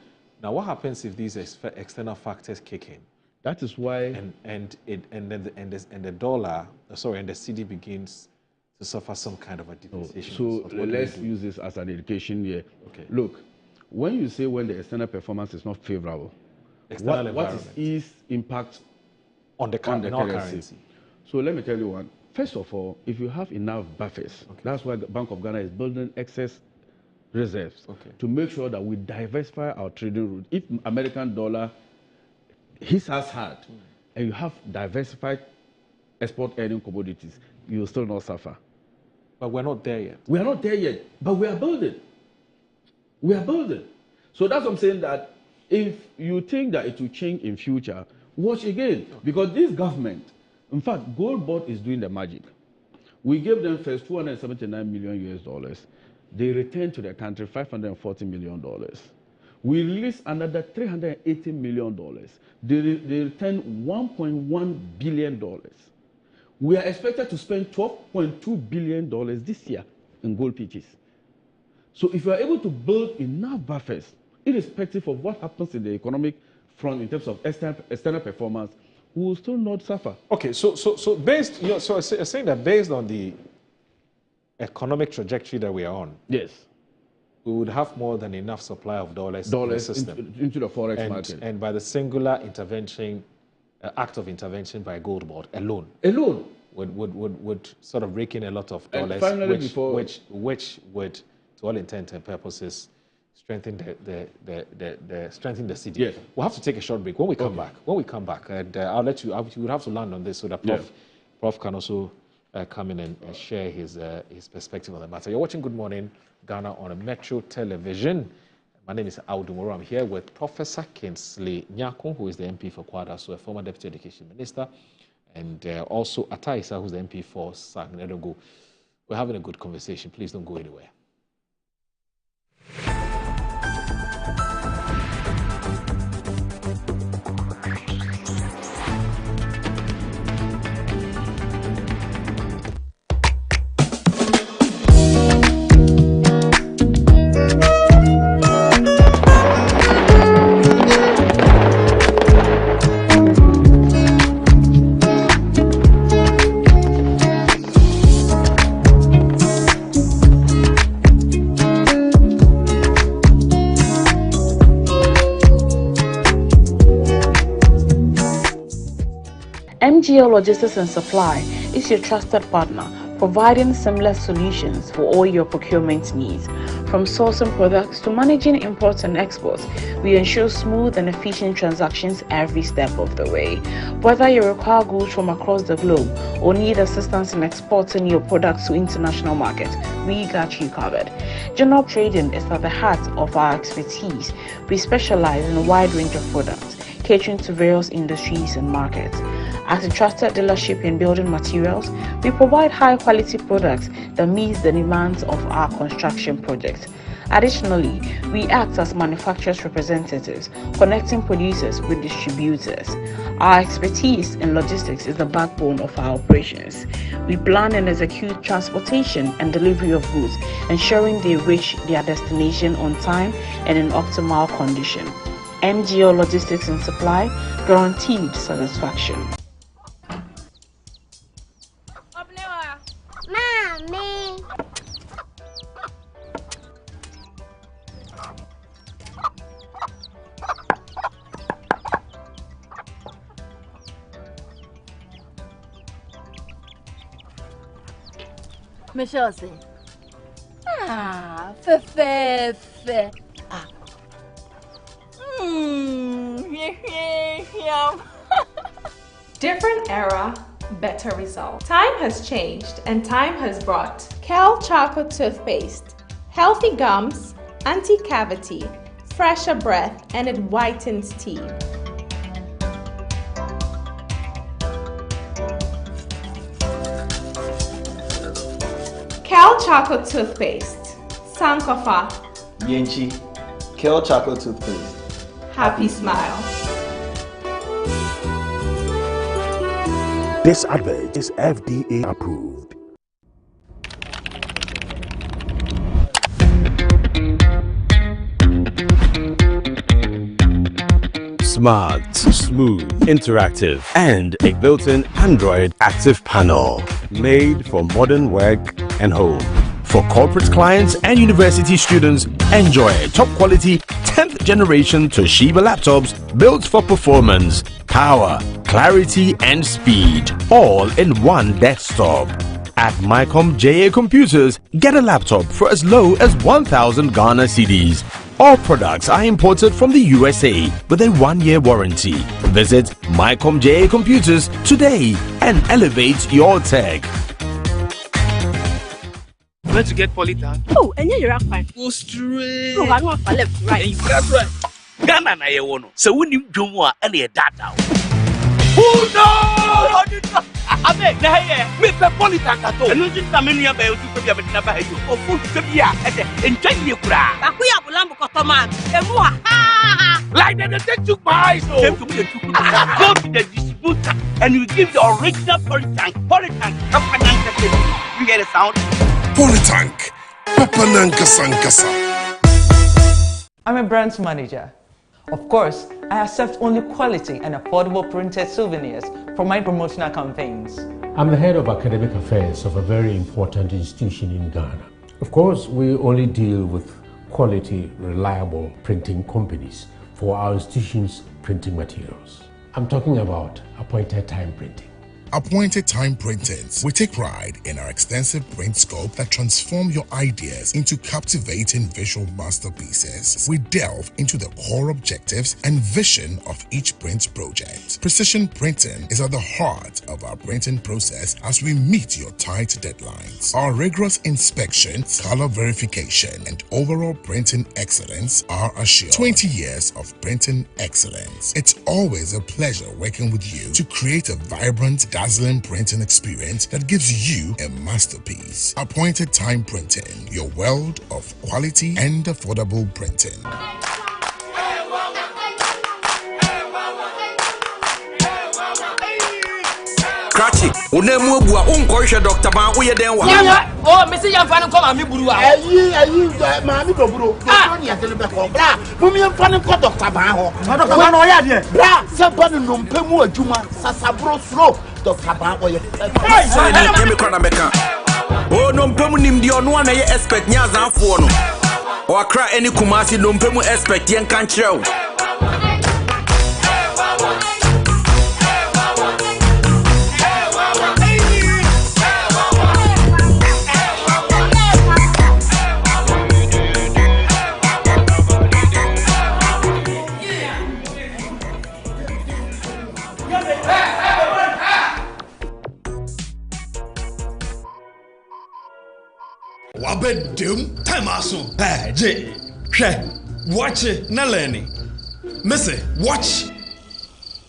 Now, what happens if these external factors kick in? That is why, and the dollar, and the cedi begins to suffer some kind of a depreciation. So let's use this as an indication here. Okay. Look, when you say when the external performance is not favorable, what is its impact on the currency? So let me tell you one. First of all, if you have enough buffers, that's why the Bank of Ghana is building excess reserves to make sure that we diversify our trading route. If American dollar hits us hard and you have diversified export earning commodities, you will still not suffer. But we're not there yet. We are not there yet, but we are building. We are building. So that's what I'm saying, that if you think that it will change in future, watch again. Because this government, in fact, Gold Board is doing the magic. We gave them first $279 million. They returned to the country $540 million. We released another $380 million. They returned $1.1 billion. We are expected to spend $12.2 billion this year in gold pitches. So if you are able to build enough buffers, irrespective of what happens in the economic front in terms of external performance, we will still not suffer. Okay, so saying that based on the economic trajectory that we are on, yes, we would have more than enough supply of dollars in the system into the forex market, and by the singular intervention, act of intervention by Gold Board alone would sort of rake in a lot of dollars, which would, to all intents and purposes, strengthen the cedi. Yes. We'll have to take a short break. When we come back, and I'll let you. You would have to land on this so that Prof can also come in and share his perspective on the matter. You're watching Good Morning Ghana on a Metro Television. My name is Audu Moro. I'm here with Professor Kingsley Nyakun, who is the MP for Kwadaso, a former Deputy Education Minister, and also Ataisa, who's the MP for Sagnedogo. We're having a good conversation. Please don't go anywhere. MGL Logistics and Supply is your trusted partner, providing seamless solutions for all your procurement needs. From sourcing products to managing imports and exports, we ensure smooth and efficient transactions every step of the way. Whether you require goods from across the globe or need assistance in exporting your products to international markets, we got you covered. General trading is at the heart of our expertise. We specialize in a wide range of products, catering to various industries and markets. As a trusted dealership in building materials, we provide high-quality products that meet the demands of our construction projects. Additionally, we act as manufacturers' representatives, connecting producers with distributors. Our expertise in logistics is the backbone of our operations. We plan and execute transportation and delivery of goods, ensuring they reach their destination on time and in optimal condition. MGL Logistics and Supply, guaranteed satisfaction. Mommy. Michelle say, fe. Different era, better result. Time has changed and time has brought Kel Choco Toothpaste. Healthy gums, anti-cavity, fresher breath, and it whitens teeth. Kel Choco Toothpaste. Sankofa. Yenchi. Kel Choco Toothpaste. Happy smile. This advert is FDA approved. Smart, smooth, interactive, and a built-in Android active panel. Made for modern work and home. For corporate clients and university students, enjoy top quality 10th generation Toshiba laptops built for performance, power, clarity, and speed, all in one desktop. At Mycom JA Computers, get a laptop for as low as 1,000 Ghana cedis. All products are imported from the USA with a 1-year warranty. Visit Mycom JA Computers today and elevate your tech. Where to get Polytan? Oh, and you're right. Go straight. No, I want for left, right. That's right. Ghana na yewono. So when you do more, any data. Oh no! Abe, na here. Me pe Polytan kato. Enu nti na menu ya ba yotu pe bia medina ba heyo. Ofu pe bia ede entwa ye kura. Akuya bulambo kotoman. Emu ha. Like they take you by so. Go to the distributor and you give the original Polytan. Polytan. You get a sound? Polytank, Papananka Sankasa. I'm a branch manager. Of course, I accept only quality and affordable printed souvenirs for my promotional campaigns. I'm the head of academic affairs of a very important institution in Ghana. Of course, we only deal with quality, reliable printing companies for our institution's printing materials. I'm talking about appointed time printing. Appointed Time Printings. We take pride in our extensive print scope that transform your ideas into captivating visual masterpieces. We delve into the core objectives and vision of each print project. Precision printing is at the heart of our printing process as we meet your tight deadlines. Our rigorous inspection, color verification, and overall printing excellence are assured. 20 years of printing excellence. It's always a pleasure working with you to create a vibrant, dazzling printing experience that gives you a masterpiece. Appointed Time Printing, your world of quality and affordable printing. Cratchy, unemu bua unkoisha Dr. Ban uye denwa. Yeah. Oh, Mr. Yamfani come and me buruwa. Mami do buru. Don't ya tell me ko bra. Mumi Yamfani ko Dr. Ban ho. Dr. Ban o ya de. Bra, se ban no mpemu adwuma sasabro slow. Dr. Ban o ye. Hey, say me kwana meka. Oh, no mpemu nim di ono na ye expect nya zanfo no. O akra any Kumasi no mpemu expect yen kan kire o. Wabedum time aso. Hey, J. Watch it, na learning. Missy, watch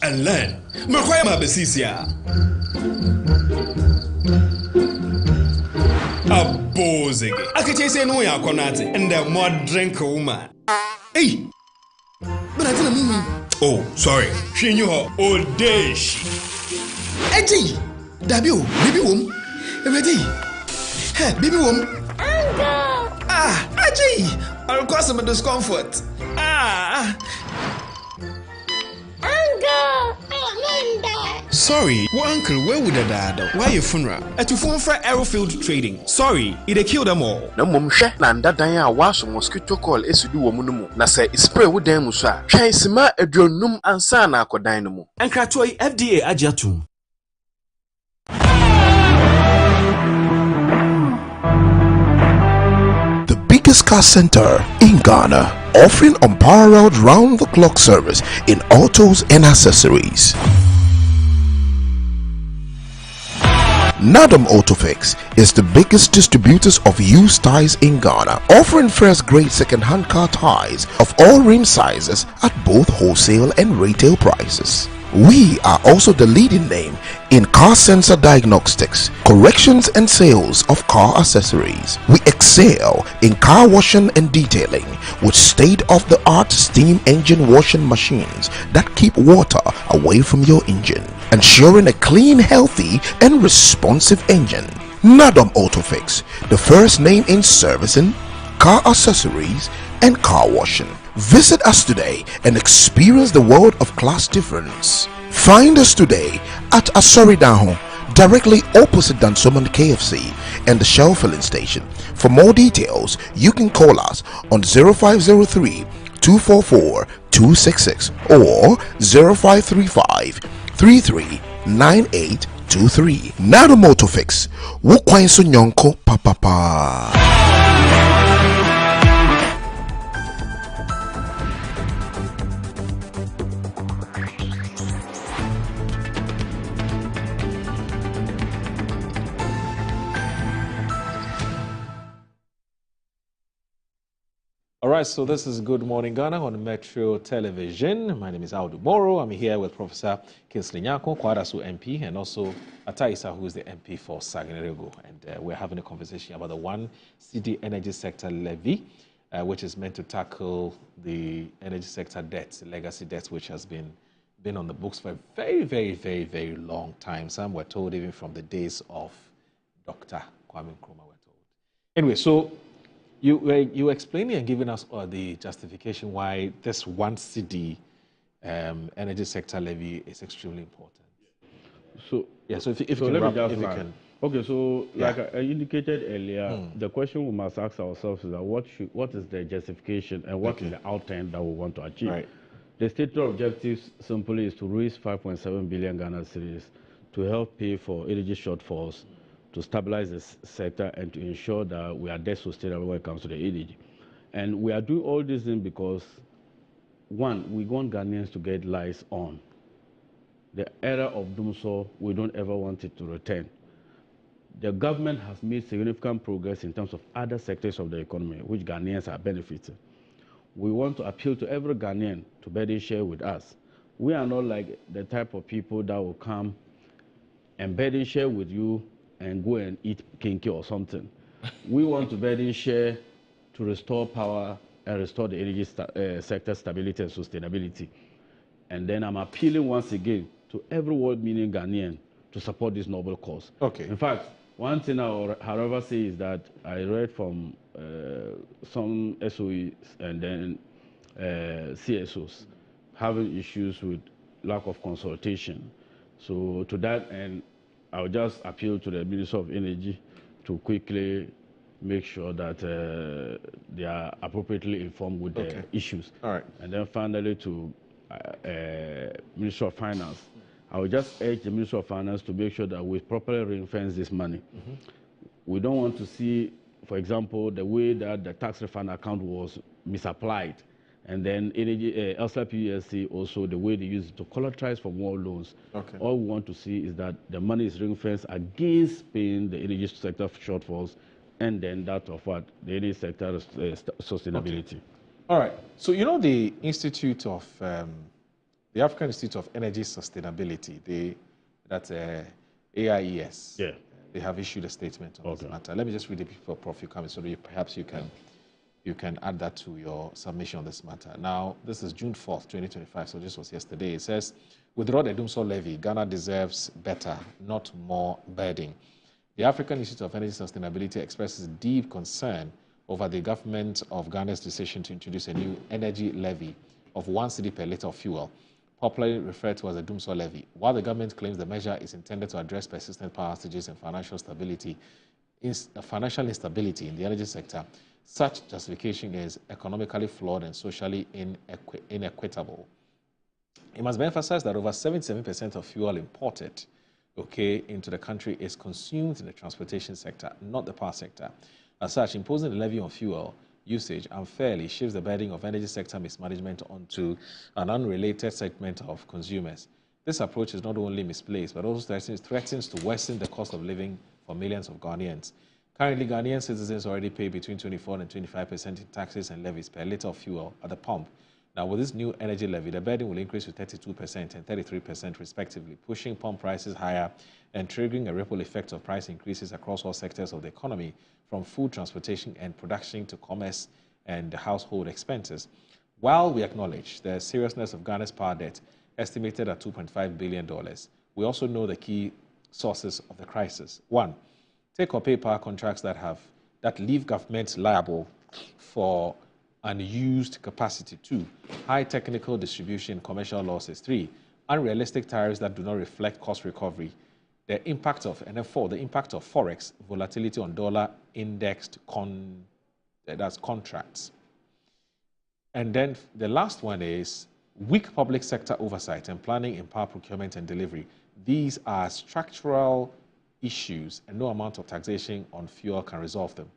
and learn. Makwaya mabesisia. Abozege. Akache say no ya konate and the more drink woman. Hey. But I tell me. Oh, sorry. She knew her old days. Eji. Dabio, baby wom. Ready? Hey, baby wom. Ah, Aji! I'll cause some discomfort. Uncle! Sorry, well, Uncle, where would the dad? Why your funeral? At your phone for Aerofield Trading. Sorry, it killed them all. No mum share Nanda Daya was mosquito call Esudu Womunumu. Na say spray with them musa. Chaisima Edronum and Sana Kodynamo. And Kratoi FDA Ajatum. Biggest car center in Ghana, offering unparalleled round-the-clock service in autos and accessories. Nadam Autofix is the biggest distributors of used tires in Ghana, offering first-grade second-hand car tires of all rim sizes at both wholesale and retail prices. We are also the leading name in car sensor diagnostics, corrections and sales of car accessories. We excel in car washing and detailing with state-of-the-art steam engine washing machines that keep water away from your engine. ensuring a clean, healthy, and responsive engine. Nadom Autofix, the first name in servicing, car accessories, and car washing. Visit us today and experience the world of class difference. Find us today at Asoridaho, directly opposite Dansoman KFC and the Shell filling station. For more details, you can call us on 0503 244 266 or 0535 339823. Nado Motofix. Wukwain Sunyonko Papa. All right, so this is Good Morning Ghana on Metro Television. My name is Audu Moro. I'm here with Professor Kingsley Nyako, Kwadasu MP, and also Ataisa, who is the MP for Saginarego. And we're having a conversation about the 1 cedi energy sector levy, which is meant to tackle the energy sector debts, legacy debts, which has been on the books for a very, very, very, very long time. Some were told even from the days of Dr. Kwame Nkrumah were told. Anyway, so you were explaining and giving us the justification why this 1 cedi energy sector levy is extremely important. So yeah, so if you can. Okay, so Yeah. like I indicated earlier, the question we must ask ourselves is that what is the justification and what is the outcome that we want to achieve? Right. The stated objectives simply is to raise 5.7 billion Ghana cedis to help pay for energy shortfalls, to stabilize the sector, and to ensure that we are debt sustainable when it comes to the energy. And we are doing all these things because, one, we want Ghanaians to get lights on. The era of doomsday, we don't ever want it to return. The government has made significant progress in terms of other sectors of the economy, which Ghanaians are benefiting. We want to appeal to every Ghanaian to burden share with us. We are not like the type of people that will come and burden share with you and go and eat kinky or something. We want to burden share to restore power and restore the energy sector stability and sustainability. And then I'm appealing once again to every world-meaning Ghanaian to support this noble cause. Okay. In fact, one thing I will, however, say is that I read from some SOEs and then CSOs having issues with lack of consultation. So to that end, I will just appeal to the Minister of Energy to quickly make sure that they are appropriately informed with the issues. All right. And then finally to Minister of Finance. I would just urge the Minister of Finance to make sure that we properly ring-fence this money. We don't want to see, for example, the way that the tax refund account was misapplied, and then Elsla PLC also the way they use it to collateralize for more loans. Okay. All we want to see is that the money is ring-fenced against paying the energy sector shortfalls, and then that of what the energy sector sustainability. Okay. All right. So you know the Institute of the African Institute of Energy Sustainability, that's AIES. Yeah. They have issued a statement on this matter. Let me just read it before Prof. you come in, so that perhaps you can add that to your submission on this matter. Now, this is June 4th, 2025, so this was yesterday. It says, withdraw the doomsday levy. Ghana deserves better, not more burden. The African Institute of Energy Sustainability expresses deep concern over the government of Ghana's decision to introduce a new energy levy of 1 cedi per litre of fuel, popularly referred to as a doomsday levy. While the government claims the measure is intended to address persistent power outages and financial instability in the energy sector, such justification is economically flawed and socially inequitable. It must be emphasized that over 77% of fuel imported into the country is consumed in the transportation sector, not the power sector. As such, imposing a levy on fuel usage unfairly shifts the burden of energy sector mismanagement onto an unrelated segment of consumers. This approach is not only misplaced, but also threatens to worsen the cost of living for millions of Ghanaians. Currently, Ghanaian citizens already pay between 24% and 25% in taxes and levies per litre of fuel at the pump. Now, with this new energy levy, the burden will increase to 32% and 33% respectively, pushing pump prices higher and triggering a ripple effect of price increases across all sectors of the economy, from food, transportation, and production to commerce and household expenses. While we acknowledge the seriousness of Ghana's power debt, estimated at $2.5 billion, we also know the key sources of the crisis. One, take-or-pay power contracts that leave governments liable for unused capacity. 2, high technical distribution, commercial losses. 3, unrealistic tariffs that do not reflect cost recovery. The impact of, and then 4, the impact of forex volatility on dollar-indexed contracts. And then the last one is weak public sector oversight and planning in power procurement and delivery. These are structural issues, and no amount of taxation on fuel can resolve them.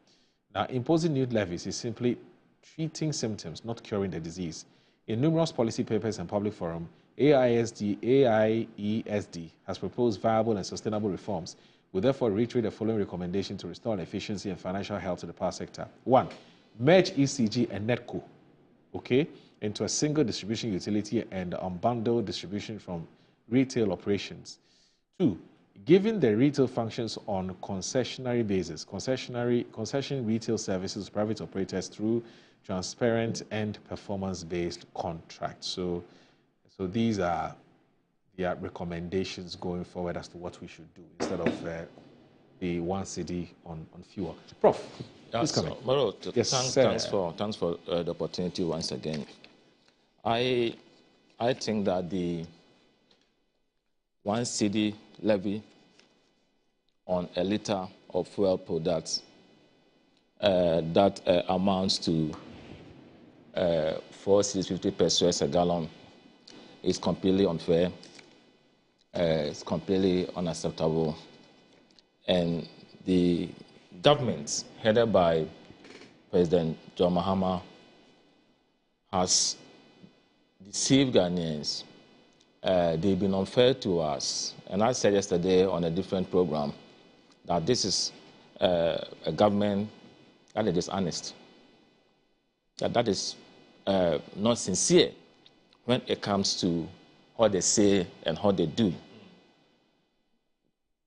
Now, imposing new levies is simply treating symptoms, not curing the disease. In numerous policy papers and public forum, AIESD has proposed viable and sustainable reforms. We therefore reiterate the following recommendation to restore efficiency and financial health to the power sector. 1, merge ECG and NETCO, into a single distribution utility and unbundle distribution from retail operations. 2, giving the retail functions on concessionary basis, concession retail services to private operators through transparent and performance-based contracts. So these are their recommendations going forward as to what we should do instead of the 1 cedi on fuel. Prof, please come in. Moro, yes, thanks for the opportunity once again. I think that the 1 cedi levy on a liter of fuel products that amounts to 4.50 pesos a gallon is completely unfair. It's completely unacceptable. And the government, headed by President John Mahama, has deceived Ghanaians. They've been unfair to us. And I said yesterday on a different program that this is a government that is dishonest, that is not sincere when it comes to what they say and what they do.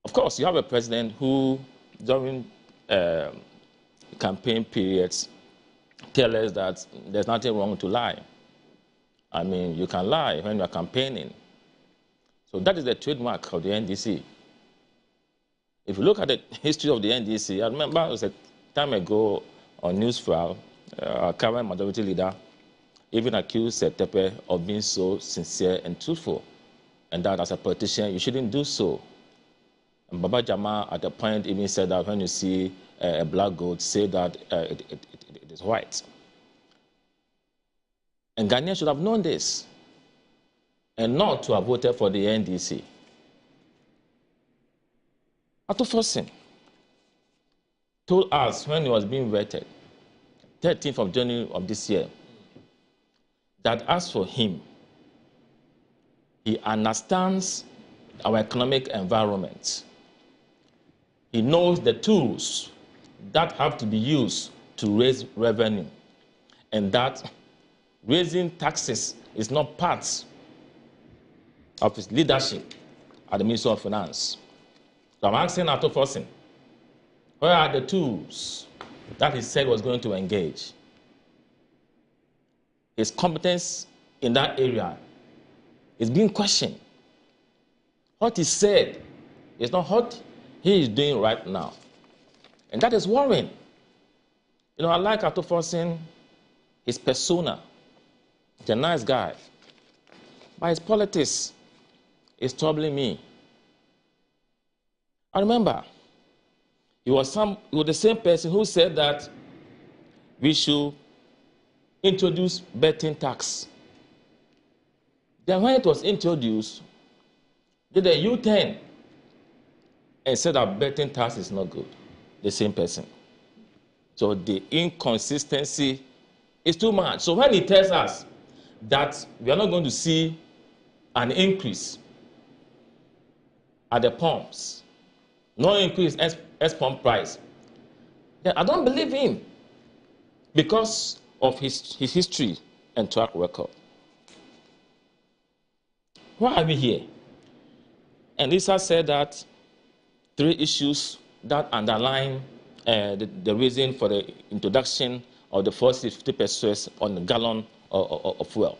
Of course, you have a president who, during campaign periods, tells us that there's nothing wrong to lie. I mean, you can lie when you're campaigning. So that is the trademark of the NDC. If you look at the history of the NDC, I remember it was a time ago on Newsfile, our current majority leader even accused Tepe of being so sincere and truthful, and that as a politician, you shouldn't do so. And Baba Jama at the point even said that when you see a black goat, say that it is white. And Ghanaians should have known this and not to have voted for the NDC. Ato Forson told us when he was being vetted, 13th of January of this year, that as for him, he understands our economic environment. He knows the tools that have to be used to raise revenue, and that raising taxes is not part of his leadership at the Ministry of Finance. So I'm asking Ato Forson, where are the tools that he said was going to engage? His competence in that area is being questioned. What he said is not what he is doing right now. And that is worrying. You know, I like Ato Forson, his persona. He's a nice guy. But his politics is troubling me. I remember he was the same person who said that we should introduce betting tax. Then when it was introduced, did a U-turn and said that betting tax is not good. The same person. So the inconsistency is too much. So when he tells us that we are not going to see an increase at the pumps, no increase as pump price, then I don't believe him because of his history and track record. Why are we here? And Lisa said that 3 issues that underline the reason for the introduction of the 4.50 pesos on a gallon of fuel.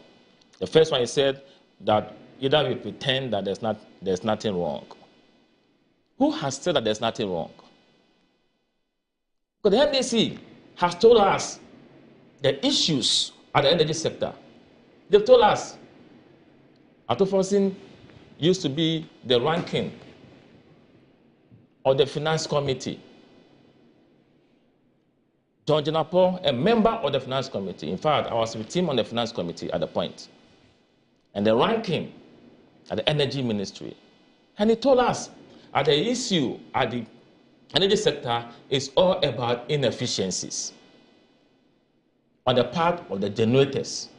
The first one, he said that either we pretend that there's nothing wrong. Who has said that there's nothing wrong? Because the NDC has told us the issues at the energy sector. They've told us Ato Forson used to be the ranking of the finance committee. John Jinapo, a member of the finance committee. In fact, I was with him on the finance committee at the point. And the ranking at the energy ministry. And he told us that the issue at the energy sector is all about inefficiencies on the part of the generators,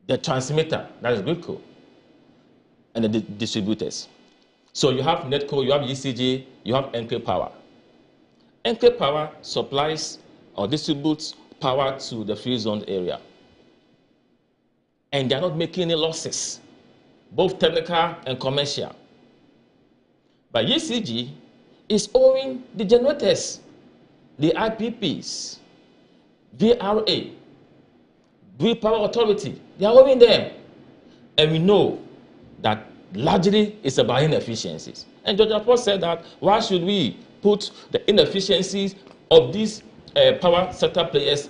the transmitter, that is GRIDCO, and the distributors. So you have NETCO, you have ECG, you have NK Power. NK Power supplies or distributes power to the free zone area. And they're not making any losses, both technical and commercial. But ECG is owing the generators, the IPPs, VRA, Grid Power Authority. They are owing them. And we know that largely it's about inefficiencies. And George Apple said that why should we put the inefficiencies of these power sector players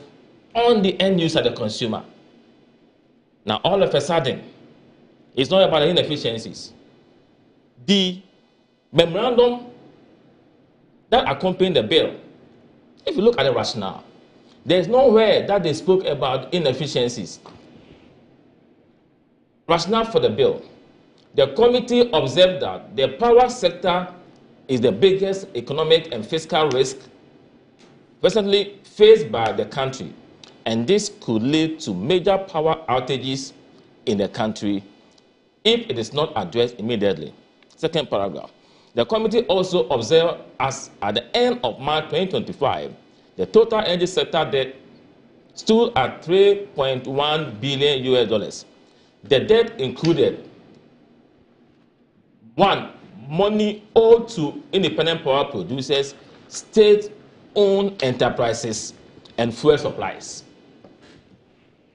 on the end user, the consumer? Now, all of a sudden, it's not about the inefficiencies. The memorandum that accompanied the bill, if you look at the rationale, there's nowhere that they spoke about inefficiencies. Rationale for the bill. The committee observed that the power sector is the biggest economic and fiscal risk presently faced by the country, and this could lead to major power outages in the country if it is not addressed immediately. Second paragraph. The committee also observed as at the end of March 2025, the total energy sector debt stood at $3.1 billion. The debt included 1. Money owed to independent power producers, state-owned enterprises, and fuel supplies.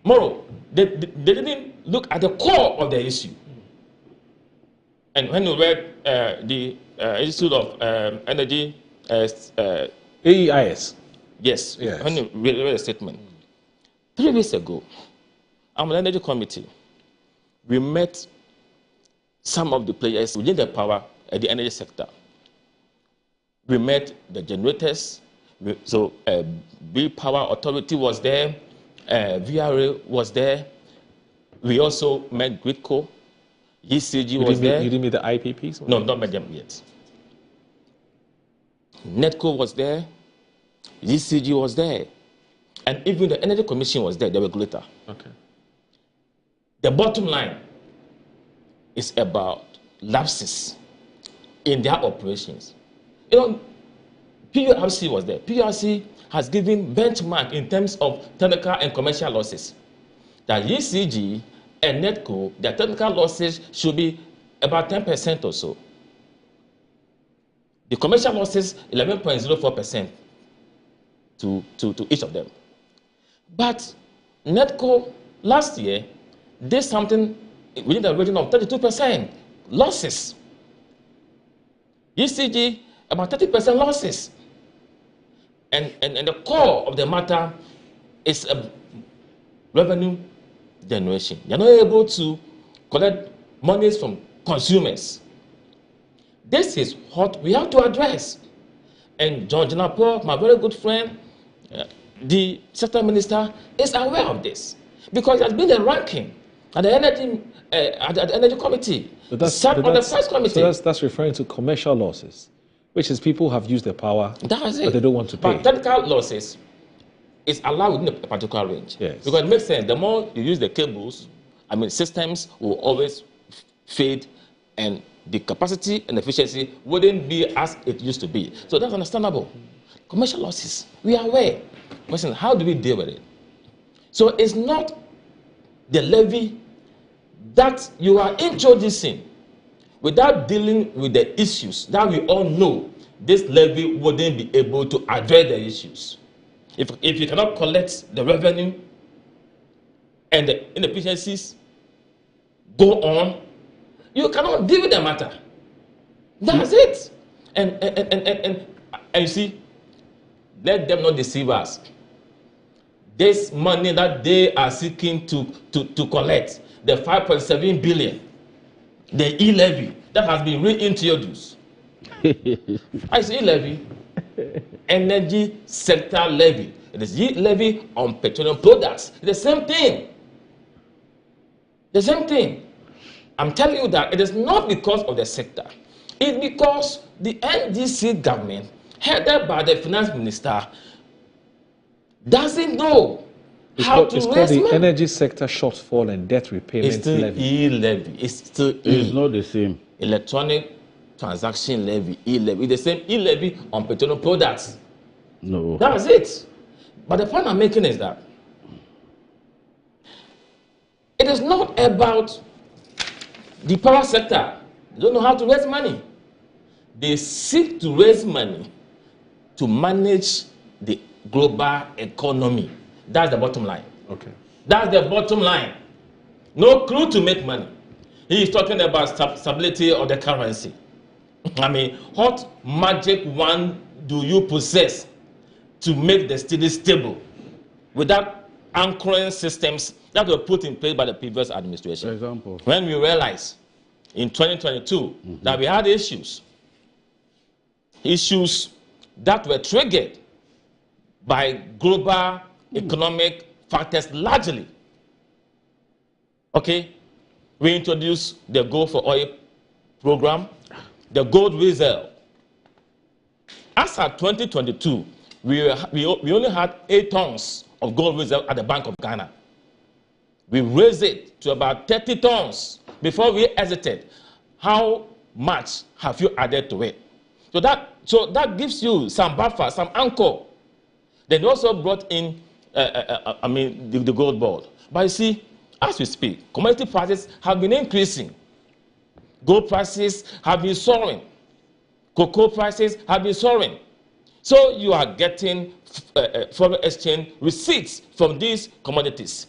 Moreover, they didn't look at the core of the issue. And when you read the Institute of Energy, AEIS. Yes, when you read the statement. 3 weeks ago, on the Energy Committee, we met some of the players within the power at the energy sector. We met the generators, so Grid Power Authority was there, VRA was there. We also met GRIDCO, ECG was there. You didn't meet the IPPs? No, not met them yet. NETCO was there, ECG was there, and even the Energy Commission was there, the regulator. Okay. The bottom line is about lapses in their operations. You know, PURC was there. PURC has given benchmark in terms of technical and commercial losses. That ECG and NETCO, their technical losses should be about 10% or so. The commercial losses, 11.04% to each of them. But NETCO last year did something within the region of 32% losses. ECG, about 30% losses. And the core of the matter is revenue generation. You're not able to collect monies from consumers. This is what we have to address. And John Jinapo, my very good friend, the sector minister, is aware of this because it has been a ranking at the energy committee. On the first committee. So that's referring to commercial losses, which is people have used their power, but they don't want to pay. But technical losses is allowed within a particular range. Yes. Because it makes sense. The more you use the cables, systems will always fade, and the capacity and efficiency wouldn't be as it used to be. So that's understandable. Commercial losses, we are aware. Question, how do we deal with it? So it's not the levy that you are introducing without dealing with the issues that we all know this levy wouldn't be able to address the issues. If you cannot collect the revenue and the inefficiencies, go on, you cannot deal with the matter. That's it. And you see, let them not deceive us. This money that they are seeking to collect, the 5.7 billion, the e-levy that has been reintroduced. I say e-levy, energy sector levy. It is e-levy on petroleum products. It's the same thing. The same thing. I'm telling you that it is not because of the sector. It's because the NDC government, headed by the finance minister, doesn't know how to raise money. It's called the energy sector shortfall and debt repayment It's still levy. e-levy. It's still It's not the same. Electronic transaction levy, e-levy. It's the same e-levy on petroleum products. No. That's it. But the point I'm making is that it is not about the power sector. They don't know how to raise money. They seek to raise money to manage the global economy. That's the bottom line. Okay. That's the bottom line. No clue to make money. He is talking about stability of the currency. I mean, what magic wand do you possess to make the city stable without anchoring systems that were put in place by the previous administration? For example, when we realized in 2022 that we had issues that were triggered by global economic factors largely. Okay, we introduced the Gold for Oil program, the gold reserve. As at 2022, we only had 8 tons of gold reserve at the Bank of Ghana. We raised it to about 30 tons before we exited. How much have you added to it? So that gives you some buffer, some anchor. Then we also brought in, the gold board. But you see, as we speak, commodity prices have been increasing. Gold prices have been soaring. Cocoa prices have been soaring. So you are getting foreign exchange receipts from these commodities.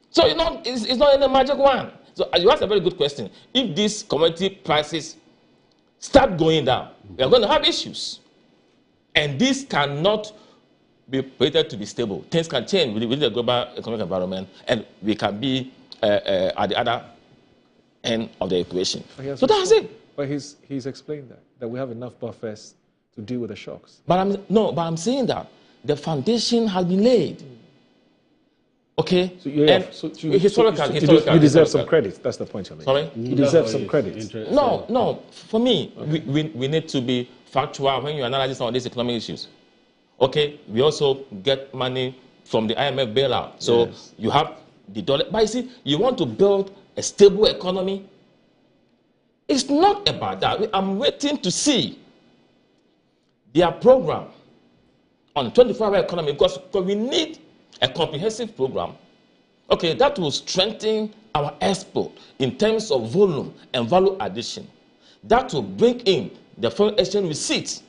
So it's not any magic one. So you asked a very good question. If these commodity prices start going down, we are going to have issues. And this cannot be predicted to be stable. Things can change within the global economic environment, and we can be at the other end of the equation. So that's it. But he's explained that we have enough buffers to deal with the shocks. But I'm saying that the foundation has been laid. Okay? So you deserve some credit. That's the point you're making. Sorry? You deserve some credit. No. For me, we need to be factual when you analyze some of these economic issues. Okay? We also get money from the IMF bailout. So you have the dollar. But you see, you want to build a stable economy. It's not about that. I'm waiting to see their program on 24-hour economy because we need a comprehensive program, okay, that will strengthen our export in terms of volume and value addition. That will bring in the foreign exchange receipts.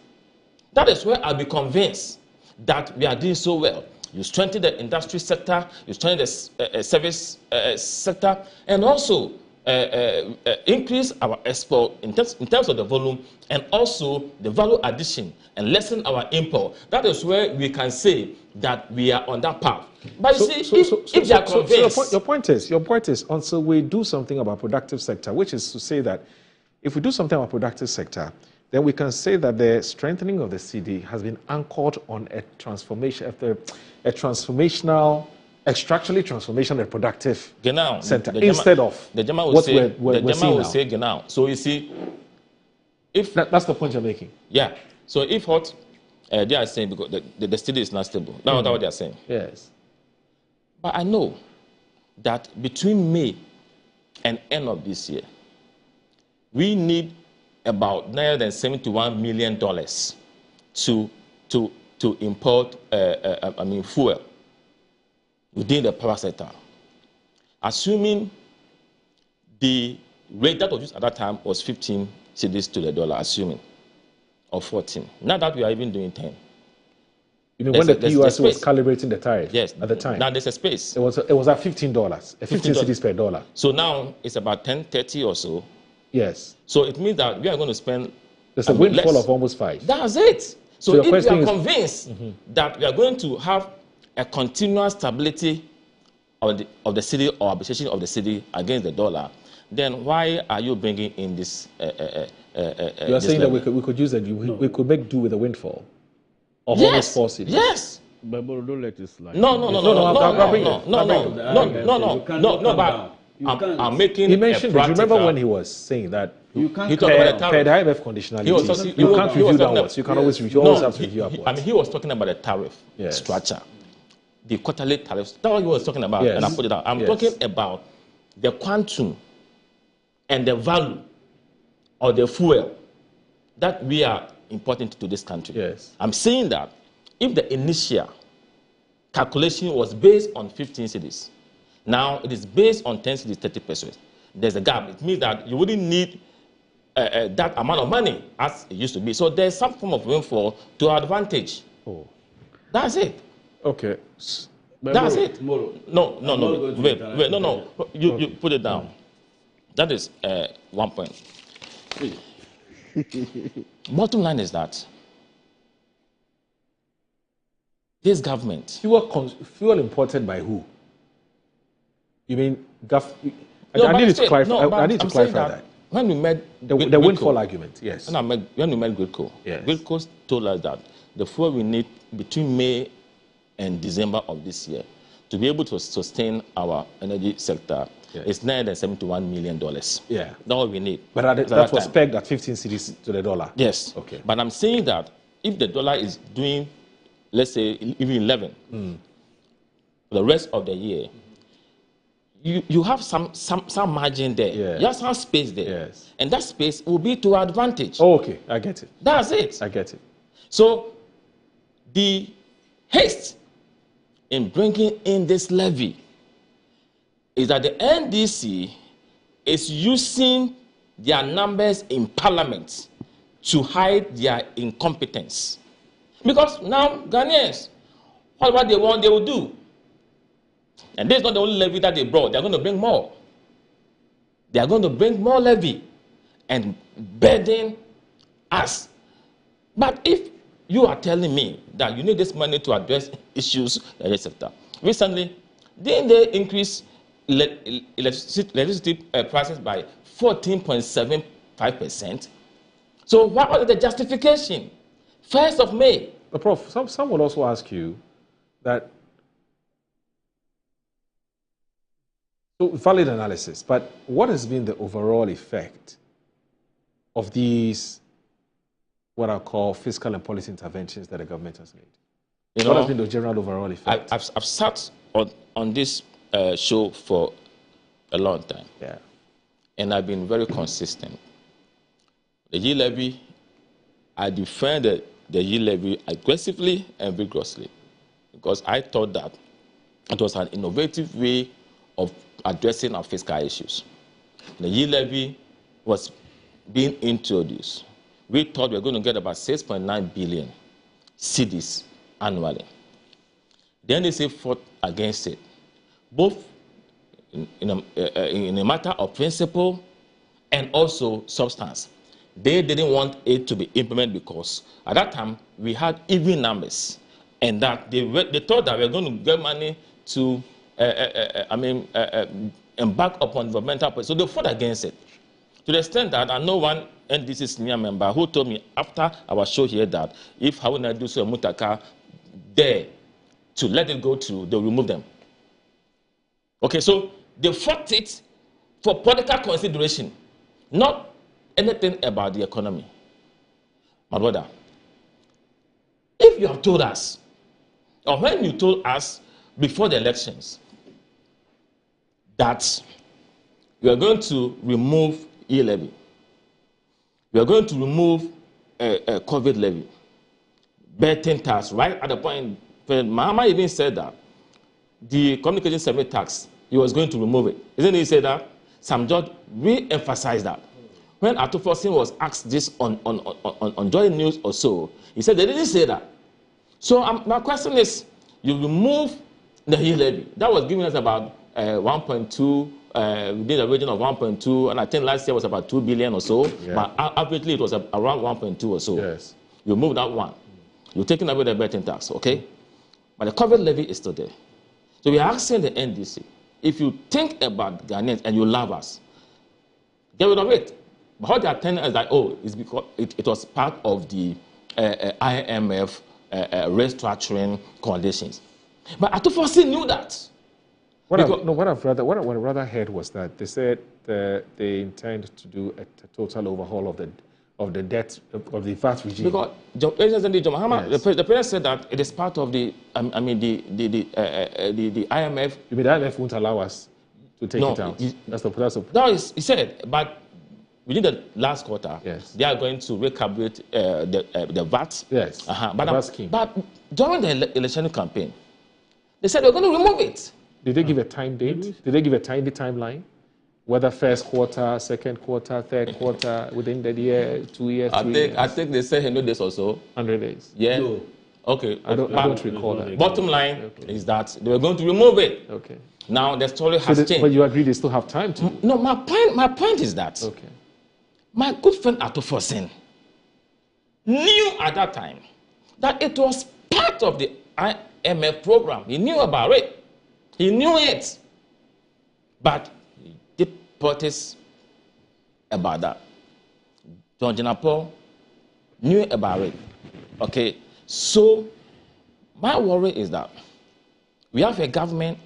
That is where I'll be convinced that we are doing so well. You strengthen the industry sector, you strengthen the service sector, and also increase our export in terms of the volume and also the value addition and lessen our import. That is where we can say that we are on that path. But you see, if they are convinced... Your point is, until we do something about productive sector, which is to say that if we do something about productive sector, then we can say that the strengthening of the CD has been anchored on a transformation, a transformational, extractually transformational and productive center instead of the German what we're seeing now. Genau. So you see, if that's the point you're making. Yeah. So if what they are saying, because the study is not stable, that's what they are saying. Yes. But I know that between May and end of this year, we need about $971 million to import fuel within the power sector. Assuming the rate that was used at that time was 15 cedis to the dollar, assuming, or 14. Not that we are even doing 10. You mean when the PUIC was calibrating the tariff? Yes. At the time. Now there's a space. It was at $15, 15 cedis per dollar. So now it's about 10.30 or so. Yes. So it means that we are going to spend. There's a windfall of almost 5. That's it. So if we are convinced that we are going to have a continuous stability of the city or appreciation of the city against the dollar, then why are you bringing in this? You are saying that we could use it. We could make do with a windfall of almost 4 cedis. Yes. But don't let it slide. No. But I'm making. He mentioned. Do you remember when he was saying that you can't talk about the tariff? Per the IMF conditionality, you can't review downwards. You can always review. You always have to review upwards. I mean, he was talking about the tariff structure, the quarterly tariffs. That's what he was talking about, and I put it out. I'm talking about the quantum and the value of the fuel that we are importing to this country. Yes. I'm saying that if the initial calculation was based on 15 cedis, now it is based on 10 cedis, 30 pesos. There's a gap. It means that you wouldn't need that amount of money as it used to be. So there's some form of windfall to our advantage. Oh. That's it. Okay. That's it. No. Wait. No. You put it down. That is 1 point. Bottom line is that this government. Fuel imported by who? You mean I need to clarify that. When we made the windfall argument, yes. When we made Gridco, Gridco told us that the fuel we need between May and December of this year to be able to sustain our energy sector is $971 million. Yeah. That's what we need. But that was pegged at 15 cedis to the dollar. Yes. Okay. But I'm saying that if the dollar is doing, let's say, even 11 for the rest of the year, you have some margin there. Yeah. You have some space there. Yes. And that space will be to our advantage. Oh, okay. I get it. That's it. I get it. So the haste in bringing in this levy is that the NDC is using their numbers in parliament to hide their incompetence. Because now Ghanaians, whatever they want, they will do. And this is not the only levy that they brought. They are going to bring more. They are going to bring more levy and burden us. But if you are telling me that you need this money to address issues in the sector, recently, didn't they increase electricity prices by 14.75%? So what was the justification? 1st of May. But Prof, some would also ask you that. So valid analysis, but what has been the overall effect of these, what I call fiscal and policy interventions that the government has made? What has been the general overall effect? I've sat on this show for a long time. Yeah. And I've been very consistent. The yield levy, I defended the yield levy aggressively and vigorously because I thought that it was an innovative way of addressing our fiscal issues. The yield levy was being introduced. We thought we were going to get about 6.9 billion cedis annually. The NDC fought against it, both in a matter of principle and also substance. They didn't want it to be implemented because at that time we had even numbers, and that they thought that we were going to get money to embark upon developmental policy. So they fought against it. To the extent that I know one NDC senior member who told me after our show here that if Haruna Dusu and Mutaka dare to let it go through, they'll remove them. Okay, so they fought it for political consideration, not anything about the economy. My brother, if you have told us, or when you told us before the elections, that we are going to remove e-levy, we are going to remove a COVID levy, betting tax, right at the point when Mahama even said that the communication service tax, he was going to remove it. Isn't he said that? Sam George re-emphasized that. When Atufosin was asked this on Joy News or so, he said they didn't say that. So my question is, you remove the hill levy. That was giving us about 1.2, within the region of 1.2, and I think last year was about 2 billion or so. Yeah. But averagely it was around 1.2 or so. Yes. You remove that one. You're taking away the betting tax, okay? But the covered levy is still there. So we're asking the NDC, if you think about Ghanaians and you love us, get rid of it. But how they are telling us that, oh, it's because it was part of the IMF restructuring conditions. But Atufosi knew that. What I've rather heard was that they said they intend to do a total overhaul of the debt of the VAT regime. Because the president said that it is part of the IMF. You mean the IMF won't allow us to take it out? No, he said, but within the last quarter, they are going to recalibrate the VAT. Yes. But during the election campaign, they said they're going to remove it. Did they give a time date? Did they give a timeline? Whether first quarter, second quarter, third quarter, within the year, 2 years, 3 years? I think they said 100 days or so. 100 days? Yeah. No. Okay. I don't recall that. Bottom line is that they were going to remove it. Okay. Now the story has changed. But you agree they still have time to? No, my point is that my good friend Atufosin knew at that time that it was part of the IMF program. He knew about it. He knew it. But he did protest about that. John Jinapo knew about it. Okay. So my worry is that we have a government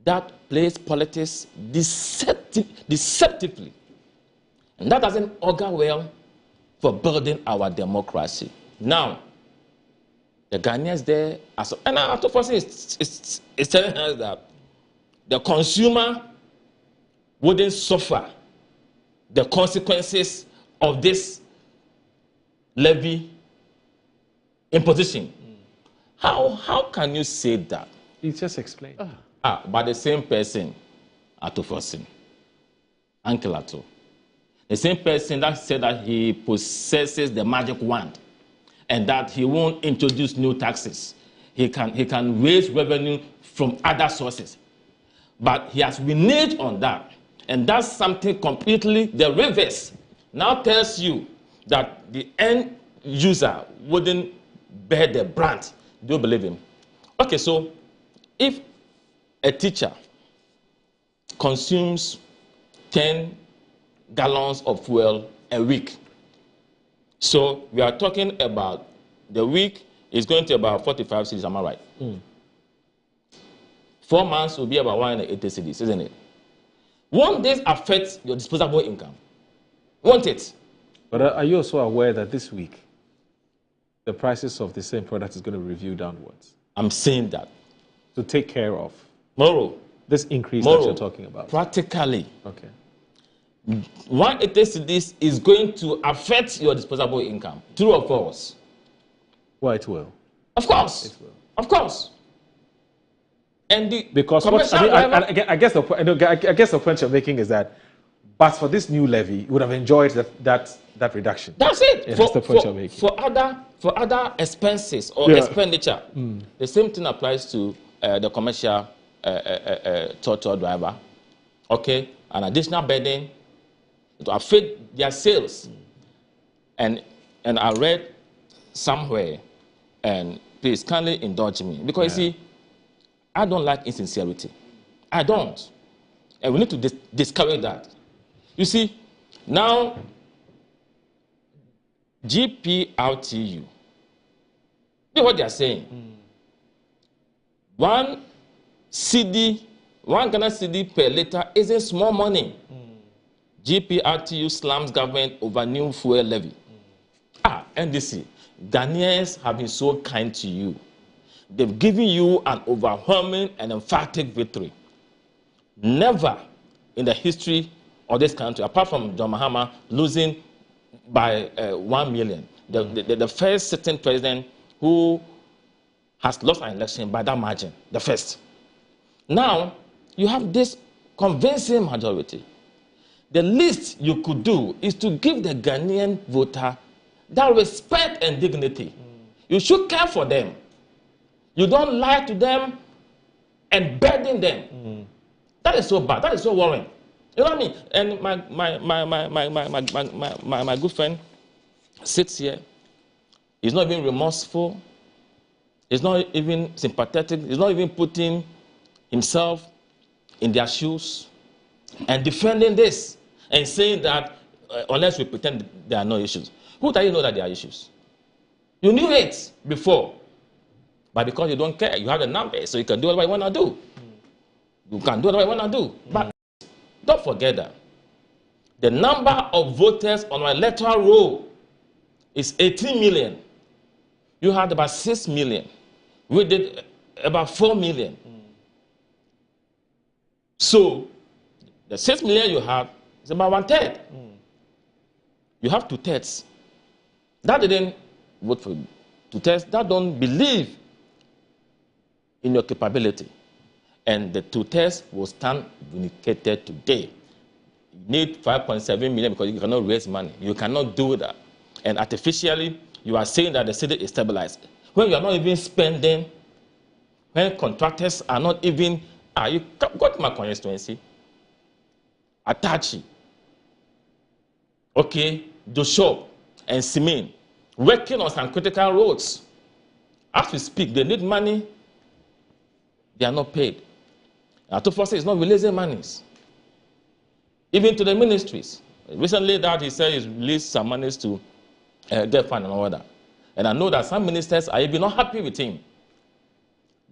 that plays politics deceptively. And that doesn't augur well for building our democracy. Now, the Ghanaians there, and Atufosin is telling us that the consumer wouldn't suffer the consequences of this levy imposition. How can you say that? You just explain. But the same person, Atufosin, Uncle Ato, the same person that said that he possesses the magic wand and that he won't introduce new taxes. He can raise revenue from other sources. But he has reneged on that. And that's something completely the reverse. Now tells you that the end user wouldn't bear the brunt. Do you believe him? Okay, so if a teacher consumes 10 gallons of fuel a week, so we are talking about the week is going to about 45 cedis, am I right? 4 months will be about 180 cedis, isn't it? Won't this affect your disposable income? Won't it? But are you also aware that this week the prices of the same product is going to review downwards? I'm saying that. To take care of this increase that you're talking about. Practically. Okay. 180 cedis is going to affect your disposable income. True or false? Well, it will. Of course. It will. Of course. And because I guess the point you're making is that, but for this new levy, you would have enjoyed that reduction. That's it. That's the point you're making. For other expenses or expenditure, the same thing applies to the commercial tour driver. Okay, an additional burden to affect their sales. And I read somewhere, and please kindly indulge me, because you see, I don't like insincerity. I don't. And we need to discourage that. You see, now, GPRTU, know what they are saying. 1 Ghana cedi per liter isn't small money. GPRTU slams government over new fuel levy. NDC, Ghanaians have been so kind to you. They've given you an overwhelming and emphatic victory. Never in the history of this country, apart from John Mahama losing by 1 million, the first sitting president who has lost an election by that margin, the first. Now, you have this convincing majority. The least you could do is to give the Ghanaian voter that respect and dignity. You should care for them. You don't lie to them and burden them. That is so bad. That is so worrying. You know what I mean? And my good friend sits here. He's not even remorseful. He's not even sympathetic. He's not even putting himself in their shoes and defending this and saying that unless we pretend there are no issues. Who do you know that there are issues? You knew it before. But because you don't care, you have the numbers, so you can do whatever you want to do. You can do whatever you want to do. But don't forget that the number of voters on our electoral roll is 18 million. You had about 6 million. We did about 4 million. So the 6 million you have is about 1/3. You have 2/3 that didn't vote for you. 2/3 that don't believe in your capability. And the 2/3 will stand vindicated today. You need 5.7 million because you cannot raise money. You cannot do that. And artificially, you are saying that the city is stabilized. When you are not even spending, when contractors are not even, you got my constituency, Atachi, okay, Joshua and Simin, working on some critical roads. As we speak, they need money. They are not paid. Atufo is not releasing monies, even to the ministries. Recently, that he said he's released some monies to get fund and all that. And I know that some ministers are even not happy with him.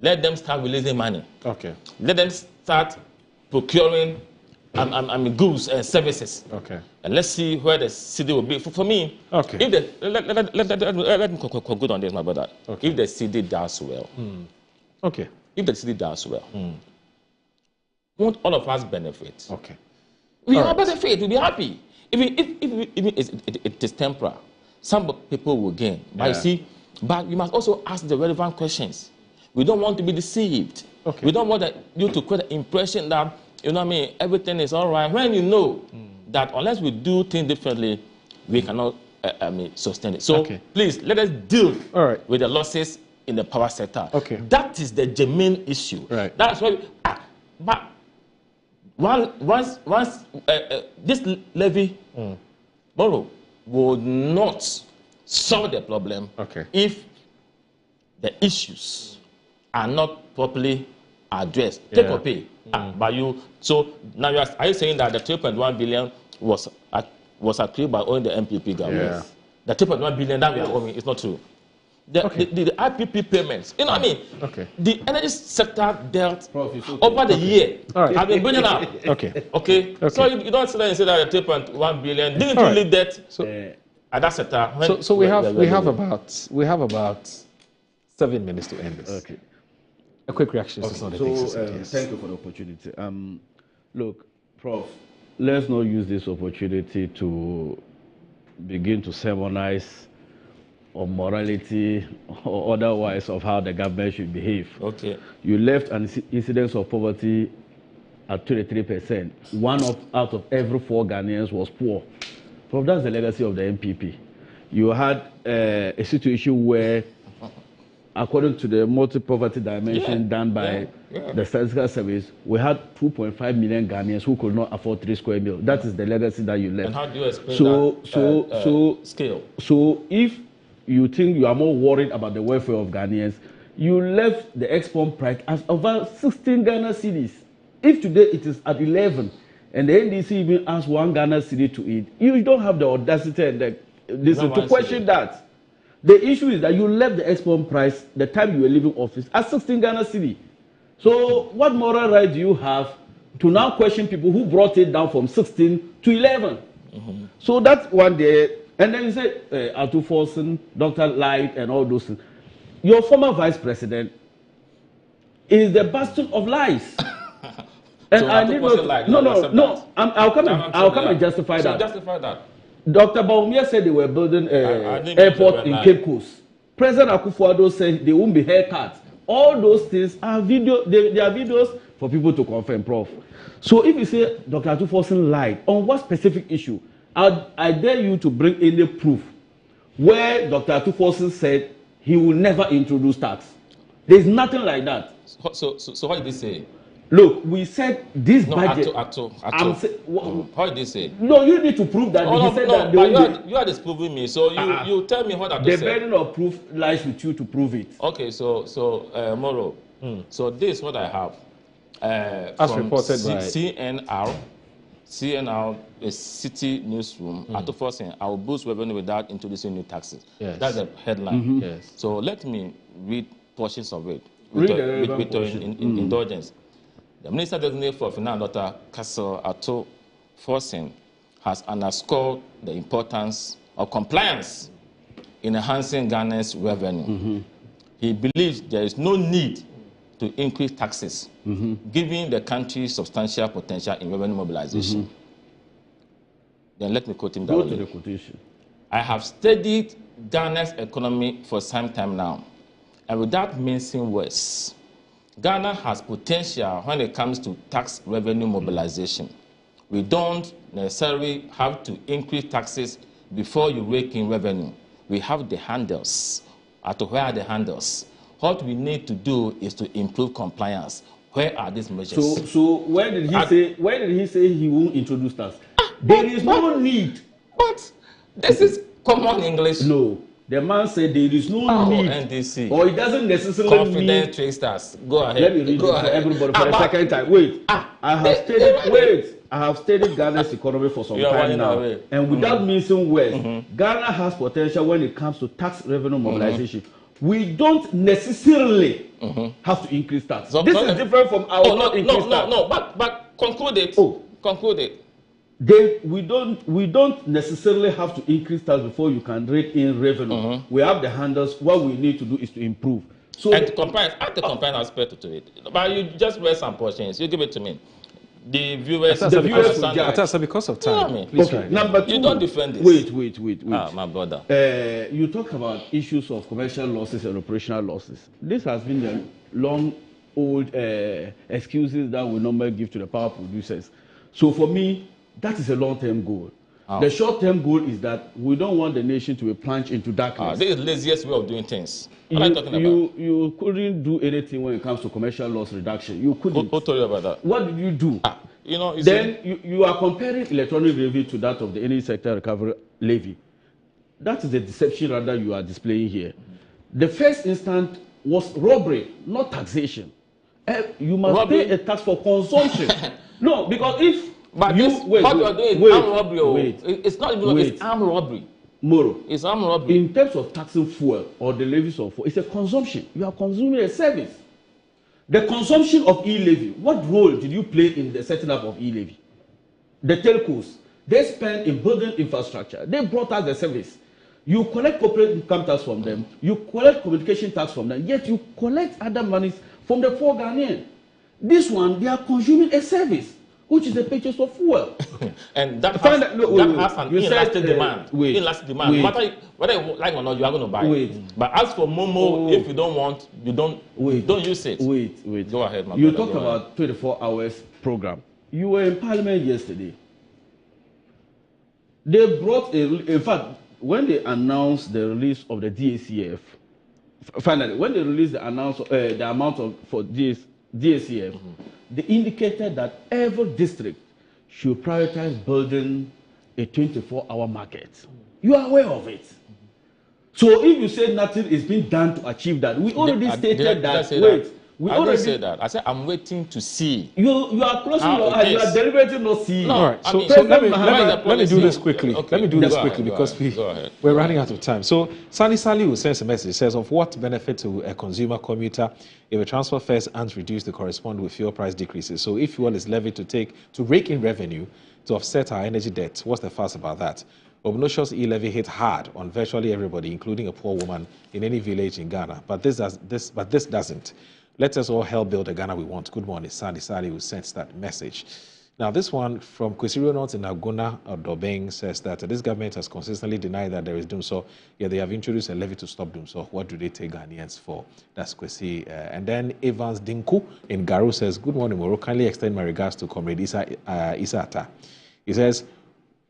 Let them start releasing money. Okay. Let them start procuring goods and services. Okay. And let's see where the city will be. For me, okay. If let me conclude on this, my brother. Okay. If the city does well, okay. If the city does well, won't all of us benefit? Okay. We all benefit. We'll be happy. Even if it is temporal, some people will gain. But you see, but we must also ask the relevant questions. We don't want to be deceived. Okay. We don't want you to create the impression that, you know what I mean, everything is all right. When you know that unless we do things differently, we cannot sustain it. So please, let us deal with the losses in the power sector. Okay. That is the genuine issue. Right. That's why but once this levy borrow will not solve the problem if the issues are not properly addressed. Take or pay. By you. So now are you saying that the 3.1 billion was accrued by owing the MPP government? The 3.1 billion that we are owing is not true. The IPP payments, you know what I mean? The energy sector dealt over the year. Have been bringing up. Okay. So you don't sit there and say that the 3.1 billion didn't really debt at that sector. So we have about 7 minutes to end this. Okay. A quick reaction to some of the things. Thank you for the opportunity. Look, Prof, let's not use this opportunity to begin to sermonize on morality or otherwise of how the government should behave. Okay. You left an incidence of poverty at 23%. Out of every 4 Ghanaians was poor. Prof, that's the legacy of the MPP. You had a situation where, according to the multi-poverty dimension done by the Statistical Service, we had 2.5 million Ghanaians who could not afford 3 square meals. That is the legacy that you left. And how do you explain that scale? So if you think you are more worried about the welfare of Ghanaians, you left the export price as over 16 Ghana cedis. If today it is at 11, and the NDC even asks 1 Ghana cedi to eat, you don't have the audacity and to question that. The issue is that you left the export price the time you were leaving office at 16 Ghana cedi. So what moral right do you have to now question people who brought it down from 16 to 11? So that's one day. And then you say, Atufo, Dr. Light, and all those things. Your former vice president is the bastion of lies. And so I need not. I'll come and justify that. Justify that. Dr. Baumia said they were building an airport in Cape Coast. President Akufo-Addo said they won't be haircut. All those things are they are videos for people to confirm, Prof. So if you say Dr. Atufo lied, on what specific issue? I dare you to bring any proof where Dr. Atufo said he will never introduce tax. There's nothing like that. So what did he say? Look, we said this budget. How did they say? No, you need to prove that. Oh, he said that but you are disproving me. So you tell me what I the said. burden of proof lies with you to prove it. Okay, so Moro. So this is what I have. As from reported by CNR, a city newsroom. At first, I will boost revenue without introducing new taxes. Yes. That's the headline. Yes. So let me read portions of it Read with your indulgence. The Minister Designate for Finance, Dr. Castle Ato Forsen, has underscored the importance of compliance in enhancing Ghana's revenue. He believes there is no need to increase taxes, given the country's substantial potential in revenue mobilization. Then let me quote him that Go way. to the quotation. I have studied Ghana's economy for some time now, and without mincing words, Ghana has potential when it comes to tax revenue mobilization. We don't necessarily have to increase taxes before you rake in revenue. We have the handles. Where are the handles? What we need to do is to improve compliance. Where are these measures? So where did he say? Where did he say he won't introduce tax? There is no need. But this is common English. No. The man said there is no need. NDC. Or it doesn't necessarily Confident mean. traders. Go ahead. Let me read it for everybody for the second time. Wait. I have studied Ghana's economy for some time now. And without mincing words, Ghana has potential when it comes to tax revenue mobilization. We don't necessarily have to increase tax. This is different from our increase tax. No. But conclude it. Conclude it. We don't necessarily have to increase tax before you can rake in revenue. We have the handles. What we need to do is to improve. So and compliance, add the compliance aspect to it. But you just read some portions. You give it to me. The viewers Atasa, because of time. Please okay. Number two. You don't defend this. Wait. My brother. You talk about issues of commercial losses and operational losses. This has been the long old excuses that we normally give to the power producers. So for me, that is a long-term goal. The short-term goal is that we don't want the nation to be plunged into darkness. This is the laziest way of doing things. What are you talking about? You couldn't do anything when it comes to commercial loss reduction. You couldn't. Who told you about that? What did you do? You are comparing electronic levy to that of the energy sector recovery levy. That is the deception rather you are displaying here. The first instant was robbery, not taxation. You must pay a tax for consumption. No, because if what you are doing is armed robbery. It's not even it's armed robbery. Moro. It's armed robbery. In terms of taxing fuel or the levies of fuel, it's a consumption. You are consuming a service. The consumption of e-levy, what role did you play in the setting up of e-levy? The telcos, they spend in building infrastructure. They brought us the service. You collect corporate income tax from them. You collect communication tax from them. Yet you collect other monies from the poor Ghanaian. This one, they are consuming a service, which is the purchase of fuel. And that has an inelastic demand. Inelastic demand. Whether you like or not, you are going to buy it. But as for Momo, if you don't want, you don't use it. Wait. Go ahead, my You brother. talk about 24 hours program. You were in Parliament yesterday. They brought in fact, when they announced the release of the DACF, finally, when they released the amount for DACF, they indicated that every district should prioritize building a 24-hour market. You are aware of it. So if you say nothing is being done to achieve that, we already stated that. I didn't say that. I said I'm waiting to see. You are closing your eyes. You are deliberating not seeing. No, all right. So let me do this quickly. Let me do this quickly because we're running out of time. So Sally will send a message. It says, of what benefit to a consumer commuter if a transfer fares aren't reduced to correspond with fuel price decreases? So if fuel is levied to rake in revenue to offset our energy debt, what's the fuss about that? Obnoxious e-levy hit hard on virtually everybody, including a poor woman in any village in Ghana. But this doesn't. Let us all help build the Ghana we want. Good morning, Sally who sent that message. Now, this one from Kwesi Reynolds in Agona Dobeng says that this government has consistently denied that there is doom so, yet they have introduced a levy to stop doom so. What do they take Ghanaians for? That's Kwesi. And then Evans Dinku in Garu says, good morning, Moro. Kindly extend my regards to Comrade Isa Atta. He says,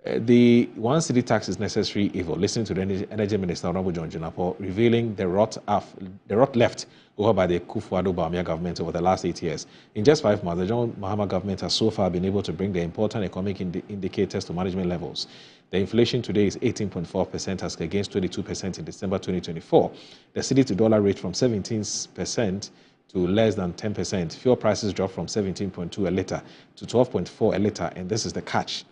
The 1 city tax is necessary evil. Listen to the Energy Minister, Honorable John Junapo, revealing the rot left over by the Kufuor Bawumia government over the last 8 years. In just 5 months, the John Mahama government has so far been able to bring the important economic indicators to management levels. The inflation today is 18.4% as against 22% in December 2024. The city to dollar rate from 17% to less than 10%. Fuel prices dropped from 17.2 a litre to 12.4 a litre, and this is the catch.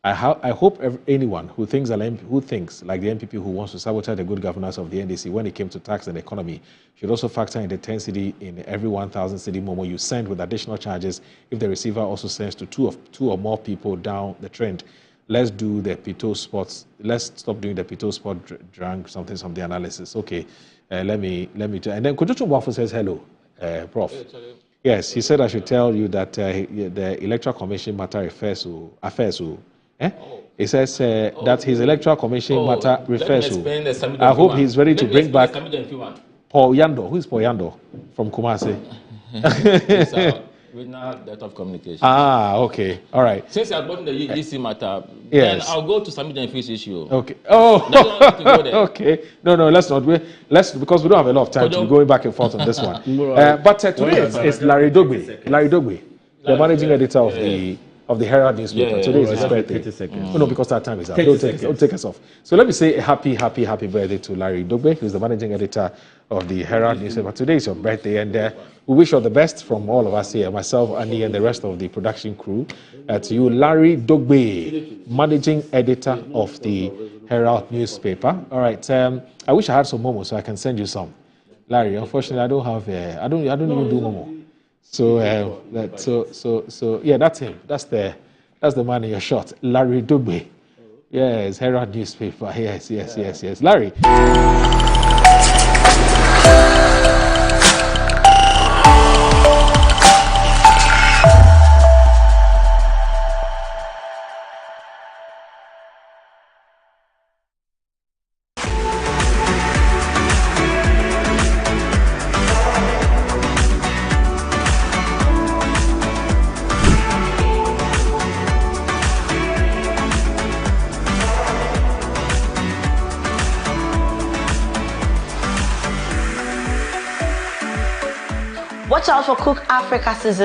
I hope anyone who thinks like the NPP who wants to sabotage the good governance of the NDC when it came to tax and economy should also factor in the 10 cedi in every 1,000 cedi momo you send with additional charges if the receiver also sends to two or more people down the trend. Let's do the Pito spots. Let's stop doing the Pito spot drunk something from the analysis. Okay, let me. And then Kojocho Wafo says hello, Prof. Yes, he said I should tell you that the Electoral Commission matter refers to affairs. He says that his Electoral Commission matter refers to. I hope he's ready to bring back Paul Yando. Who is Paul Yando from Kumasi? Regional Director of Communication. Ah, okay. All right. Since you are going to the EC matter, yes, then I'll go to Sami Jenfi's issue. Okay. Oh, to go there. Okay. No, let's not. Let's, because we don't have a lot of time to be going back and forth on this one. But today it's Larry Dogbe. Larry Dogbe, the managing editor of the Herald newspaper. Today is his birthday. No, because that time is up. Don't take us off. So let me say a happy birthday to Larry Dogbe, who's the managing editor of the Herald newspaper. Today is your birthday, and we wish you all the best from all of us here, myself, Andy, and the rest of the production crew. To you, Larry Dogbe, managing editor of the Herald newspaper. All right. I wish I had some momo so I can send you some. Larry, unfortunately, I don't have. I don't even do momo. So yeah, that's him. That's the man in your shot, Larry Dogbe. Yes, Herald newspaper. Yes. Larry. Watch out for Cook Africa Season